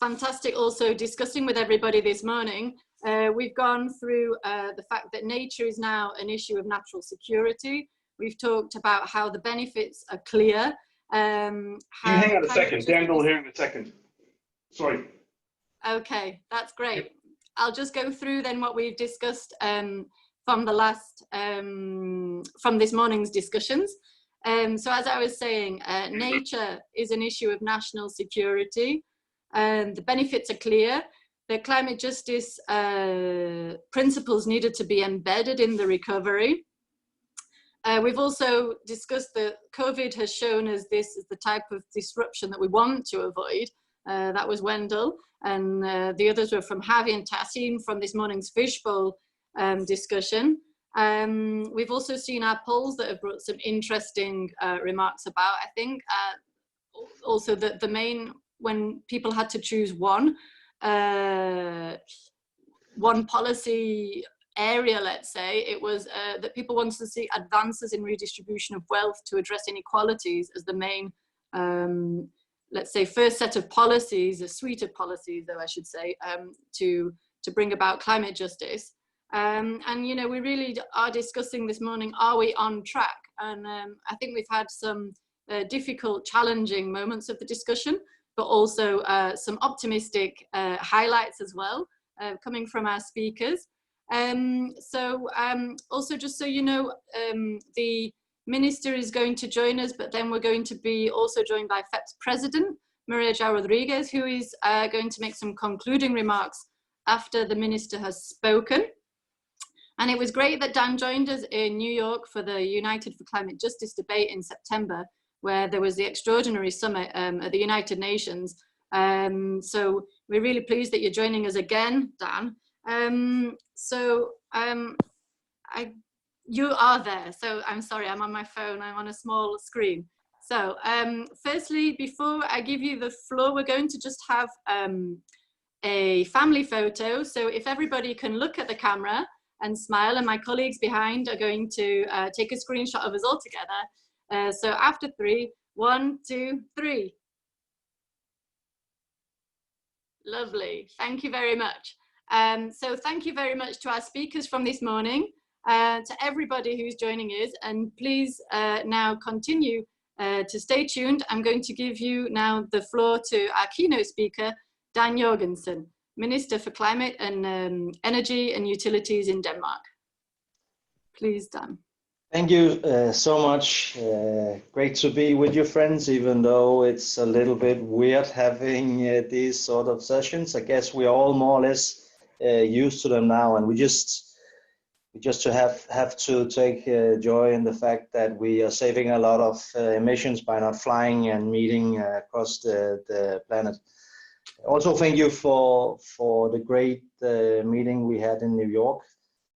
fantastic also discussing with everybody this morning. We've gone through the fact that nature is now an issue of natural security. We've talked about how the benefits are clear. You hang on a second, Dan will hear in a second. Sorry. Okay, that's great. I'll just go through then what we've discussed from the last, from this morning's discussions. So as I was saying, nature is an issue of national security. The benefits are clear. The climate justice principles needed to be embedded in the recovery. We've also discussed that COVID has shown us this is the type of disruption that we want to avoid. That was Wendell, and the others were from Javi and Tassim from this morning's fishbowl discussion. We've also seen our polls that have brought some interesting remarks about, I think, also that the main, when people had to choose one policy area, let's say, it was that people wanted to see advances in redistribution of wealth to address inequalities as the main, let's say, first set of policies, a suite of policies, though I should say, to bring about climate justice. And, you know, we really are discussing this morning, are we on track? And I think we've had some difficult, challenging moments of the discussion, but also some optimistic highlights as well, coming from our speakers. Also, just so you know, the Minister is going to join us, but then we're going to be also joined by FEP's President, Maria João Rodrigues, who is going to make some concluding remarks after the Minister has spoken. And it was great that Dan joined us in New York for the United for Climate Justice debate in September, where there was the extraordinary summit at the United Nations. So we're really pleased that you're joining us again, Dan. You are there, so I'm sorry, I'm on my phone, I'm on a small screen. So firstly, before I give you the floor, we're going to just have a family photo. So if everybody can look at the camera and smile, and my colleagues behind are going to take a screenshot of us all together. So after 3, 1, 2, 3. Lovely, thank you very much. So thank you very much to our speakers from this morning, to everybody who's joining us, and please now continue to stay tuned. I'm going to give you now the floor to our keynote speaker, Dan Jorgensen, Minister for Climate and Energy and Utilities in Denmark. Please, Dan. Thank you so much. Great to be with you, friends, even though it's a little bit weird having these sort of sessions. I guess we are all more or less used to them now, and we just to have to take joy in the fact that we are saving a lot of emissions by not flying and meeting across the planet. Also, thank you for the great meeting we had in New York,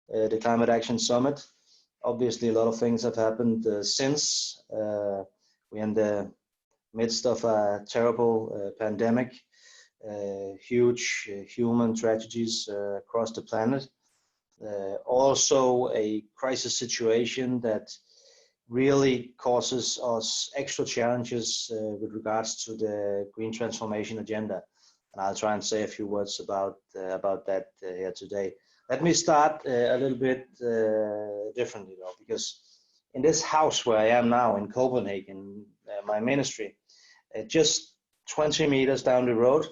the Climate Action Summit. Obviously, a lot of things have happened since. We're in the midst of a terrible pandemic, huge human tragedies across the planet. Also a crisis situation that really causes us extra challenges with regards to the green transformation agenda. And I'll try and say a few words about that here today. Let me start a little bit differently though, because in this house where I am now in Copenhagen, my ministry, just 20 meters down the road,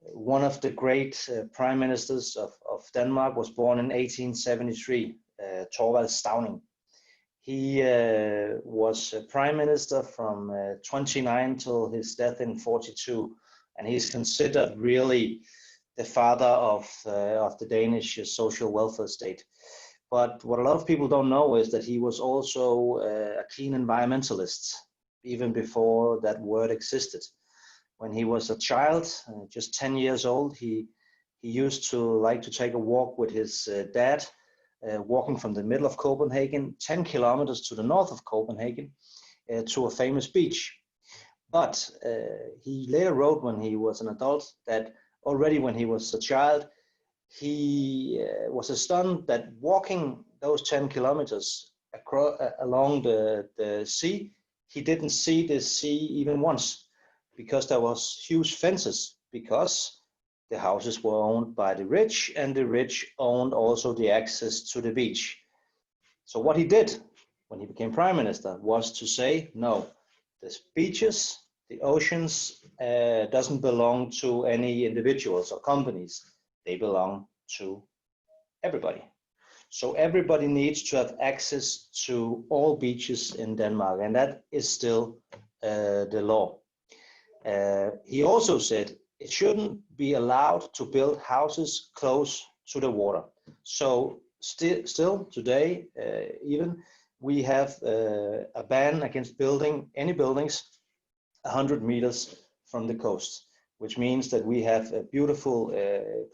one of the great prime ministers of Denmark was born in 1873, Thorvald Stauning. He was prime minister from 29 till his death in 42, and he's considered really the father of the Danish social welfare state. But what a lot of people don't know is that he was also a keen environmentalist, even before that word existed. When he was a child, just 10 years old, he used to like to take a walk with his dad, walking from the middle of Copenhagen, 10 kilometers to the north of Copenhagen, to a famous beach. But he later wrote when he was an adult that already when he was a child, he was astonished that walking those 10 kilometers along the sea, he didn't see the sea even once, because there was huge fences, because the houses were owned by the rich, and the rich owned also the access to the beach. So what he did when he became prime minister was to say, no, the beaches, the oceans doesn't belong to any individuals or companies. They belong to everybody. So everybody needs to have access to all beaches in Denmark, and that is still the law. He also said it shouldn't be allowed to build houses close to the water. So still today, even we have a ban against building any buildings 100 meters from the coast, which means that we have beautiful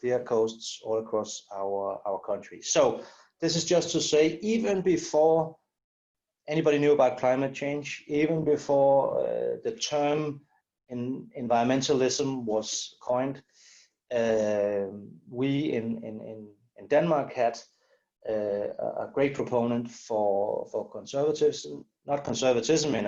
clear coasts all across our country. So this is just to say, even before anybody knew about climate change, even before the term environmentalism was coined, we in Denmark had a great proponent for conservatism, not conservatism in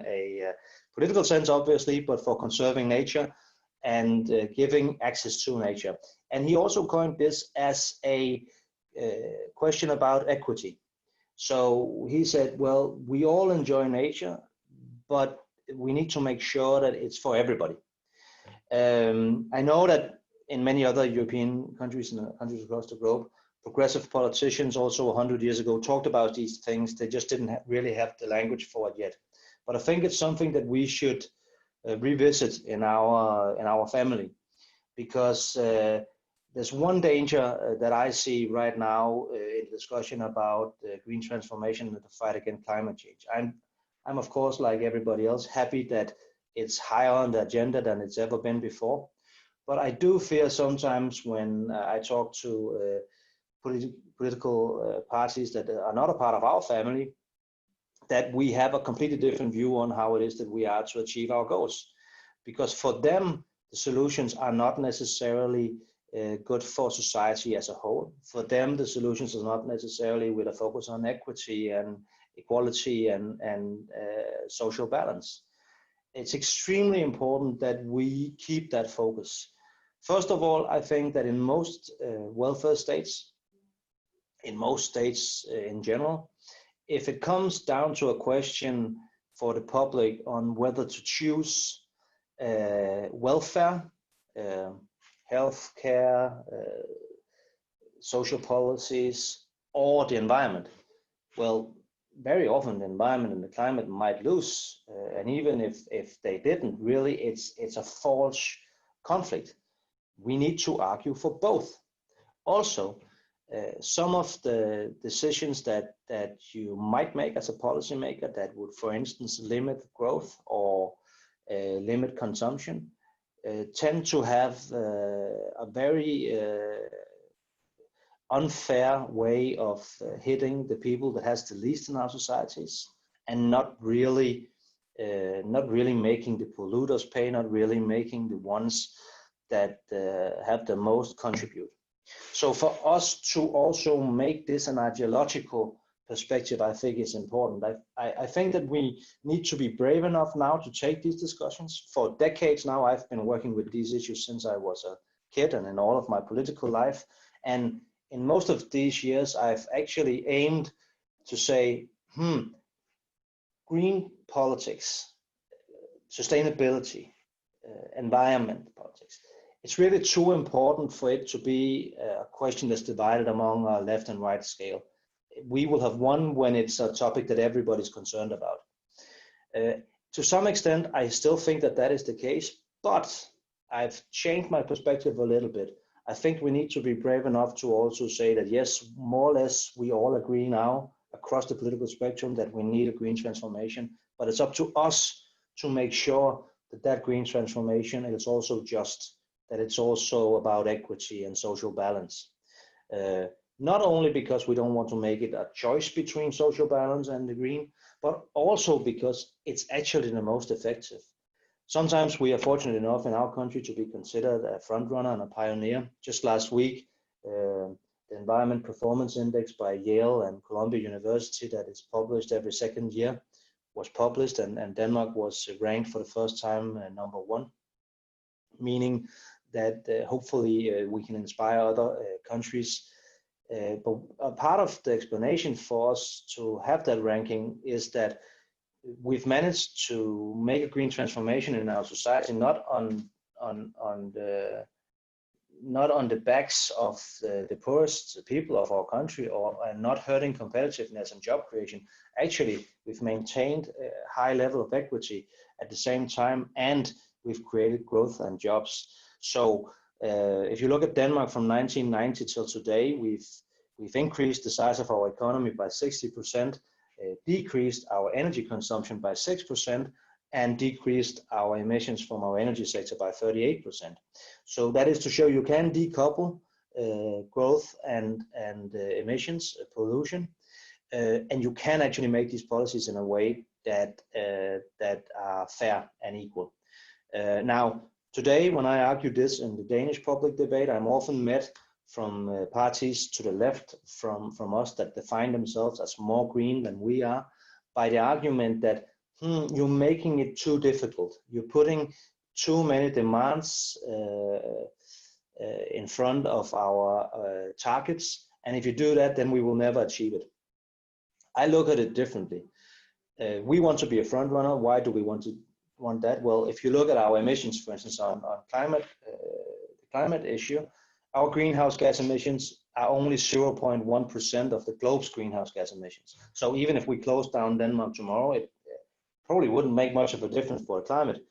a political sense, obviously, but for conserving nature and giving access to nature. And he also coined this as a question about equity. So he said, well, we all enjoy nature, but we need to make sure that it's for everybody. I know that in many other European countries and countries across the globe, progressive politicians also 100 years ago talked about these things. They just didn't really have the language for it yet. But I think it's something that we should revisit in our family, because there's one danger that I see right now in discussion about green transformation and the fight against climate change. I'm of course, like everybody else, happy that it's higher on the agenda than it's ever been before. But I do fear sometimes when I talk to political parties that are not a part of our family, that we have a completely different view on how it is that we are to achieve our goals. Because for them, the solutions are not necessarily good for society as a whole. For them, the solutions are not necessarily with a focus on equity and equality and social balance. It's extremely important that we keep that focus. First of all, I think that in most welfare states, in most states in general, if it comes down to a question for the public on whether to choose welfare, health care, social policies, or the environment, well, very often the environment and the climate might lose, and even if they didn't, really it's a false conflict, we need to argue for both. Also, some of the decisions that you might make as a policymaker that would, for instance, limit growth or limit consumption tend to have a very unfair way of hitting the people that has the least in our societies, and not really making the polluters pay, not really making the ones that have the most contribute. So for us to also make this an ideological perspective, I think is important. I think that we need to be brave enough now to take these discussions. For decades now, I've been working with these issues since I was a kid and in all of my political life. And in most of these years, I've actually aimed to say, green politics, sustainability, environment politics, it's really too important for it to be a question that's divided among a left and right scale. We will have won when it's a topic that everybody's concerned about. To some extent, I still think that that is the case, but I've changed my perspective a little bit. I think we need to be brave enough to also say that, yes, more or less, we all agree now across the political spectrum that we need a green transformation, but it's up to us to make sure that that green transformation is also just, that it's also about equity and social balance. Not only because we don't want to make it a choice between social balance and the green, but also because it's actually the most effective. Sometimes we are fortunate enough in our country to be considered a front runner and a pioneer. Just last week, the Environment Performance Index by Yale and Columbia University that is published every second year was published, and Denmark was ranked for the first time #1, meaning that hopefully we can inspire other countries. But a part of the explanation for us to have that ranking is that we've managed to make a green transformation in our society, not on the backs of the poorest people of our country, and not hurting competitiveness and job creation. Actually, we've maintained a high level of equity at the same time, and we've created growth and jobs. So if you look at Denmark from 1990 till today, we've increased the size of our economy by 60%, decreased our energy consumption by 6%, and decreased our emissions from our energy sector by 38%. So that is to show you can decouple growth and emissions, pollution, and you can actually make these policies in a way that are fair and equal. Now, today, when I argue this in the Danish public debate, I'm often met from parties to the left from us that define themselves as more green than we are, by the argument that you're making it too difficult. You're putting too many demands in front of our targets, and if you do that, then we will never achieve it. I look at it differently. We want to be a front runner. Why do we want that? Well, if you look at our emissions, for instance, on the climate issue, our greenhouse gas emissions are only 0.1% of the globe's greenhouse gas emissions. So even if we close down Denmark tomorrow, it probably wouldn't make much of a difference for the climate.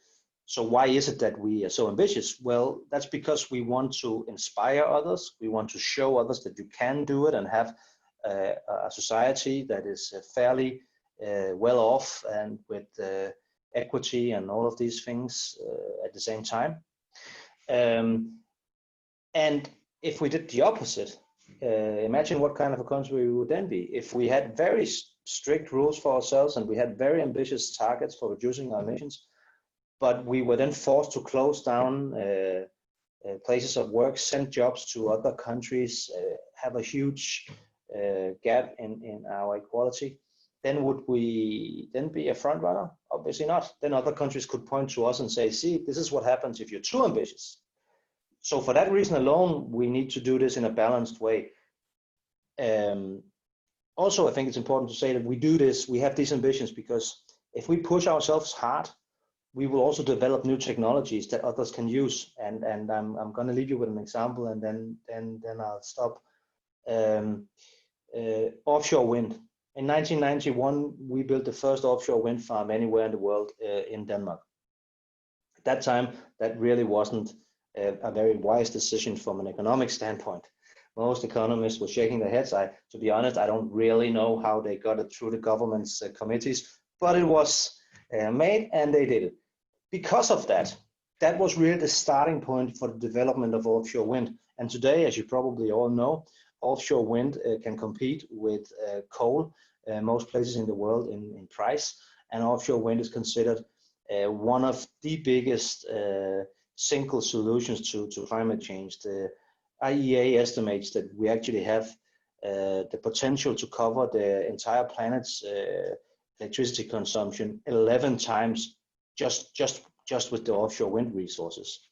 So why is it that we are so ambitious? Well, that's because we want to inspire others. We want to show others that you can do it and have a society that is fairly well off and with equity and all of these things at the same time. And if we did the opposite, imagine what kind of a country we would then be. If we had very strict rules for ourselves and we had very ambitious targets for reducing our emissions, but we were then forced to close down places of work, send jobs to other countries, have a huge gap in our equality, then would we then be a front runner? Obviously not. Then other countries could point to us and say, see, this is what happens if you're too ambitious. So for that reason alone, we need to do this in a balanced way. Also, I think it's important to say that we do this, we have these ambitions because if we push ourselves hard, we will also develop new technologies that others can use. And I'm going to leave you with an example, and then I'll stop. Offshore wind. In 1991, we built the first offshore wind farm anywhere in the world in Denmark. At that time, that really wasn't a very wise decision from an economic standpoint. Most economists were shaking their heads. To be honest, I don't really know how they got it through the government's committees, but it was made and they did it. Because of that, that was really the starting point for the development of offshore wind. And today, as you probably all know, offshore wind can compete with coal most places in the world in price. And offshore wind is considered one of the biggest single solutions to climate change. The IEA estimates that we actually have the potential to cover the entire planet's electricity consumption 11 times just with the offshore wind resources.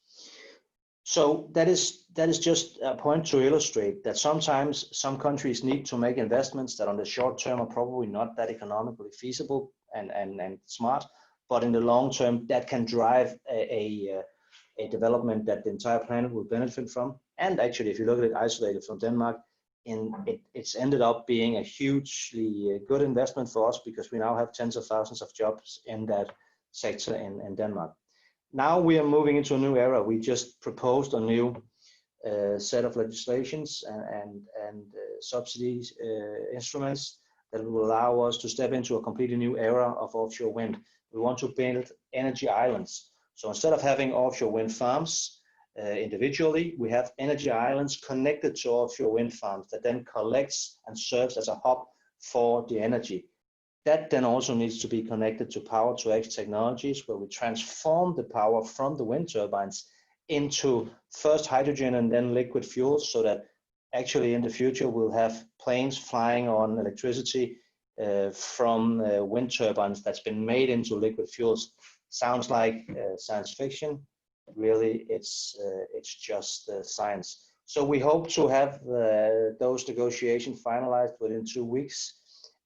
So that is just a point to illustrate that sometimes some countries need to make investments that on the short term are probably not that economically feasible and smart, but in the long term that can drive a development that the entire planet will benefit from. And actually, if you look at it isolated from Denmark, it's ended up being a hugely good investment for us because we now have tens of thousands of jobs in that sector in Denmark. Now we are moving into a new era. We just proposed a new set of legislations and subsidies instruments that will allow us to step into a completely new era of offshore wind. We want to build energy islands. So instead of having offshore wind farms individually, we have energy islands connected to offshore wind farms that then collects and serves as a hub for the energy. That then also needs to be connected to power-to-X technologies, where we transform the power from the wind turbines into first hydrogen and then liquid fuels, so that actually in the future we'll have planes flying on electricity from wind turbines that's been made into liquid fuels. Sounds like science fiction. Really, it's just science. So we hope to have those negotiations finalized within 2 weeks.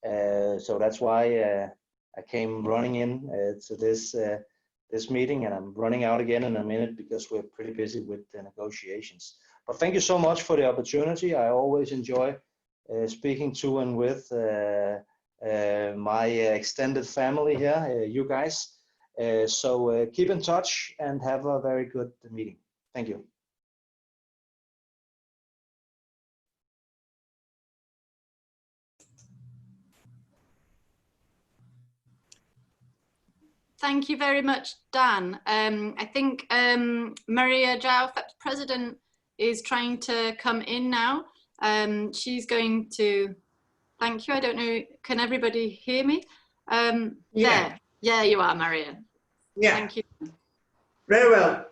So that's why I came running in to this meeting, and I'm running out again in a minute because we're pretty busy with the negotiations. But thank you so much for the opportunity. I always enjoy speaking to and with my extended family here, you guys. So keep in touch and have a very good meeting. Thank you. Thank you very much, Dan. I think Maria João, President, is trying to come in now. She's going to, thank you. I don't know, can everybody hear me? Yeah. There. Yeah, you are, Maria. Yeah. Thank you. Very well.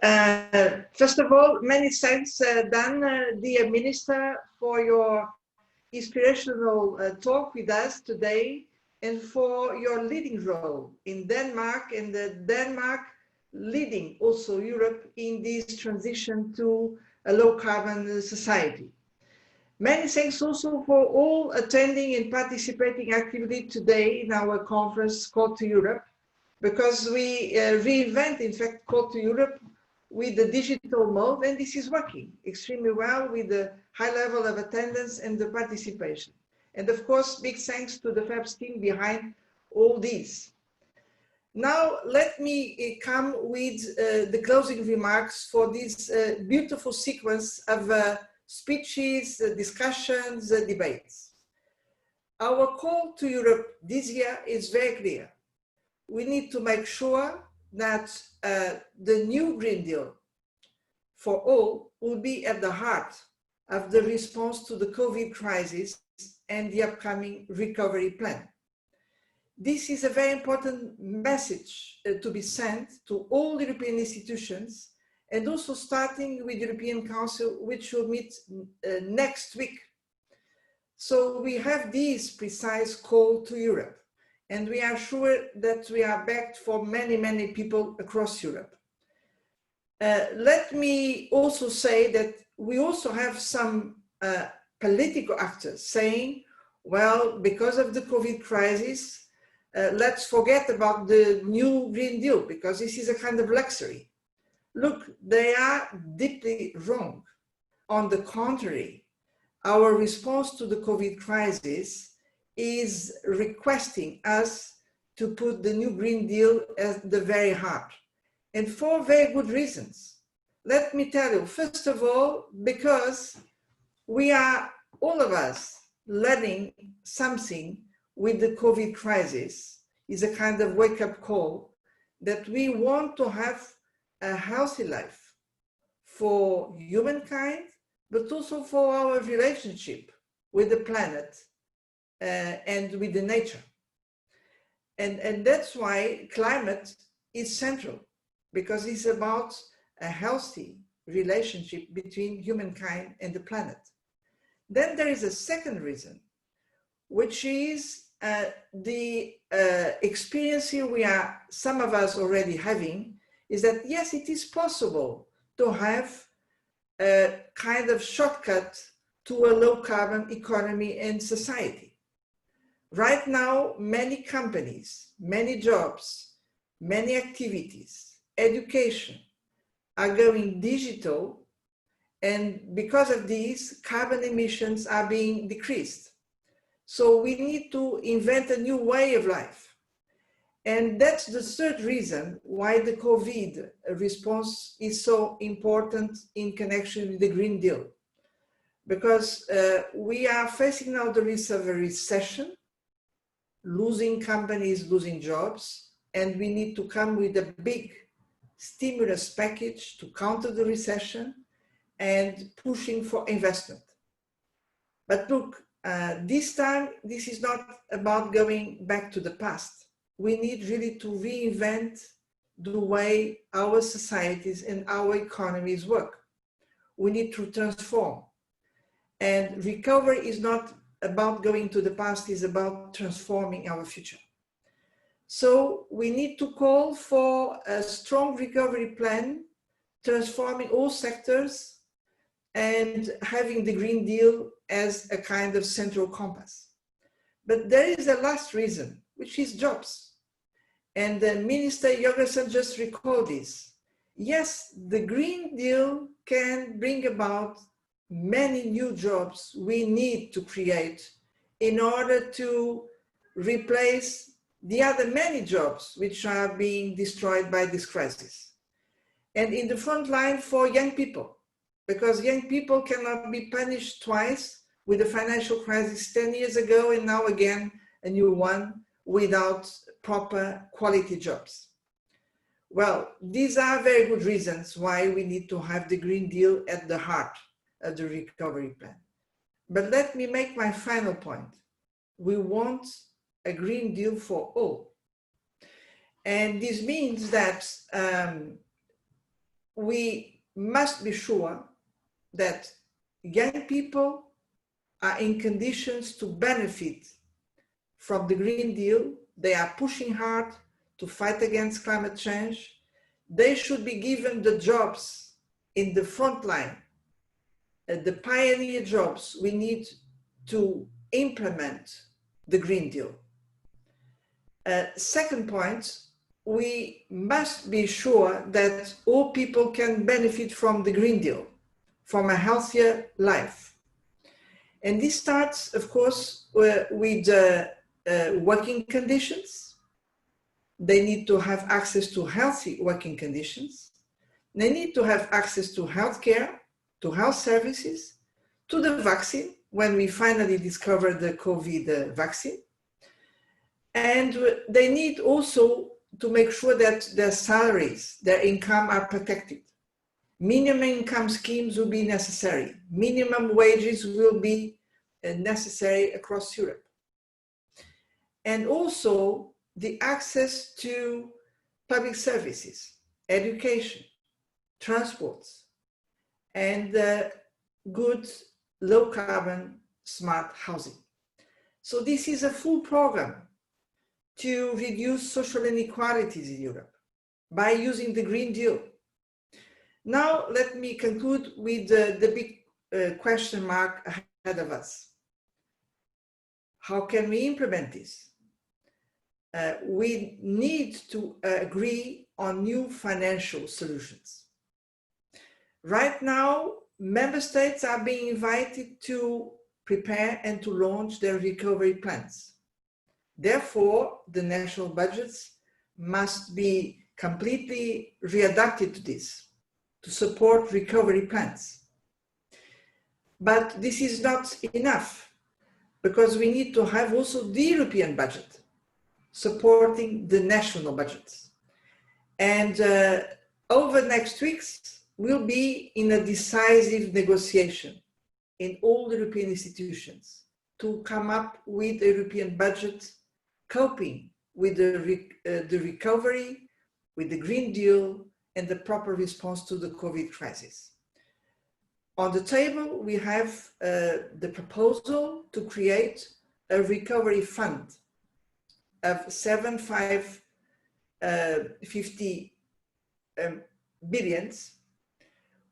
First of all, many thanks, Dan, dear Minister, for your inspirational talk with us today, and for your leading role in Denmark, and Denmark leading also Europe in this transition to a low carbon society. Many thanks also for all attending and participating actively today in our conference Call to Europe, because we reinvent, in fact, Call to Europe with the digital mode, and this is working extremely well with the high level of attendance and the participation. And of course, big thanks to the FABS team behind all these. Now, let me come with the closing remarks for this beautiful sequence of speeches, discussions, debates. Our call to Europe this year is very clear. We need to make sure that the new Green Deal for all will be at the heart of the response to the COVID crisis and the upcoming recovery plan. This is a very important message to be sent to all European institutions, and also starting with the European Council, which will meet next week. So we have this precise call to Europe, and we are sure that we are backed for many, many people across Europe. Let me also say that we also have some political actors saying, well, because of the COVID crisis, let's forget about the new Green Deal, because this is a kind of luxury. Look, they are deeply wrong. On the contrary, our response to the COVID crisis is requesting us to put the new Green Deal at the very heart, and for very good reasons. let me tell you, first of all, because we are, all of us, learning something with the COVID crisis, is a kind of wake-up call that we want to have a healthy life for humankind, but also for our relationship with the planet and with the nature. And that's why climate is central, because it's about a healthy relationship between humankind and the planet. Then there is a second reason, which is the experience here we are, some of us already having, is that yes, it is possible to have a kind of shortcut to a low carbon economy and society. Right now, many companies, many jobs, many activities, education are going digital, and because of these, carbon emissions are being decreased. So we need to invent a new way of life. And that's the third reason why the COVID response is so important in connection with the Green Deal. Because we are facing now the risk of a recession, losing companies, losing jobs, and we need to come with a big stimulus package to counter the recession and pushing for investment. But look, this time, this is not about going back to the past. We need really to reinvent the way our societies and our economies work. We need to transform. And recovery is not about going to the past, it's about transforming our future. So we need to call for a strong recovery plan, transforming all sectors and having the Green Deal as a kind of central compass. But there is a last reason, which is jobs. And Minister Jorgensen just recalled this. Yes, the Green Deal can bring about many new jobs we need to create in order to replace the other many jobs which are being destroyed by this crisis. And in the front line for young people, because young people cannot be punished twice with the financial crisis 10 years ago and now again a new one without proper quality jobs. Well, these are very good reasons why we need to have the Green Deal at the heart of the recovery plan. But let me make my final point. We want a Green Deal for all. And this means that we must be sure that young people are in conditions to benefit from the Green Deal. They are pushing hard to fight against climate change. They should be given the jobs in the front line, the pioneer jobs we need to implement the Green Deal. Second point, we must be sure that all people can benefit from the Green Deal, from a healthier life. And this starts, of course, with working conditions. They need to have access to healthy working conditions. They need to have access to healthcare, to health services, to the vaccine, when we finally discovered the COVID vaccine. And they need also to make sure that their salaries, their income are protected. Minimum income schemes will be necessary. Minimum wages will be necessary across Europe. And also the access to public services, education, transports, and good low carbon smart housing. So this is a full program to reduce social inequalities in Europe by using the Green Deal. Now, let me conclude with the big question mark ahead of us. How can we implement this? We need to agree on new financial solutions. Right now, member states are being invited to prepare and to launch their recovery plans. Therefore, the national budgets must be completely readapted to this. to support recovery plans. But this is not enough, because we need to have also the European budget supporting the national budgets. And over the next weeks, we'll be in a decisive negotiation in all the European institutions to come up with a European budget coping with the recovery, with the Green Deal, and the proper response to the COVID crisis. On the table, we have the proposal to create a recovery fund of 750 billions,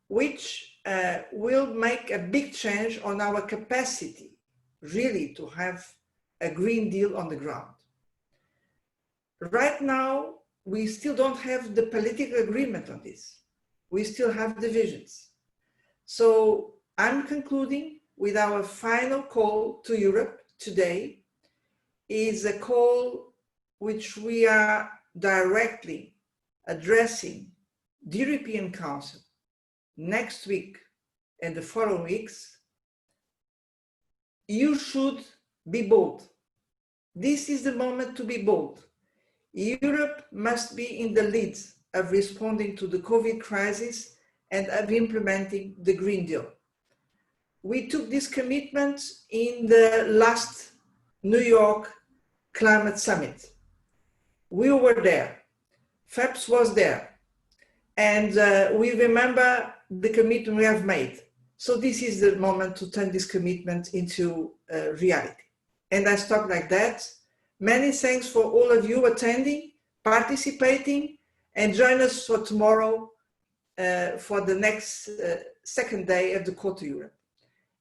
which will make a big change on our capacity really to have a Green Deal on the ground. Right now, we still don't have the political agreement on this. We still have divisions. So I'm concluding with our final call to Europe today is a call which we are directly addressing the European Council next week and the following weeks. You should be bold. This is the moment to be bold. Europe must be in the lead of responding to the COVID crisis and of implementing the Green Deal. We took this commitment in the last New York Climate Summit. We were there. FEPS was there. And we remember the commitment we have made. So this is the moment to turn this commitment into reality. And I stop like that. Many thanks for all of you attending, participating, and join us for tomorrow for the next second day of the Call to Europe.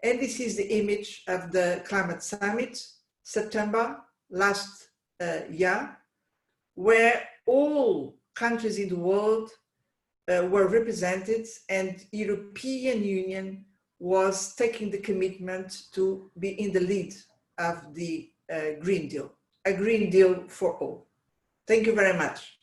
And this is the image of the Climate Summit, September last year, where all countries in the world were represented, and European Union was taking the commitment to be in the lead of the Green Deal, a Green Deal for all. Thank you very much.